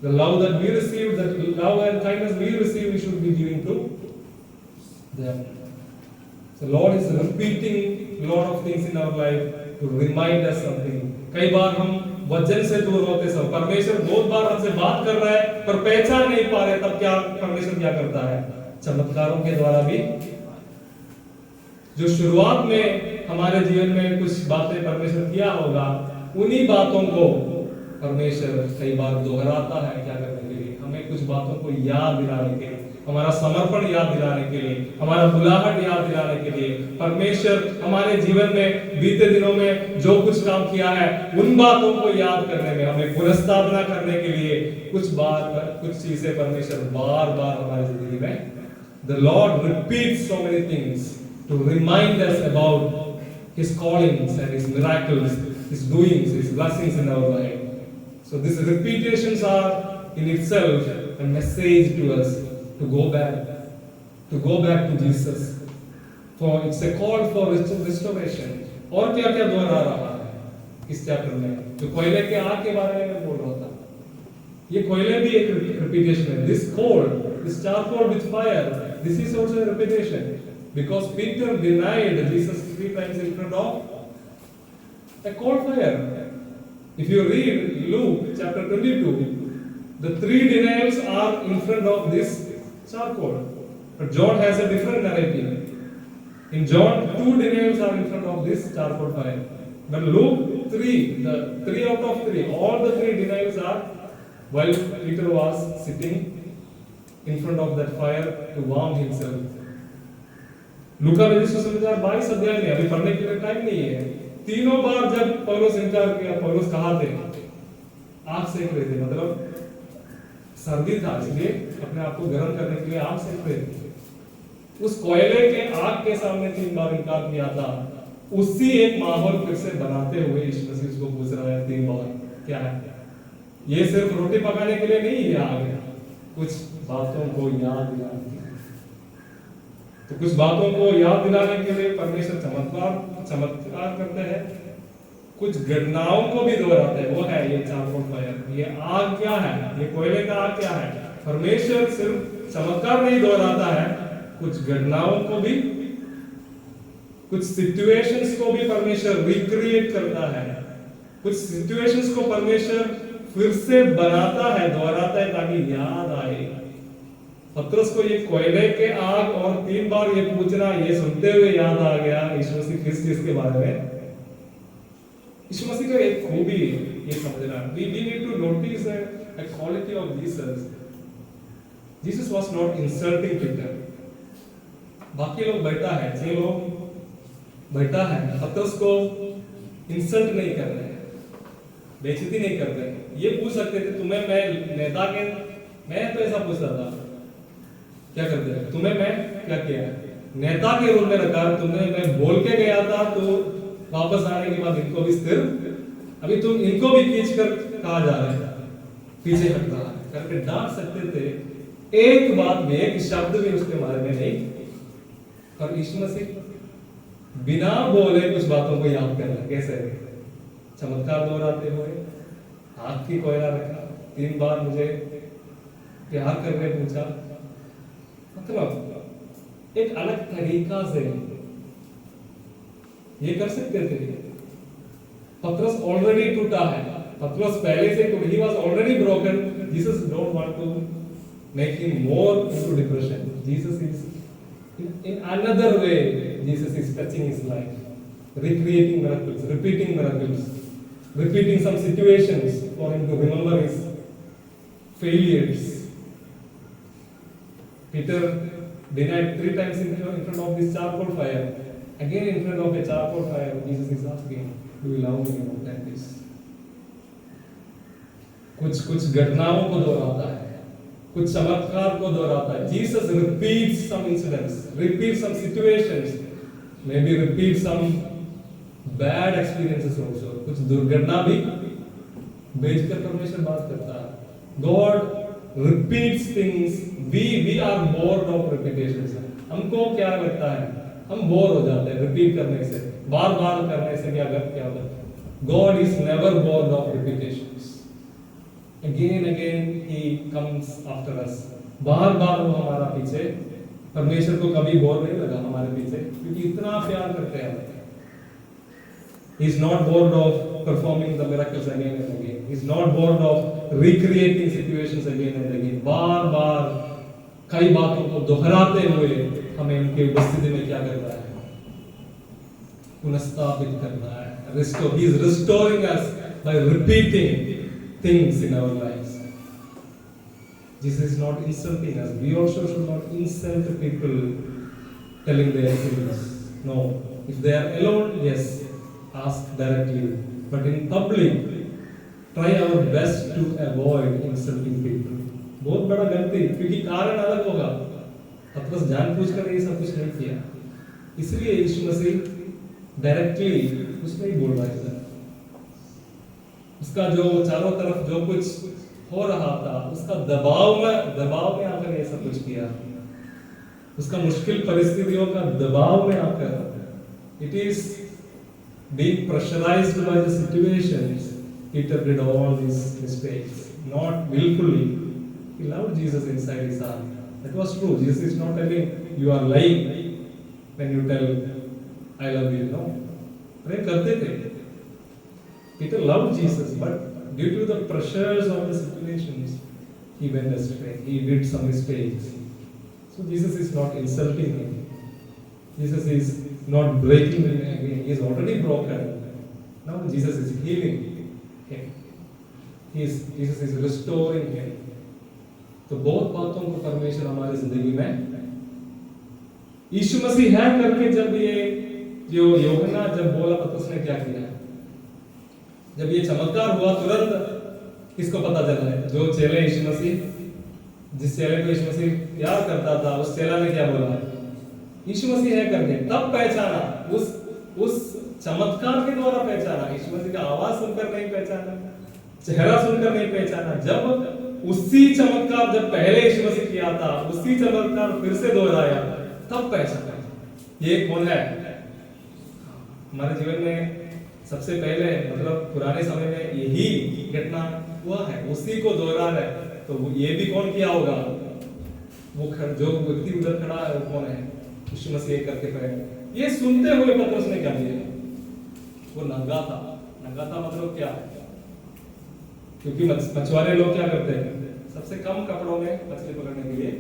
The love that we receive, that love and kindness we receive, we should be giving to them. The Lord is repeating a lot of things in our life to remind us something. कई बार हम वचन से दूर होते सब, परमेश्वर बहुत बार हमसे बात कर रहा है पर पहचान नहीं पा रहे, तब क्या परमेश्वर क्या करता है, चमत्कारों के द्वारा भी। जो शुरुआत में हमारे जीवन में कुछ बातें परमेश्वर किया होगा, उन्हीं बातों को परमेश्वर कई बार दोहराता है। क्या करने के लिए, हमें कुछ बातों को याद दिलाने के लिए, हमारा समर्पण याद दिलाने के लिए, हमारा बुलाहट याद दिलाने के लिए। परमेश्वर हमारे जीवन में बीते दिनों में जो कुछ काम किया है, उन बातों को याद करने में, हमें पुनर्स्थापना करने के लिए कुछ चीजें परमेश्वर बार बार हमारी जिंदगी में, the Lord repeats so many things to remind us about His callings and His miracles, His doings, His blessings in our life. So these repetitions are in itself a message to us to go back to Jesus. For it's a call for restoration. और क्या क्या दोहरा रहा है इस chapter में, जो कोयले के आग के बारे में बोल रहा था, ये कोयले भी एक repetition है. This coal, this charcoal with fire, this is also a repetition. Because Peter denied Jesus 3 times in front of a coal fire. If you read Luke chapter 22, the 3 denials are in front of this charcoal. But John has a different narrative. In John, 2 denials are in front of this charcoal fire. But Luke 3, the 3 out of 3, all the 3 denials are while Peter was sitting in front of that fire to warm himself. लूका रचित सुसमाचार 22 अध्याय में, अभी पढ़ने के लिए time नहीं है, तीनों बार जब पौलुस इनकार किया, पौलुस कहाँ थे? आग सेक रहे थे, मतलब सर्दी था इसलिए अपने आप को गर्म करने के लिए आग सेक रहे थे। उस कोयले के आग के सामने 3 बार इनकार किया था। उसी एक माहौल फिर से बनाते हुए यीशु मसीह उसको पूछ रहा है 3 बार, क्या है? ये सिर्फ रोटी पकाने के लिए नहीं है आग, कुछ बातों को याद दिलाने के लिए। तो कुछ बातों को याद दिलाने के लिए परमेश्वर चमत्कार करते हैं, कुछ घटनाओं को भी दोहराते हैं। वो है ये चारकोल फायर, ये आग क्या है, ये कोयले का आग क्या है? परमेश्वर सिर्फ चमत्कार नहीं दोहराता है, कुछ घटनाओं को भी, कुछ सिचुएशंस को भी परमेश्वर रिक्रिएट करता है, कुछ सिचुएशंस को परमेश्वर फिर से बनाता है, दोहराता है ताकि याद आए। पतरस को ये कोयले के आग और 3 बार ये पूछना, ये सुनते हुए याद आ गया यीशु मसीह किस चीज के बारे में। यीशु मसीह का एक खूबी ये समझना, we need to notice a quality of Jesus. Jesus was not insulting Peter. बाकी लोग बैठा है, 6 लोग बैठा है, पतरस को इंसल्ट नहीं कर रहे हैं, बेइज्जती नहीं कर रहे हैं। ये पूछ सकते थे तुम्हें मैं नेता के, मैं तो ऐसा पूछता था, क्या करते हैं तुम्हें मैं क्या किया है? नेता के रूल में रखा, तुम्हें मैं बोल के गया था, तो वापस आने के बाद इनको भी स्थिर, अभी तुम इनको भी खींच कर कहा जा रहा है, पीछे हट रहा है करके डांट सकते थे। एक बात भी, एक शब्द भी उसके बारे में नहीं। और यीशु मसीह बिना बोले कुछ बातों को याद कर रहा, कैसे? चमत्कार दोहराते हुए, आग की कोयला रखा, 3 बार मुझे प्यार करके पूछा, मतलब एक अलग तरीका से ये कर सकते थे। पतरस ऑलरेडी टूटा है, पतरस पहले से टूटा, he was already broken. Jesus don't want to make him more into depression. Jesus is in another way. Jesus is touching his life, recreating miracles, repeating miracles, repeating some situations for him to remember his failures. Peter denied 3 times in front of this charcoal fire. Again in front of a charcoal fire, Jesus is asking, do you love me more than this? कुछ घटनाओं को दोहराता है, कुछ चमत्कार को दोहराता है। Jesus repeats some incidents, repeats some situations, maybe repeats some bad experiences also. कुछ दुर्घटना भी बेचकर परमेश्वर बात करता है। God repeats things. We are bored of repetitions. हमको क्या लगता है, हम बोर हो जाते हैं रिपीट करने से, बार बार करने से। क्या होता है? God is never bored of repetitions. Again he comes after us. बार बार वो हमारा पीछे, परमेश्वर को कभी बोर नहीं लगा हमारे पीछे, क्योंकि इतना प्यार करते हैं। He is not bored of performing the miracles again and again. He is not bored of recreating situations again and again. बार बार कई बातों को दोहराते हुए हमें उनकी उपस्थिति में क्या कर रहा है? पुनर्स्थापित कर रहा है। Restore. He is restoring us by repeating things in our lives. Jesus is not insulting us. We also should not insult people telling their sins. No. If they are alone, yes, ask directly. But in public, try our best to avoid insulting people. बहुत बड़ा गलती, क्योंकि कारण अलग होगा। पतरस जानबूझकर ये सब कुछ नहीं किया, इसलिए यीशु मसीह डायरेक्टली कुछ नहीं बोल रहा है। उसका जो चारों तरफ जो कुछ हो रहा था, उसका दबाव में आकर ये सब कुछ किया, उसका मुश्किल परिस्थितियों का दबाव में आकर, it is being pressurized by the situations, Peter did all these mistakes, not willfully. He loved Jesus inside his heart. That was true. Jesus is not telling you are lying when you tell I love you. No. प्रेम करते थे. Peter loved Jesus, but due to the pressures of the situations, he went astray. He did some mistakes. So Jesus is not insulting him. Jesus is not breaking him again. He is already broken. Now Jesus is healing him. Jesus is restoring him. तो बहुत बातों को परमेश्वर हमारी जिंदगी में यीशु मसीह है करके जब ये जो यूहन्ना जब बोला पतरस ने क्या किया, जब ये चमत्कार हुआ तुरंत किसको पता चला है? जो चेले यीशु मसीह, जिस चेले को यीशु मसीह प्यार करता था, उस चेला ने क्या बोला? यीशु मसीह है करके तब पहचाना, उस चमत्कार के द्वारा पहचाना। यीशु मसीह का आवाज सुनकर नहीं पहचाना, चेहरा सुनकर नहीं पहचाना, जब उसी चमत्कार जब पहले यीशु मसीह किया था उसी चमत्कार फिर से दोहराया तब पहचाना ये कौन है। हमारे जीवन में सबसे पहले मतलब पुराने समय में यही घटना हुआ है, उसी को दोहरा रहा है। तो ये भी कौन किया होगा? वो जो व्यक्ति उधर खड़ा है वो कौन है? यीशु मसीह करके पहले ये सुनते हुए पतरस ने क्या किया? वो नंगा था। नंगा था मतलब क्या? क्योंकि मछुआरे लोग क्या करते हैं? सबसे कम कपड़ों में मछली पकड़ने के लिए,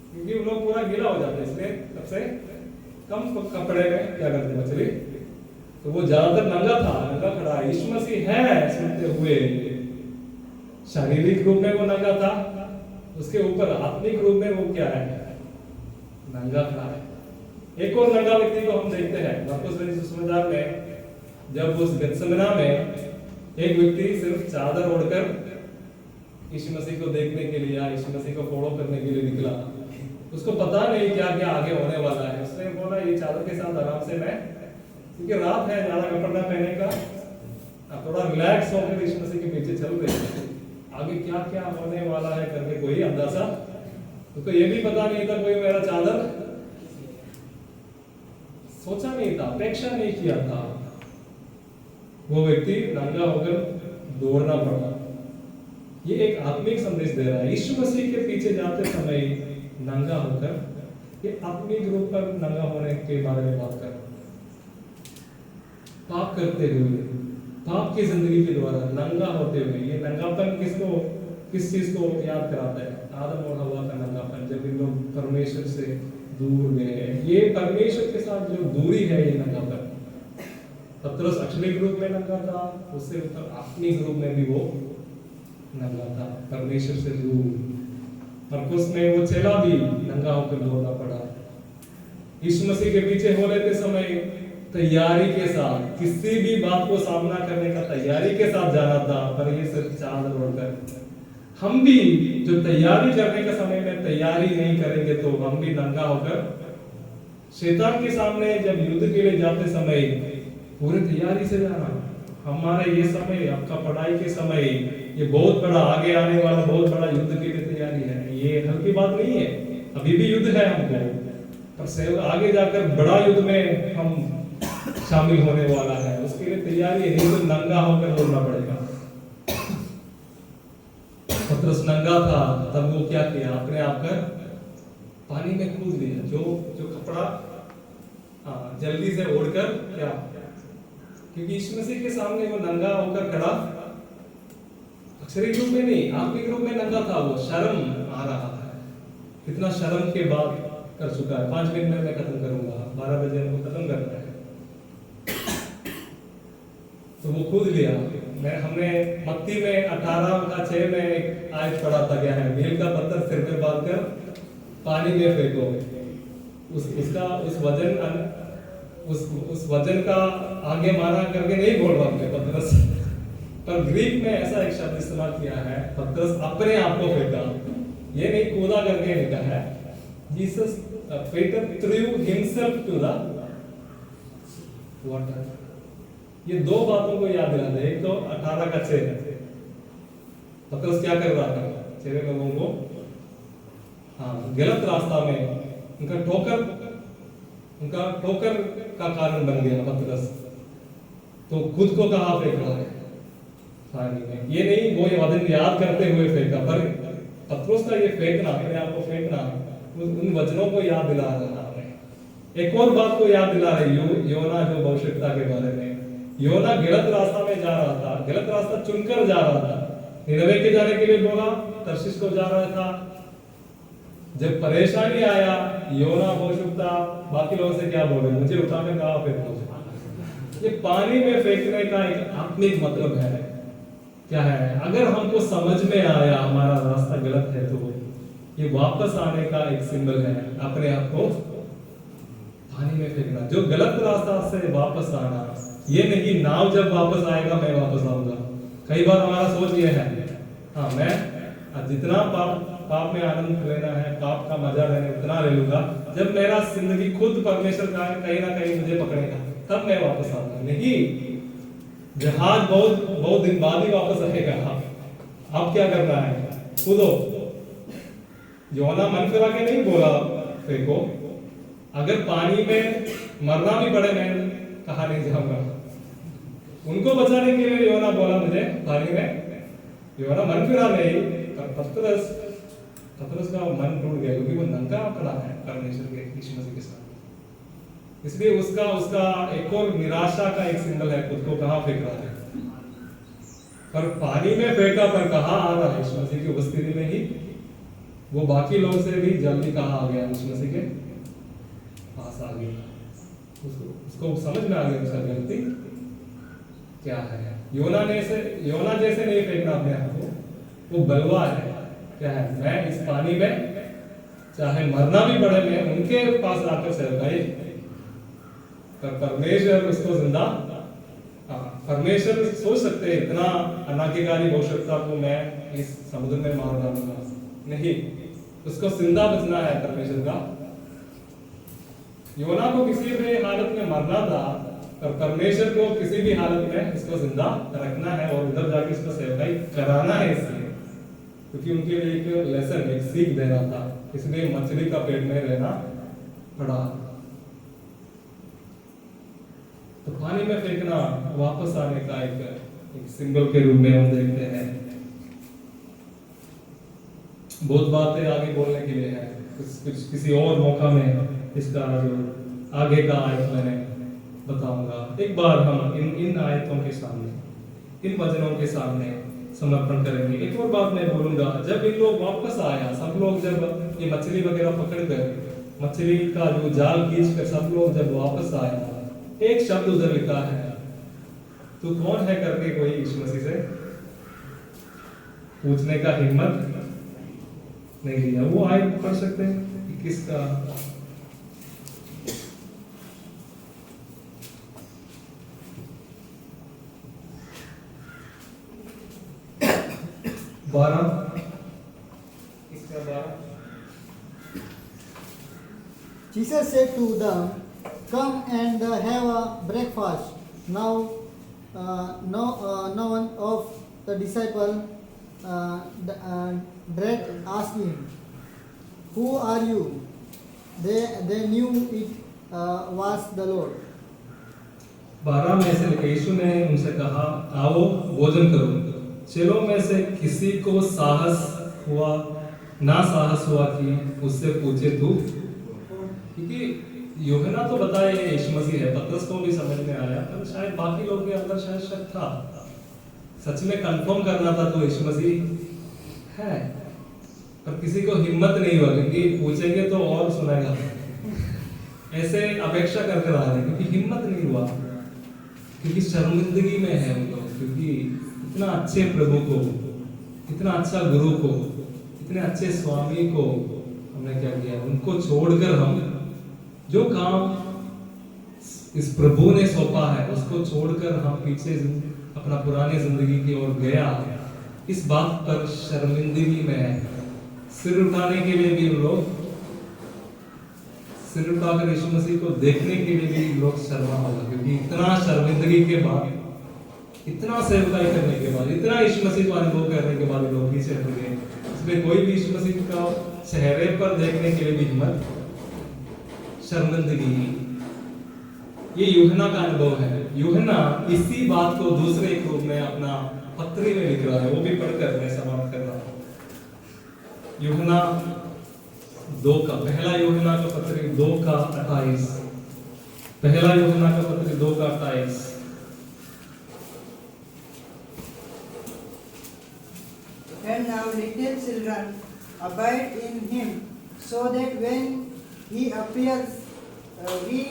क्योंकि वो लोग पूरा गीला हो जाते हैं, इसलिए सबसे कम कपड़े में क्या करते हैं मछली। तो वो ज्यादातर नंगा था, नंगा खड़ा। यीशु मसीह है सुनते हुए, शारीरिक रूप में वो नंगा था, उसके ऊपर आत्मिक रूप में वो क्या है? नंगा खड़ा है। एक और नंगा व्यक्ति को हम देखते हैं मरकुस रचित सुसमाचार में, जब उस गतसमना में एक व्यक्ति सिर्फ चादर ओढ़कर यीशु मसीह को देखने के लिए या यीशु मसीह को फॉलो करने के लिए निकला। उसको पता नहीं क्या क्या आगे होने वाला है। उसने बोला ये चादर के साथ आराम से मैं, क्योंकि रात है, ज्यादा कपड़ा पहनने का, थोड़ा रिलैक्स होकर यीशु मसीह के पीछे चल रहे। आगे क्या क्या होने वाला है करके कोई अंदाजा, उसको ये भी पता नहीं था, कोई मेरा चादर सोचा नहीं था, अपेक्षा नहीं किया था। वो व्यक्ति नंगा होकर दौड़ना पड़ा। ये एक आत्मिक संदेश दे रहा है। यीशु मसीह के पीछे जाते समय नंगा होकर, ये आत्मिक रूप पर नंगा होने के बारे में बात कर। पाप करते हुए, पाप की जिंदगी के द्वारा नंगा होते हुए, ये नंगापन किस चीज को याद कराता है? आदम और हवा का नंगापन, जब इन लोग परमेश्वर से दूर गए। ये परमेश्वर के साथ जो दूरी है, ये नंगापन। पतरस आक्षरिक रूप में नंगा था, उससे ऊपर आत्मिक रूप में भी वो नंगा था, परमेश्वर से दूर। मरकुस में वो चेला भी नंगा होकर दौड़ना पड़ा। यीशु मसीह के पीछे हो लेते समय तैयारी के साथ, किसी भी बात को सामना करने का तैयारी के साथ जाना था, पर ये सिर्फ चादर ओढ़कर। हम भी जो तैयारी करने के समय में तैयारी नहीं करेंगे तो हम भी नंगा होकर शैतान के सामने जब युद्ध के लिए जाते समय पूरी तैयारी से जाना। हमारा ये समय, आपका पढ़ाई के समय, ये बहुत बड़ा आगे आने वाला बहुत बड़ा युद्ध के लिए तैयारी है। ये हल्की बात नहीं है, अभी भी युद्ध है हमको, पर आगे जाकर बड़ा युद्ध में हम शामिल होने वाला है, उसके लिए तैयारी है। नहीं तो नंगा होकर दौड़ना पड़ेगा। पतरस नंगा था, तब वो क्या किया? अपने आप कर पानी में कूद लिया। जो कपड़ा जल्दी से ओढ़कर क्या, क्योंकि यीशु मसीह के सामने वो नंगा होकर खड़ा, अक्षरिक रूप में नहीं, आत्मिक रूप में नंगा था। वो शर्म आ रहा था। कितना शर्म के बाद कर चुका है। 5 मिनट में मैं खत्म करूंगा, 12 बजे हमको खत्म करना है। तो वो कूद लिया। हमने मत्ती में 18:6 में एक आयत पढ़ा था, क्या है? मील का पत्थर सिर पे बांधकर पानी में फेंको। उस वजन का आगे माना करके नहीं बोल रहा हूं पतरस, पर ग्रीक में ऐसा एक शब्द इस्तेमाल किया है, पतरस अपने आप को फेंका, ये नहीं कूदा करके लिखा है। Jesus Peter threw himself to the water। ये दो बातों को याद दिलाते हैं। एक तो 18:6 पतरस क्या कर रहा था? चेले लोगों को गलत रास्ता में उनका ठोकर का कारण बन गया पतरस, तो खुद को कहाँ फेंक रहा है? पानी में। ये नहीं वो ये वचन याद करते हुए फेंका, पर पतरस का ये फेंकना, अपने आप को फेंकना, उन वचनों को याद दिला रहा है। एक और बात को याद दिला रही योना जो भविष्यता के बारे में। योना गलत रास्ता में जा रहा था, गलत रास्ता चुनकर जा रहा था। निनवे के जाने के लिए बोला, तर्शीश को जा रहा था। जब परेशानी आया, योना भविष्यता बाकी लोगों से क्या बोले? मुझे उठाकर कहाँ फेंको। ये पानी में फेंकने का एक आत्मिक मतलब है। क्या है? अगर हमको समझ में आया हमारा रास्ता गलत है, तो ये वापस आने का एक सिंबल है। अपने आप को पानी में फेंकना, जो गलत रास्ता से वापस आना, ये नहीं नाव जब वापस आएगा मैं वापस आऊंगा। कई बार हमारा सोच ये है, हाँ मैं जितना पाप में आनंद लेना है, पाप का मजा लेना उतना ले लूंगा, जब मेरा जिंदगी खुद परमेश्वर का है, कहीं ना कहीं मुझे पकड़ेगा तब मैं वापस आऊंगा। नहीं, जहाज बहुत दिन बाद ही वापस आएगा। अब क्या करना है, कूदो। योना मन फिरा के नहीं बोला फेंको, अगर पानी में मरना भी पड़े मैं कहा नहीं जाऊंगा। उनको बचाने के लिए योना बोला मुझे पानी में, योना मन फिरा नहीं, पतरस का मन टूट गया क्योंकि वो नंगा खड़ा है परमेश्वर के यीशु मसीह के साथ। इसलिए उसका एक और निराशा का एक सिंबल है, खुद को कहां फेंक रहा है। पर पानी में फेंका पर कहां आ रहा है, यीशु मसीह की उपस्थिति में ही। वो बाकी लोग से भी जल्दी कहां आ गया, यीशु मसीह के पास आ गया। उसको समझ में आ गया उसका गलती क्या है। योना जैसे नहीं फेंकना अपने आप को, वो बलवा है। क्या है, मैं इस पानी में चाहे मरना भी पड़े मैं उनके पास आकर सेवकाई, पर परमेश्वर उसको जिंदा, परमेश्वर सोच सकते हैं इतना अनाज्ञाकारी भविष्यता को मैं इस समुद्र में मार डालूंगा, नहीं, उसको जिंदा बचना है परमेश्वर का। योना को किसी भी हालत में मरना था, पर परमेश्वर को किसी भी हालत में इसको जिंदा रखना है और उधर जाके इसको सेवकाई कराना है, इसलिए क्योंकि उनके लिए एक लेसन, एक सीख देना था, इसलिए मछली का पेट में रहना पड़ा। तो पानी में फेंकना वापस आने का एक सिंबल के रूप में हम देखते हैं। बहुत बातें आगे बोलने के लिए है, किसी और मौका में इसका जो आगे का आयत मैंने बताऊंगा। एक बार हम इन आयतों के सामने, इन वचनों के सामने समर्पण करेंगे। एक और बात मैं बोलूंगा, जब इन लोग वापस आया, सब लोग जब ये मछली वगैरह पकड़ कर, मछली का जो जाल खींच कर सब लोग जब वापस आया, एक शब्द उधर लिखा है, तू कौन है करके कोई यीशु मसीह से पूछने का हिम्मत नहीं लिया। वो आयत पढ़ सकते हैं कि किसका, Jesus said to them, "Come and have a breakfast." Now, no one of the disciple dared ask him, "Who are you?" They knew it was the Lord. 12 में से यीशु ने उनसे कहा, आओ भोजन करो। चेलों में से किसी को साहस हुआ कि उससे पूछे तू, क्योंकि यूहन्ना तो बताए यीशु मसीह है, पतरस को भी समझ में आया, पर शायद बाकी लोगों के अंदर शायद शक था, सच में कंफर्म करना था तो यीशु मसीह है, पर किसी को हिम्मत नहीं हुआ क्योंकि पूछेंगे तो और सुनाएगा, ऐसे अपेक्षा करके रहा है, क्योंकि हिम्मत नहीं हुआ, क्योंकि शर्मिंदगी में है उनको, क्योंकि इतना अच्छे प्रभु को, इतना अच्छा गुरु को, इतने अच्छे स्वामी को हमने क्या किया, उनको छोड़कर हम जो काम इस प्रभु ने सौंपा है उसको छोड़कर हम पीछे अपना पुराने जिंदगी की ओर गया, इस बात पर शर्मिंदगी में है। सिर उठाने के लिए भी लोग, सिर उठाकर यीशु मसीह को देखने के लिए भी लोग शर्मा होगा, क्योंकि इतना शर्मिंदगी के बाद, इतना सेवकाई करने के बाद, इतना यीशु मसीह को अनुभव करने के बाद लोग पीछे हट गए। इसलिए कोई भी यीशु मसीह का चेहरे पर देखने के लिए भी हिम्मत, शर्मिंदगी, ये यूहन्ना का अनुभव है। यूहन्ना इसी बात को दूसरे एक रूप में अपना पत्री में लिख रहा है, वो भी पढ़कर मैं समाप्त कर रहा हूं। यूहन्ना 2 का, पहला यूहन्ना का पत्री 2 का 28, पहला यूहन्ना का पत्री 2 का 28। And now, little children, abide in him, so that when he appears, we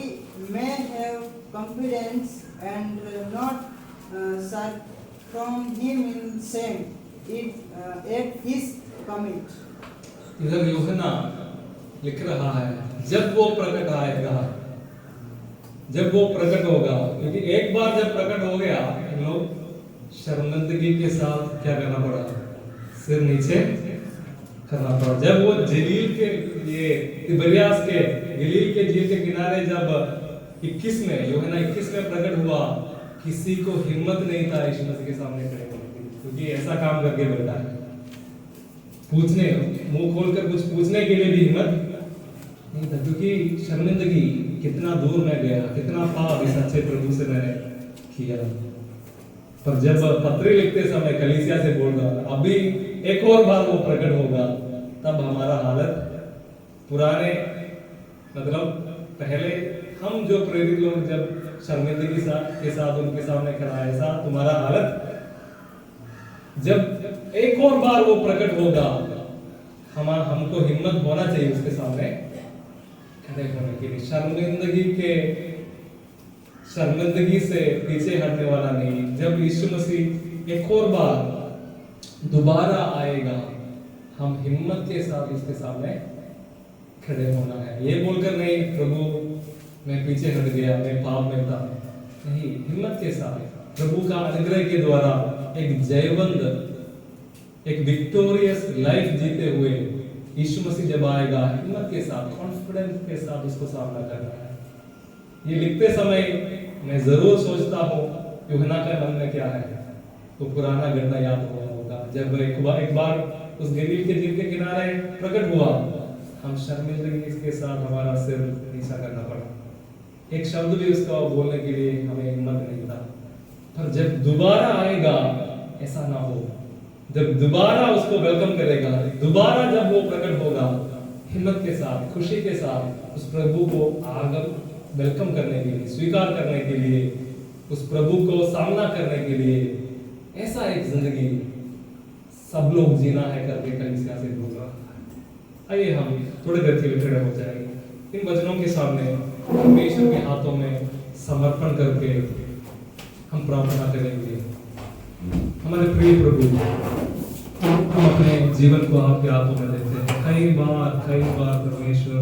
may have confidence and not shrink from him in shame at his coming. इधर यूहन्ना लिख रहा है, जब वो प्रकट आएगा जब वो प्रकट होगा, क्योंकि एक बार जब प्रकट हो गया इन लोग शर्मिंदगी के साथ क्या करना पड़ा, सिर नीचे करना पड़ा। जब वो जलील के ये तिबरियास के गलील के झील के किनारे जब 21 में यूहन्ना 21 में प्रकट हुआ, किसी को हिम्मत नहीं था यीशु मसीह के सामने खड़े होने की, क्योंकि ऐसा काम करके बैठा है। पूछने, मुंह खोलकर कुछ पूछने के लिए भी हिम्मत नहीं था, क्योंकि शर्मिंदगी कितना दूर मैं गया, कितना पाप इस अच्छे प्रभु से मैंने किया। पर जब पत्री लिखते समय कलीसिया से बोल रहा, अभी एक और बार वो प्रकट होगा, तब हमारा हालत पुराने, मतलब पहले हम जो प्रेरित लोग जब शर्मिंदगी के साथ उनके सामने खड़ा है, ऐसा तुम्हारा हालत जब एक और बार वो प्रकट होगा, हमको हिम्मत होना चाहिए उसके सामने खड़े होने के लिए। शर्मिंदगी से पीछे हटने वाला नहीं। जब यीशु मसीह एक और बार दोबारा आएगा, हम हिम्मत के साथ उसके सामने खड़े होना है। ये बोलकर नहीं प्रभु मैं पीछे हट गया, मैं पाप में था, नहीं, हिम्मत के साथ प्रभु का अनुग्रह के द्वारा एक जयवंत, एक विक्टोरियस लाइफ जीते हुए यीशु मसीह जब आएगा, हिम्मत के साथ, कॉन्फिडेंस के साथ उसको सामना करना है। ये लिखते समय मैं जरूर सोचता हूँ यूहन्ना के मन में क्या है, तो पुराना घटना याद हुआ होगा जब एक बार उस गलील के झील के किनारे प्रकट हुआ, हम शर्मिंदगी के साथ हमारा सिर नीचा करना पड़ा, एक शब्द भी उसका बोलने के लिए हमें हिम्मत नहीं था। पर जब दोबारा आएगा ऐसा ना हो, जब दोबारा उसको वेलकम करेगा, दोबारा जब वो प्रकट होगा, हिम्मत के साथ, खुशी के साथ उस प्रभु को आगम वेलकम करने के लिए, स्वीकार करने के लिए, उस प्रभु को सामना करने के लिए, ऐसा एक जिंदगी सब लोग जीना है करके कलीसिया से बोल रहा है। आइए हम थोड़ी देर के लिए खड़े हो जाएंगे, इन वचनों के सामने परमेश्वर के हाथों में समर्पण करके हम प्रार्थना करेंगे। हमारे प्रिय प्रभु, हम अपने जीवन को आपके हाथों में देते हैं। कई बार परमेश्वर